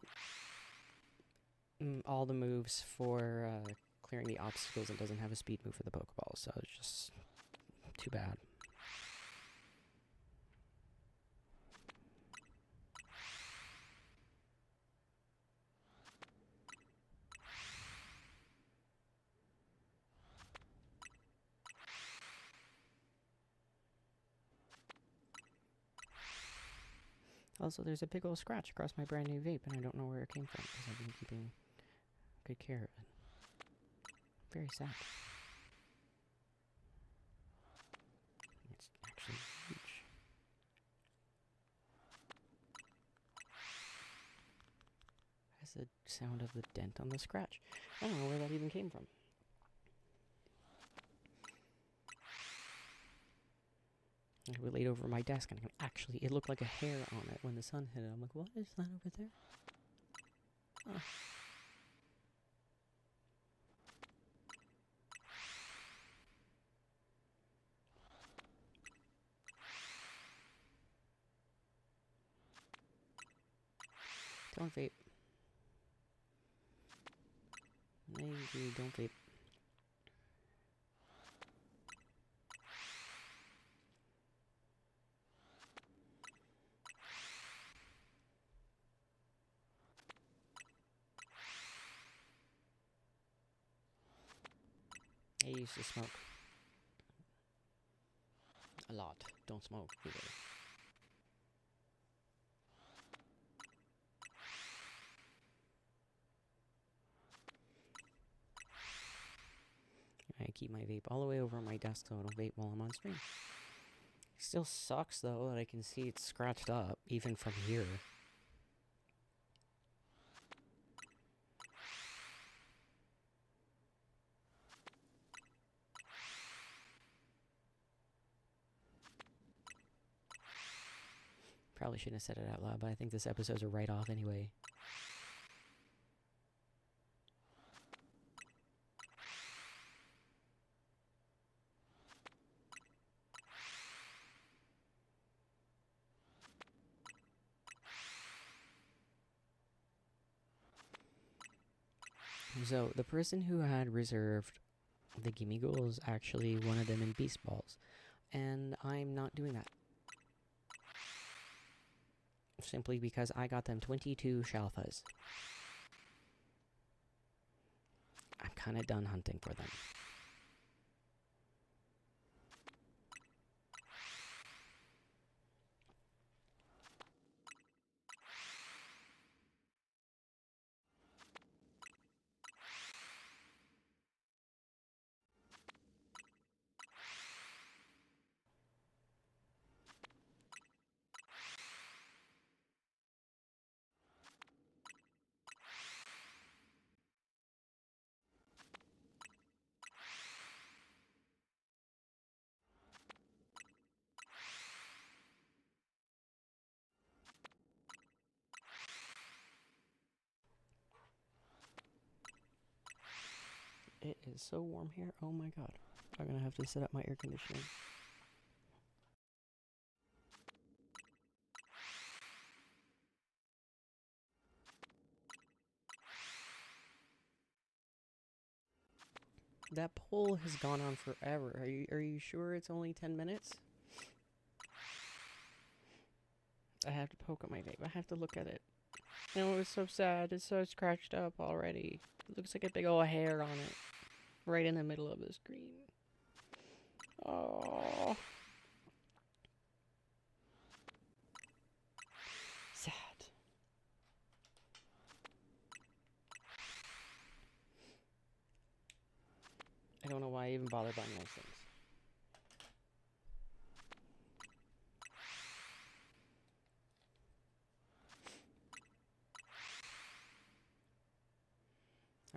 all the moves for clearing the obstacles and doesn't have a speed move for the Pokeball, so it's just too bad. Also, there's a big old scratch across my brand new vape, and I don't know where it came from, because I've been keeping good care of it. Very sad. It's actually huge. That's the sound of the dent on the scratch. I don't know where that even came from. I laid over my desk and actually, it looked like a hair on it when the sun hit it. I'm like, what is that over there? Oh. Don't vape. Maybe don't vape. I used to smoke. A lot. Don't smoke either. I keep my vape all the way over my desk so I don't vape while I'm on stream. Still sucks though that I can see it's scratched up, even from here. Probably shouldn't have said it out loud, but I think this episode's a write-off anyway. So, the person who had reserved the Gimme Ghouls actually wanted them in Beast Balls. And I'm not doing that. Simply because I got them 22 Shalfas. I'm kind of done hunting for them. It is so warm here. Oh my god. I'm gonna have to set up my air conditioning. That poll has gone on forever. Are you sure it's only 10 minutes? I have to poke at my vape. I have to look at it. No, it was so sad. It's so scratched up already. It looks like a big old hair on it. Right in the middle of the screen. Oh. Sad. I don't know why I even bother buying those things.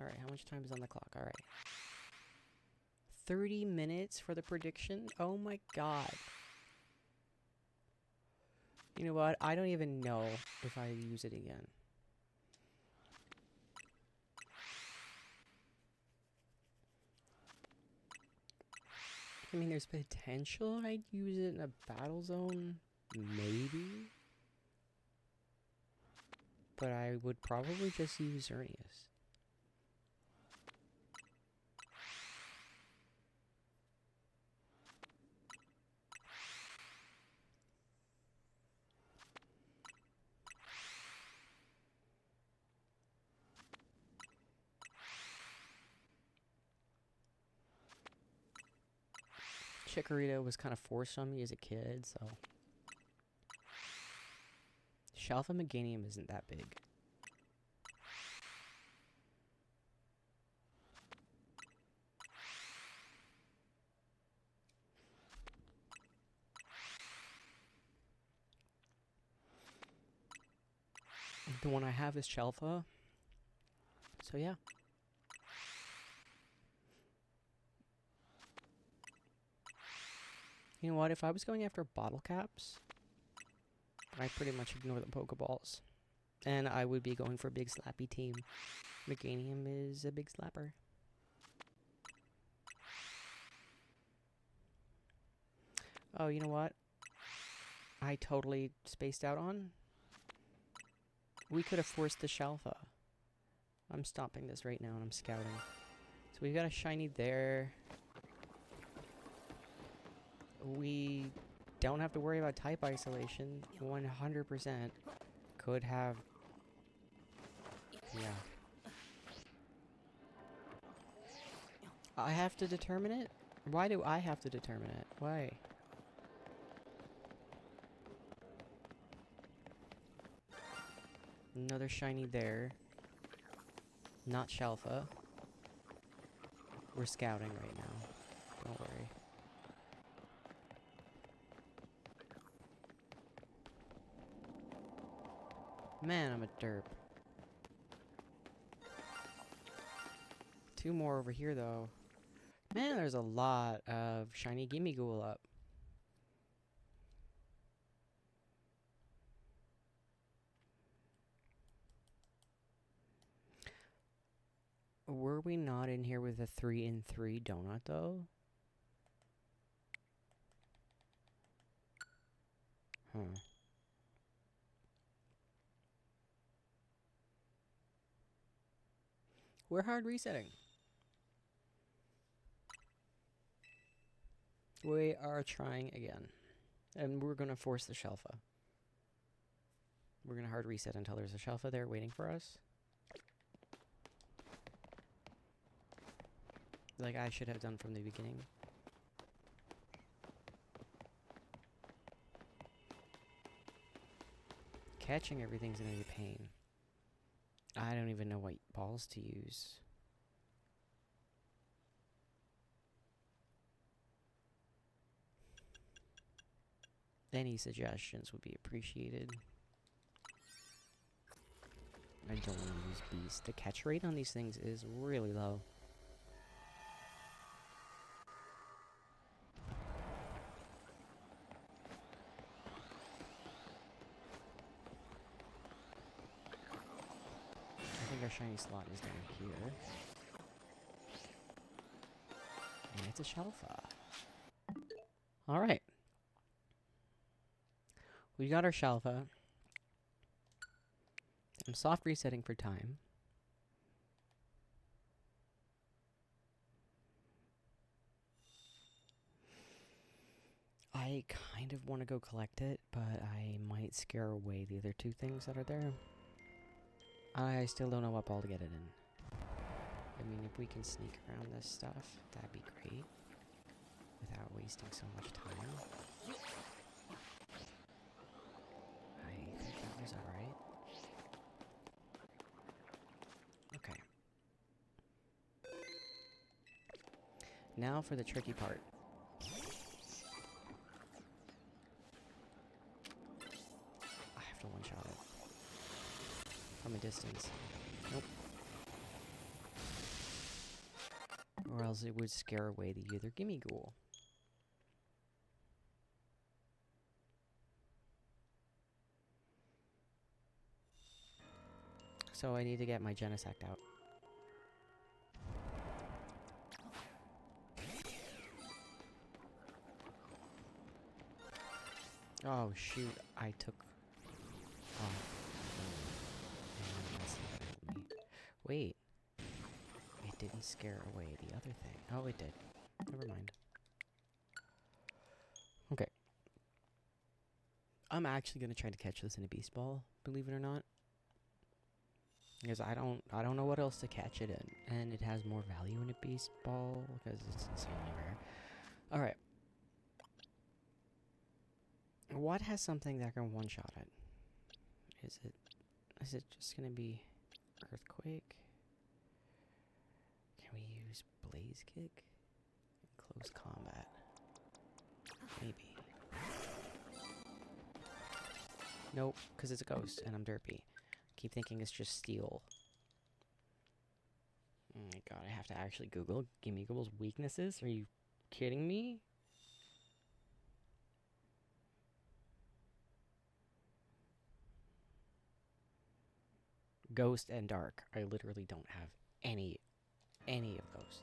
Alright, how much time is on the clock? Alright. 30 minutes for the prediction? Oh my god. You know what? I don't even know if I use it again. I mean, there's potential I'd use it in a battle zone. Maybe. But I would probably just use Xerneas. Chikorita was kind of forced on me as a kid, so... Shalfa Meganium isn't that big. The one I have is Shalfa. So yeah. You know what? If I was going after bottle caps, I pretty much ignore the Pokeballs. And I would be going for a big slappy team. Meganium is a big slapper. Oh, you know what? I totally spaced out on. We could have forced the Shalfa. I'm stopping this right now and I'm scouting. So we've got a shiny there. We don't have to worry about type isolation. 100% could have... Yeah. I have to determine it? Why do I have to determine it? Why? Another shiny there. Not Shalfa. We're scouting right now. Don't worry. Man, I'm a derp. 2 more over here, though. Man, there's a lot of shiny Gimmighoul up. Were we not in here with a 3-in-3 donut, though? Huh. We're hard resetting. We are trying again. And we're going to force the Shalfa. We're going to hard reset until there's a Shalfa there waiting for us. Like I should have done from the beginning. Catching everything's going to be a pain. I don't even know what balls to use. Any suggestions would be appreciated. I don't want to use Beast. The catch rate on these things is really low. I think our shiny slot is down here. it's a Shelfa. Alright. We got our Shelfa. I'm soft resetting for time. I kind of want to go collect it, but I might scare away the other two things that are there. I still don't know what ball to get it in. I mean, if we can sneak around this stuff, that'd be great. Without wasting so much time. I think that was alright. Okay. Now for the tricky part. I have to one-shot it. From a distance. Nope. Or else it would scare away the other gimme ghoul. So I need to get my Genesect out. Oh shoot, I took... Oh. Me. Wait. It didn't scare away the other thing. Oh, it did. Never mind. Okay. I'm actually gonna try to catch this in a beast ball, believe it or not. Because I don't know what else to catch it in. And it has more value in a beast ball because it's insanely rare. Alright. What has something that can one-shot it? Is it just gonna be Earthquake? Can we use Blaze Kick? Close combat. Maybe. Nope, because it's a ghost and I'm derpy. Keep thinking it's just steel. Oh my god, I have to actually Google Gimme Google's weaknesses? Are you kidding me? Ghost and Dark. I literally don't have any of those.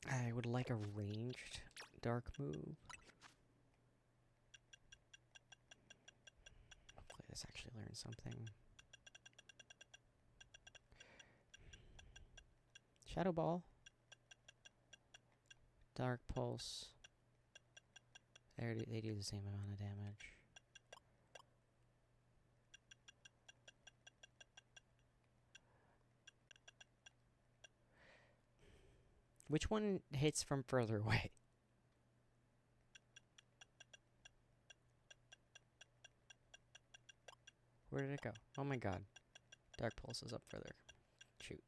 I would like a ranged dark move. Hopefully this actually learns something. Shadow Ball. Dark Pulse. They do the same amount of damage. Which one hits from further away? Where did it go? Oh my god. Dark Pulse is up further. Shoot.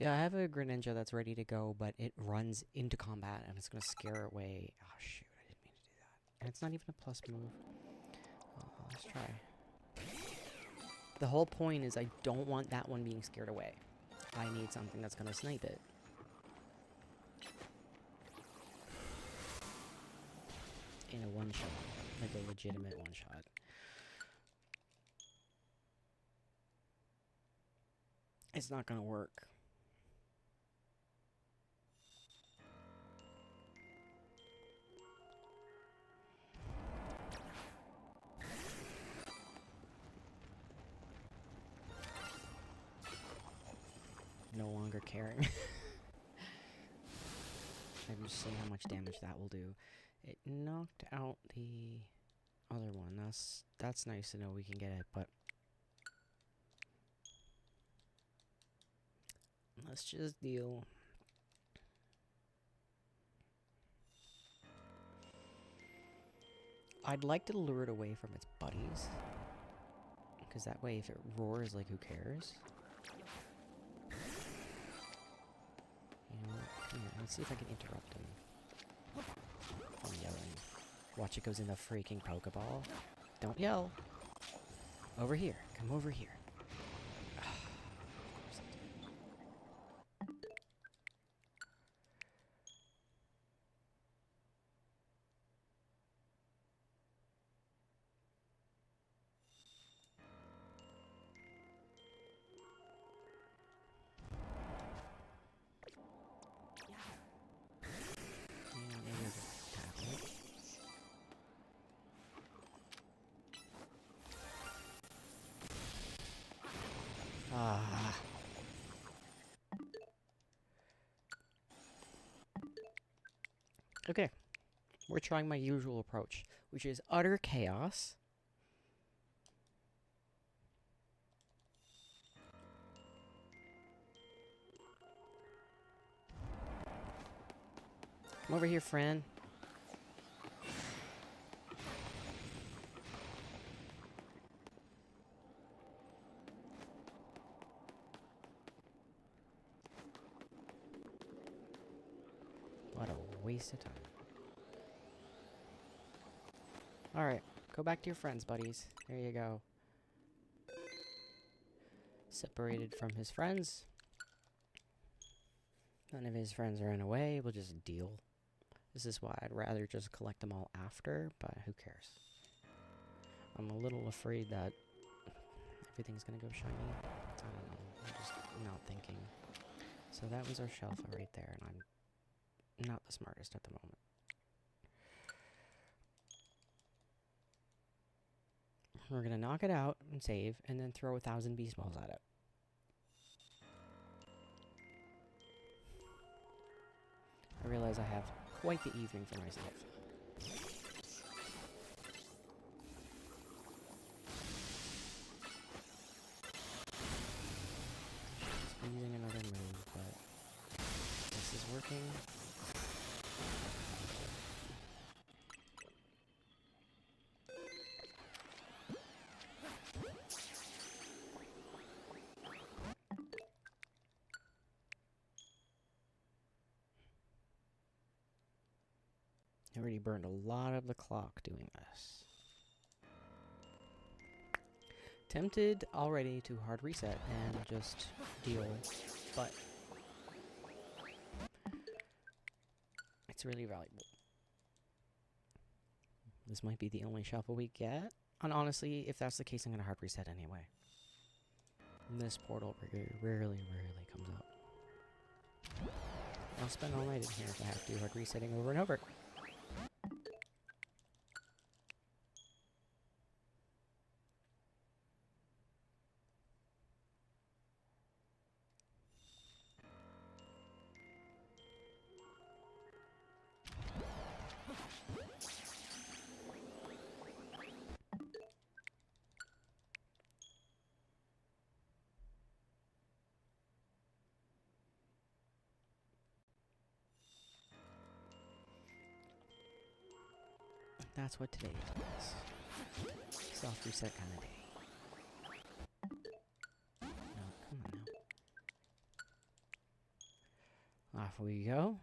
Yeah, I have a Greninja that's ready to go, but it runs into combat and it's gonna scare away. Oh shoot, I didn't mean to do that. And it's not even a plus move. Let's try. The whole point is I don't want that one being scared away. I need something that's gonna snipe it. In a one-shot. Like a legitimate one-shot. It's not gonna work. No longer caring. I'm just seeing how much damage that will do. It knocked out the other one. That's nice to know we can get it, but let's just deal. I'd like to lure it away from its buddies, because that way if it roars, like, who cares? You know what? Come here, let's see if I can interrupt him. I'm yelling. Watch, it goes in the freaking Pokeball. Don't yell. Over here. Come over here. Ah. Okay, we're trying my usual approach, which is utter chaos. Come over here, friend. What a waste of time. Alright, go back to your friends, buddies. There you go. Separated from his friends. None of his friends are in a way. We'll just deal. This is why I'd rather just collect them all after, but who cares? I'm a little afraid that everything's gonna go shiny. I don't know. I'm just not thinking. So that was our shelf right there, and I'm not the smartest at the moment. We're gonna knock it out and save, and then throw 1,000 beast balls at it. I realize I have quite the evening for myself. Just been using another move, but this is working. I already burned a lot of the clock doing this. Tempted already to hard reset and just deal, but it's really valuable. This might be the only shuffle we get. And honestly, if that's the case, I'm going to hard reset anyway. And this portal rarely comes up. I'll spend all night in here if I have to hard resetting over and over. That's what today is. Soft reset kind of day. No, come on now. Off we go.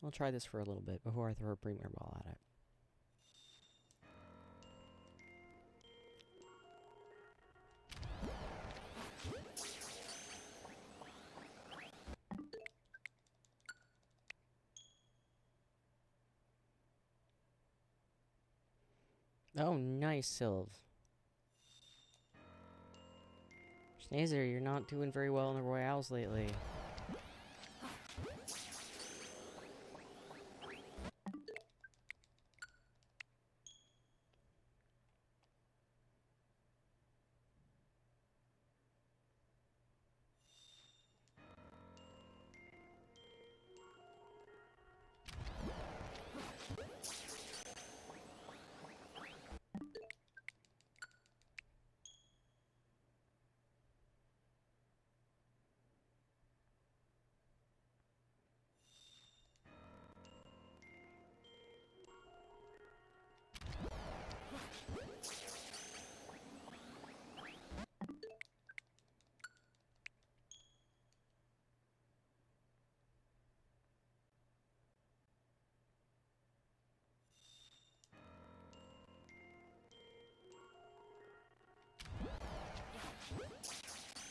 I'll try this for a little bit before I throw a premier ball at it. Oh, nice, Sylve. Schnazer, you're not doing very well in the Royales lately.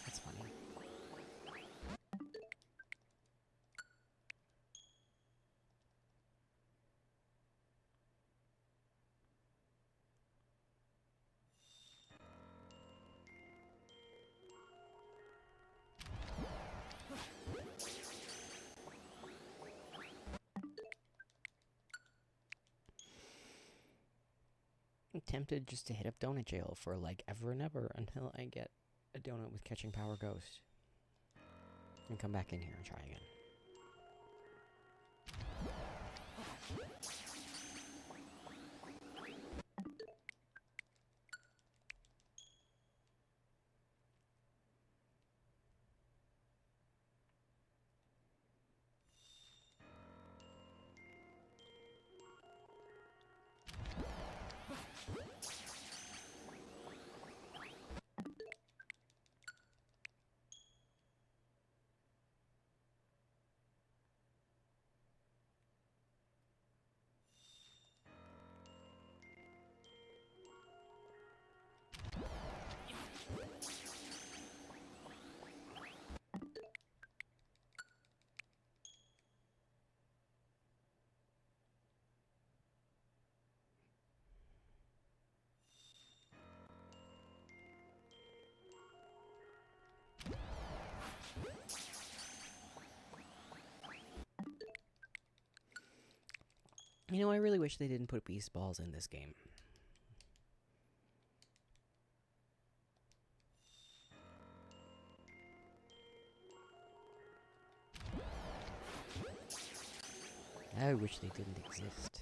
That's funny. I'm tempted just to hit up Donut Jail for like ever and ever until I get a donut with catching power ghost. And come back in here and try again. You know, I really wish they didn't put beast balls in this game. I wish they didn't exist.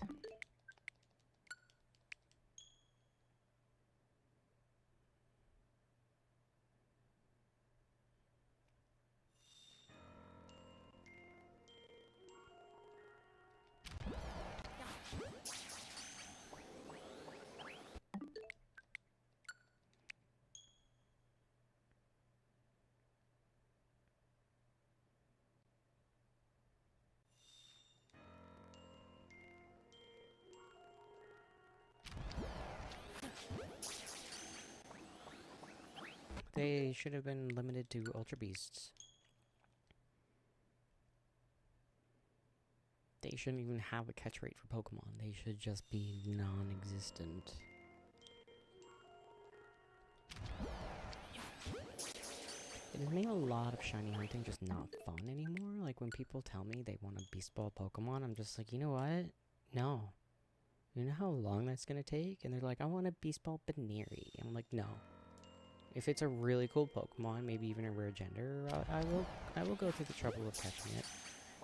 They should have been limited to Ultra Beasts. They shouldn't even have a catch rate for Pokemon. They should just be non-existent. It has made a lot of shiny hunting just not fun anymore. Like, when people tell me they want a Beast Ball Pokemon, I'm just like, you know what? No. You know how long that's gonna take? And they're like, I want a Beast Ball Baneri. I'm like, no. If it's a really cool Pokemon, maybe even a rare gender, I will go through the trouble of catching it.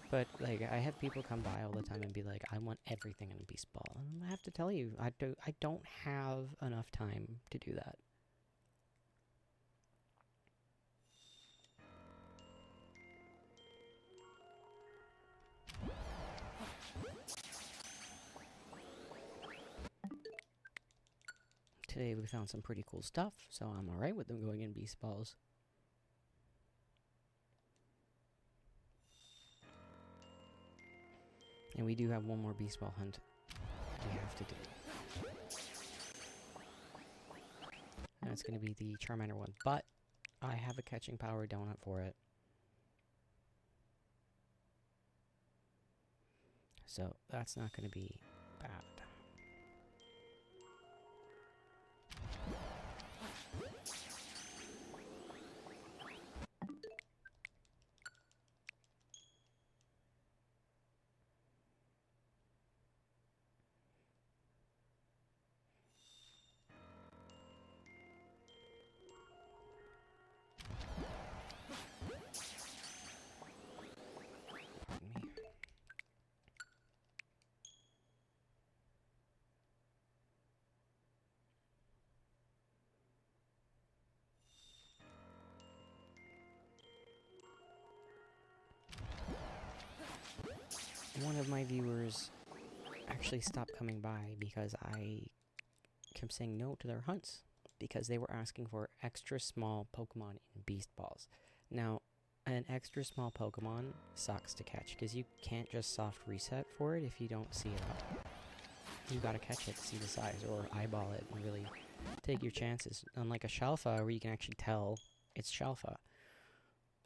But, like, I have people come by all the time and be like, I want everything in a Beast Ball. And I have to tell you, I don't have enough time to do that. Today we found some pretty cool stuff, so I'm alright with them going in Beast Balls. And we do have one more Beast Ball hunt we have to do. And it's going to be the Charmander one, but I have a catching power donut for it. So that's not going to be bad. One of my viewers actually stopped coming by because I kept saying no to their hunts because they were asking for extra small Pokemon in Beast Balls. Now, an extra small Pokemon sucks to catch because you can't just soft reset for it if you don't see it up. You gotta catch it to see the size or eyeball it and really take your chances. Unlike a Shalfa where you can actually tell it's Shalfa.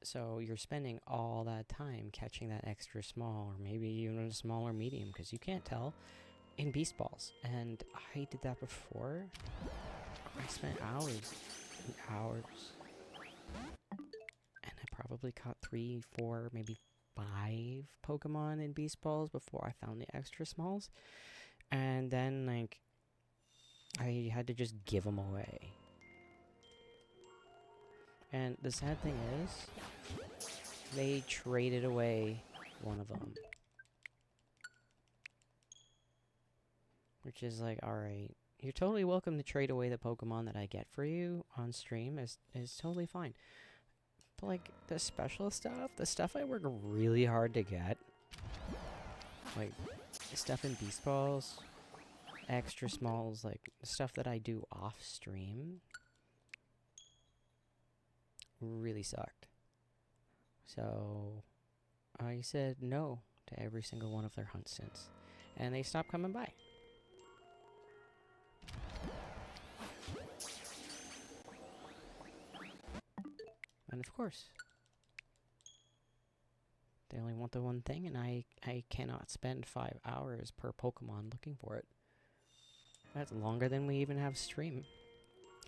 So you're spending all that time catching that extra small, or maybe even a smaller medium, because you can't tell, in Beast Balls. And I did that before. I spent hours and hours. And I probably caught 3, 4, maybe 5 Pokemon in Beast Balls before I found the extra smalls. And then, like, I had to just give them away. And the sad thing is, they traded away one of them. Which is like, alright. You're totally welcome to trade away the Pokemon that I get for you on stream is totally fine. But like, the special stuff, the stuff I work really hard to get, like, stuff in Beast Balls, extra smalls, like, stuff that I do off stream, really sucked. So, I said no to every single one of their hunts since. And they stopped coming by. And of course, they only want the one thing, and I cannot spend 5 hours per Pokemon looking for it. That's longer than we even have stream.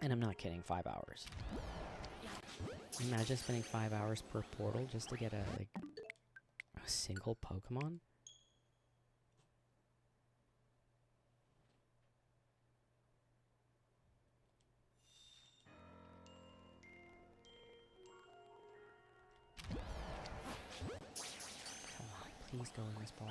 And I'm not kidding, 5 hours. Imagine spending 5 hours per portal just to get a single Pokemon? Come on, please go in this ball.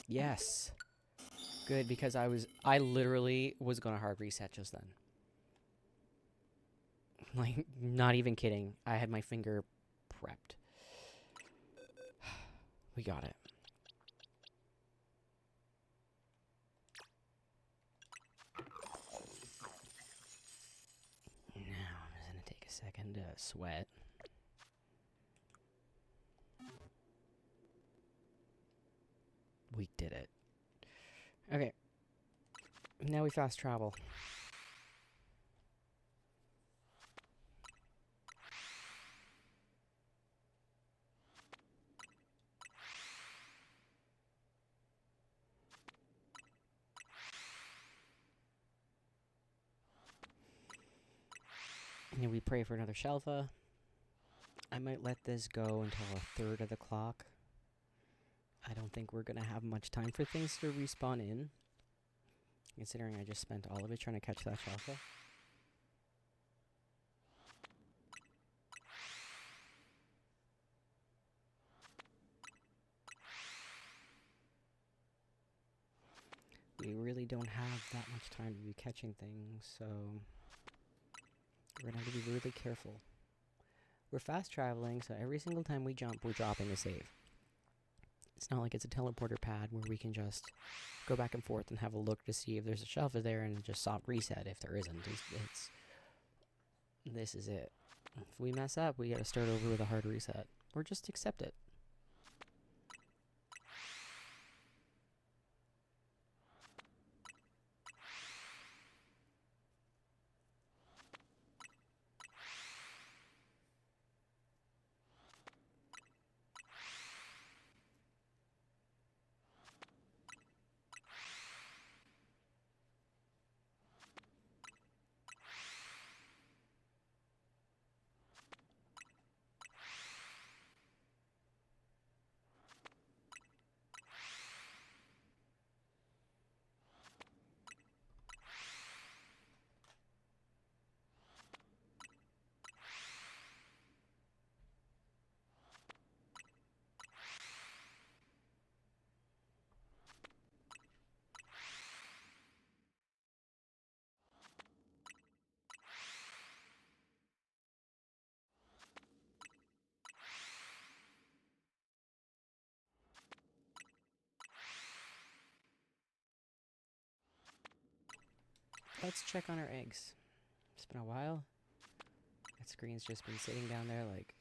Yes. Good, because I literally was gonna hard reset just then. Like, not even kidding. I had my finger prepped. We got it. Now I'm just gonna take a second to sweat. We did it. Okay. Now we fast travel. And we pray for another Shelva. I might let this go until a third of the clock. I don't think we're gonna have much time for things to respawn in. Considering I just spent all of it trying to catch that Shelva. We really don't have that much time to be catching things, so we're gonna have to be really careful. We're fast traveling, so every single time we jump, we're dropping a save. It's not like it's a teleporter pad where we can just go back and forth and have a look to see if there's a Shelva there and just soft reset if there isn't. This is it. If we mess up, we gotta start over with a hard reset. Or just accept it. Let's check on our eggs. It's been a while. That screen's just been sitting down there like,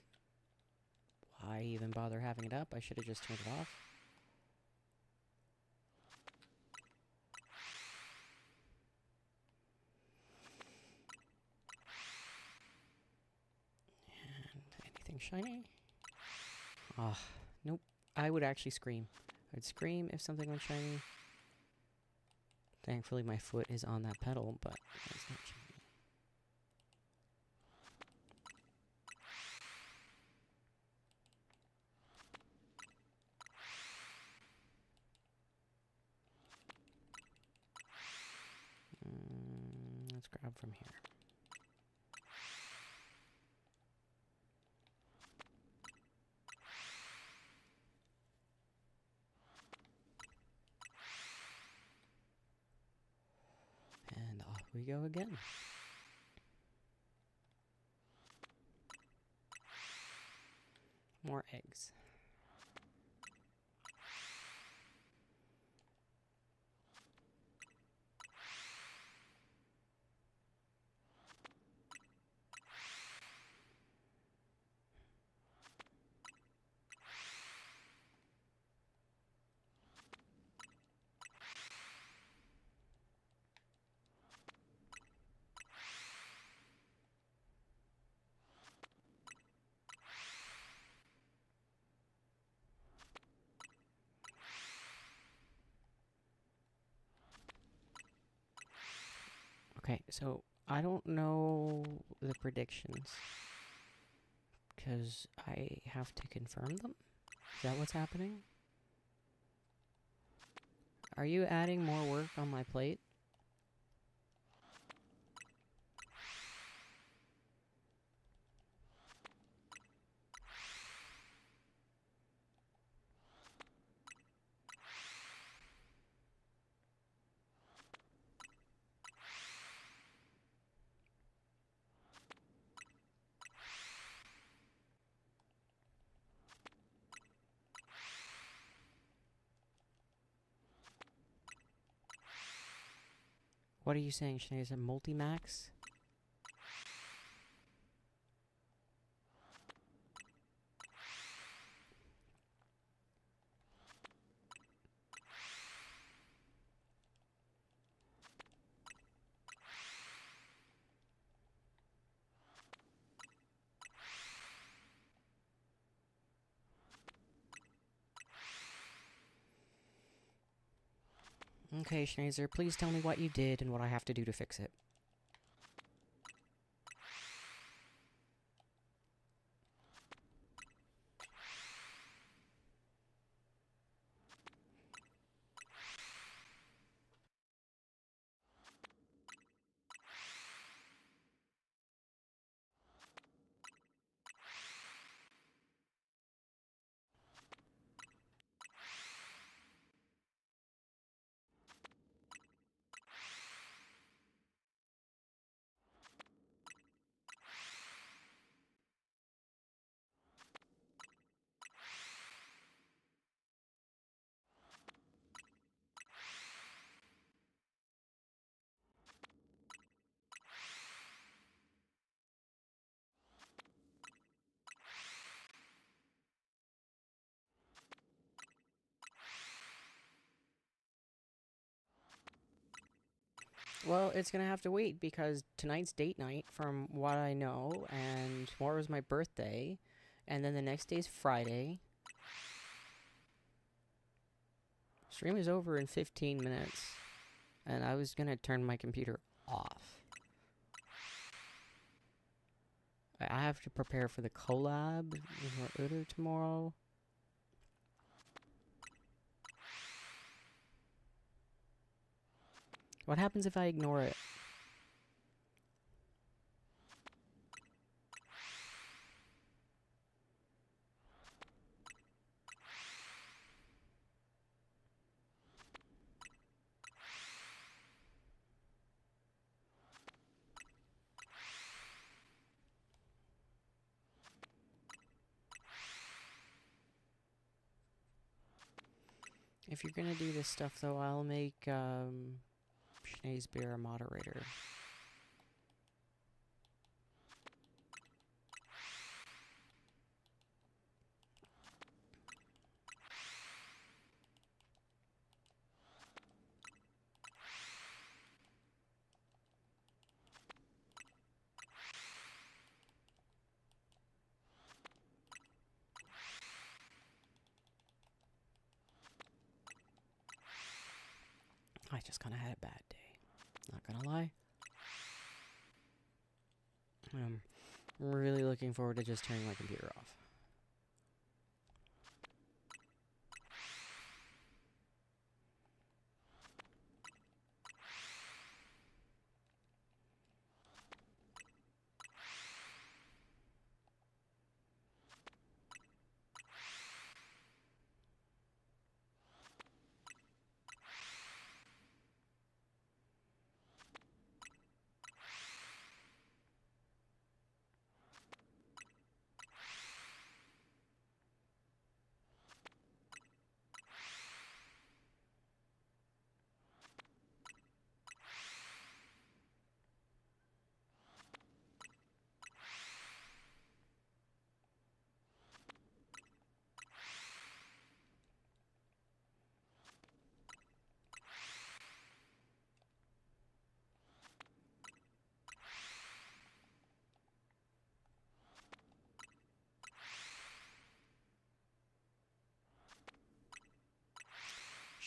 why even bother having it up? I should have just turned it off. And anything shiny? Ah, nope. I would actually scream. I'd scream if something went shiny. Thankfully my foot is on that pedal, but it's not shiny. let's grab from here. And off we go again. More eggs. Okay, so I don't know the predictions because I have to confirm them. Is that what's happening? Are you adding more work on my plate? What are you saying, Sinead? Is it multi-max? Okay, Schneider, please tell me what you did and what I have to do to fix it. Well, it's gonna have to wait because tonight's date night, from what I know, and tomorrow's my birthday, and then the next day's Friday. Stream is over in 15 minutes, and I was gonna turn my computer off. I have to prepare for the collab with Utter tomorrow. What happens if I ignore it? If you're gonna do this stuff, though, I'll make Sinead's Bear a moderator. I just kind of had a bad day. Not gonna lie. I'm really looking forward to just turning my computer off.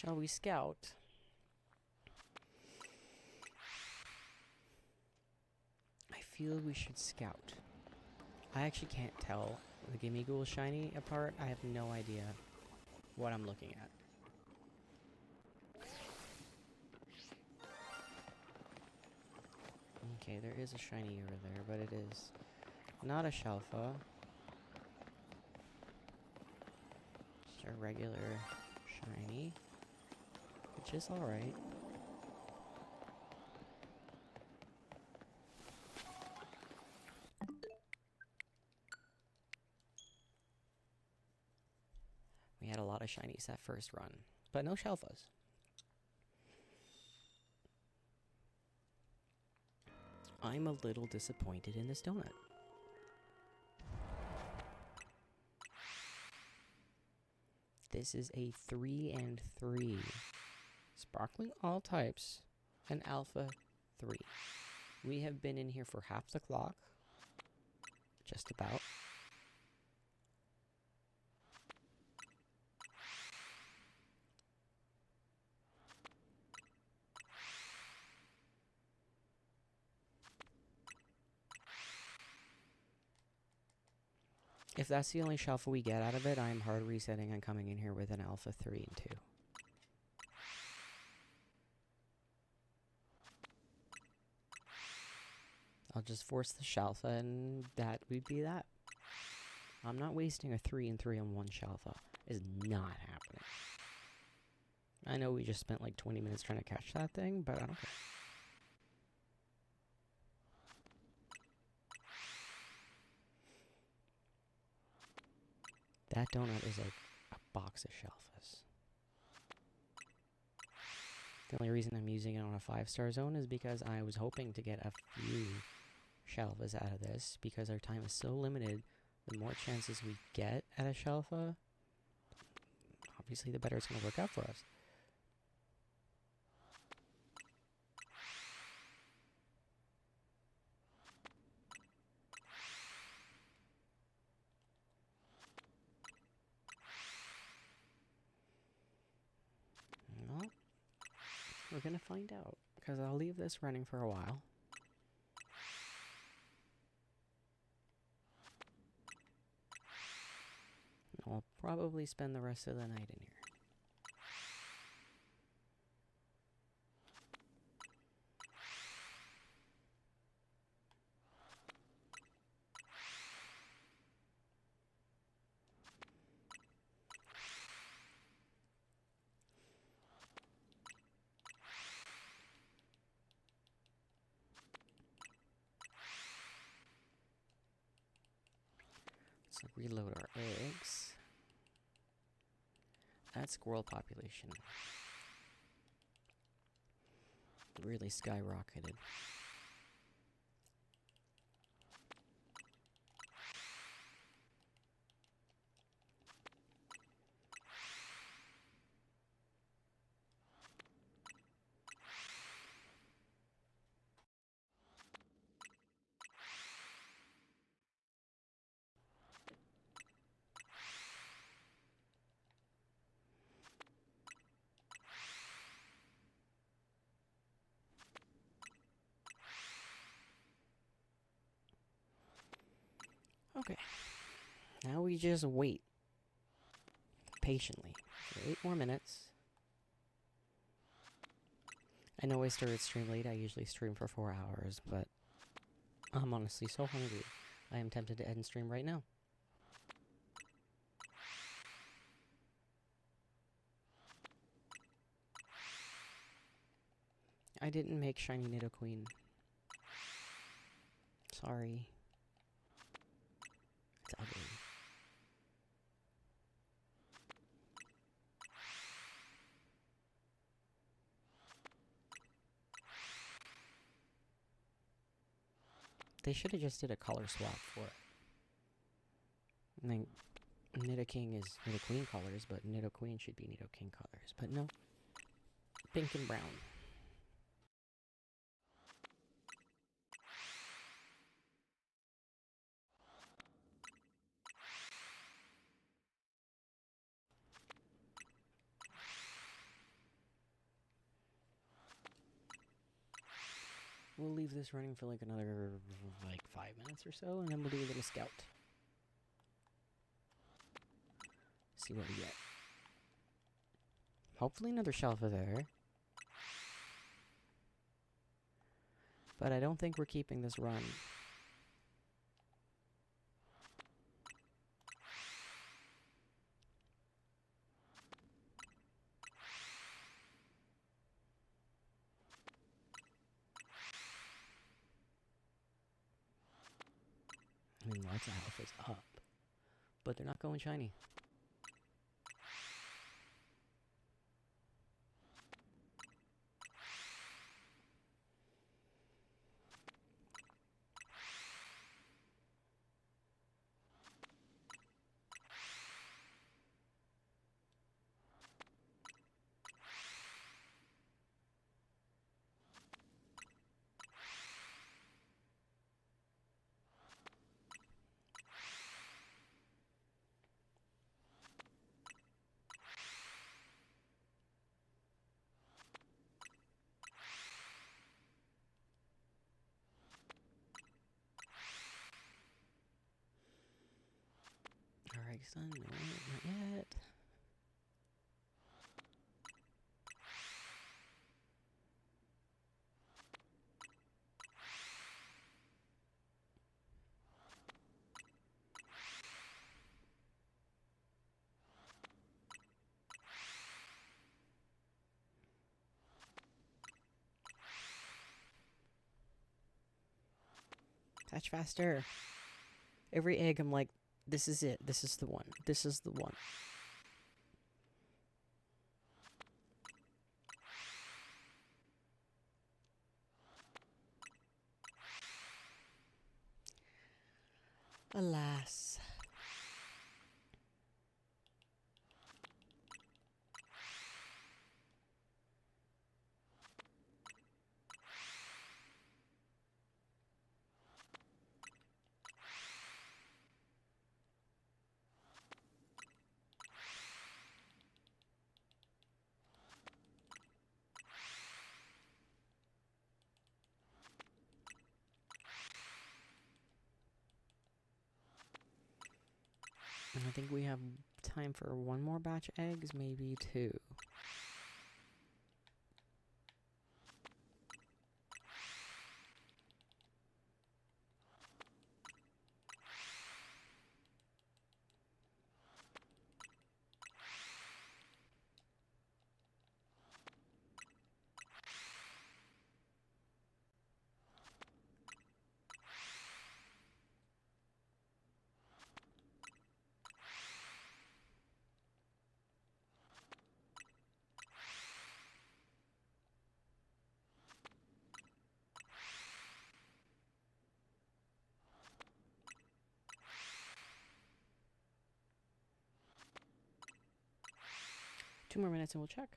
Shall we scout? I feel we should scout. I actually can't tell the Gimme Ghoul shiny apart. I have no idea what I'm looking at. Okay, there is a shiny over there, but it is not a Shalfa. Just a regular shiny, which is alright. We had a lot of shinies that first run, but no Shalfas. I'm a little disappointed in this donut. This is a 3 and 3. Sparkling all types, and Alpha 3. We have been in here for half the clock. Just about. If that's the only shuffle we get out of it, I'm hard resetting and coming in here with an Alpha 3 and 2. I'll just force the Shalfa and that would be that. I'm not wasting a 3 and 3 on one Shalfa. It's not happening. I know we just spent like 20 minutes trying to catch that thing, but I don't care. That donut is like a box of Shalfas. The only reason I'm using it on a 5-star zone is because I was hoping to get a few Shalfas out of this, because our time is so limited. The more chances we get at a Shalfa, obviously the better it's going to work out for us. Well, we're going to find out, because I'll leave this running for a while. I'll probably spend the rest of the night in here. Let's reload our eggs. That squirrel population really skyrocketed. Okay, now we just wait patiently for 8 more minutes. I know I started stream late. I usually stream for 4 hours, but I'm honestly so hungry. I am tempted to end stream right now. I didn't make Shiny Nidoqueen. Sorry. It's ugly. They should have just did a color swap for it. I think Nidoking is Nidoqueen colors, but Nidoqueen should be Nidoking colors. But no. Pink and brown. we'll leave this running for like another, like 5 minutes or so, and then we'll do a little scout. See what we get. Hopefully another shelf is there. But I don't think we're keeping this run. I mean, lots of health is up. But they're not going shiny. Alright, son. No, not yet. Hatch faster. Every egg, I'm like, this is it. This is the one. This is the one. Alas. And I think we have time for one more batch of eggs, maybe two. Two more minutes and we'll check.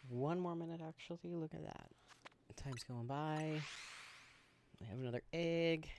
One more minute, actually. Look at that. Time's going by. I have another egg.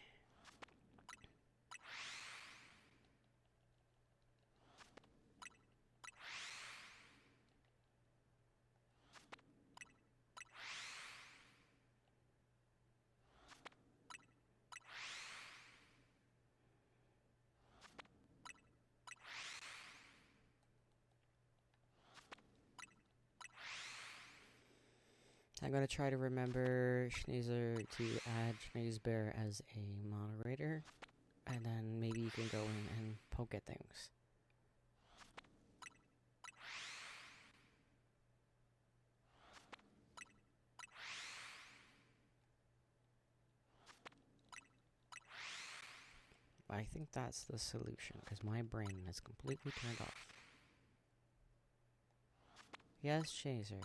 I'm going to try to remember Schneezer to add Schneezebear as a moderator. And then maybe you can go in and poke at things. I think that's the solution, because my brain is completely turned off. Yes, Chaser.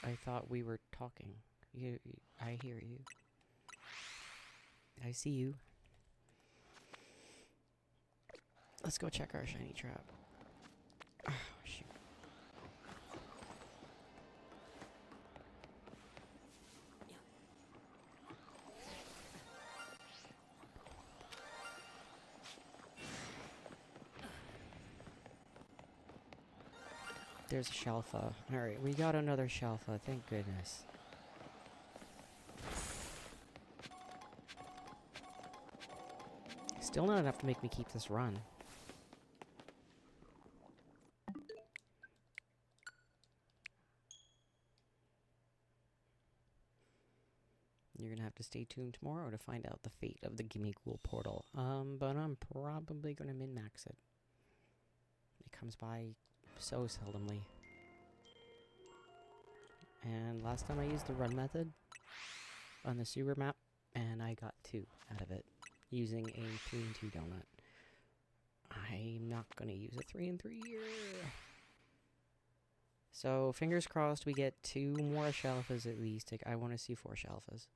I thought we were talking. I hear you. I see you. Let's go check our shiny trap. Oh, shoot. there's a Shalfa. Alright, we got another Shalfa, thank goodness. Still not enough to make me keep this run. You're gonna have to stay tuned tomorrow to find out the fate of the Gimme Ghoul portal. But I'm probably gonna min-max it. It comes by so seldomly. And last time I used the run method on the sewer map, and I got 2 out of it, using a 3 and 2 donut. I'm not gonna use a 3 and 3 here. So, fingers crossed we get 2 more Shalfas at least. I want to see 4 Shalfas.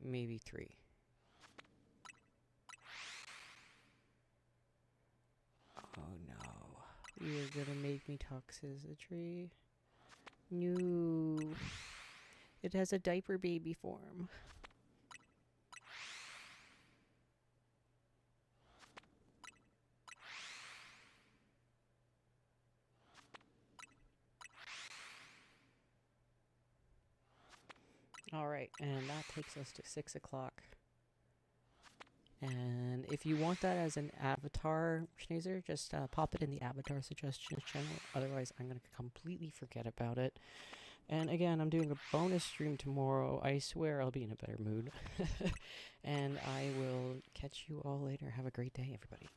Maybe 3. Oh no. You're gonna make me toxicity. No. It has a diaper baby form. Alright, and that takes us to 6 o'clock. And if you want that as an avatar, Schneezer, just pop it in the avatar suggestions channel. Otherwise, I'm going to completely forget about it. And again, I'm doing a bonus stream tomorrow. I swear I'll be in a better mood. And I will catch you all later. Have a great day, everybody.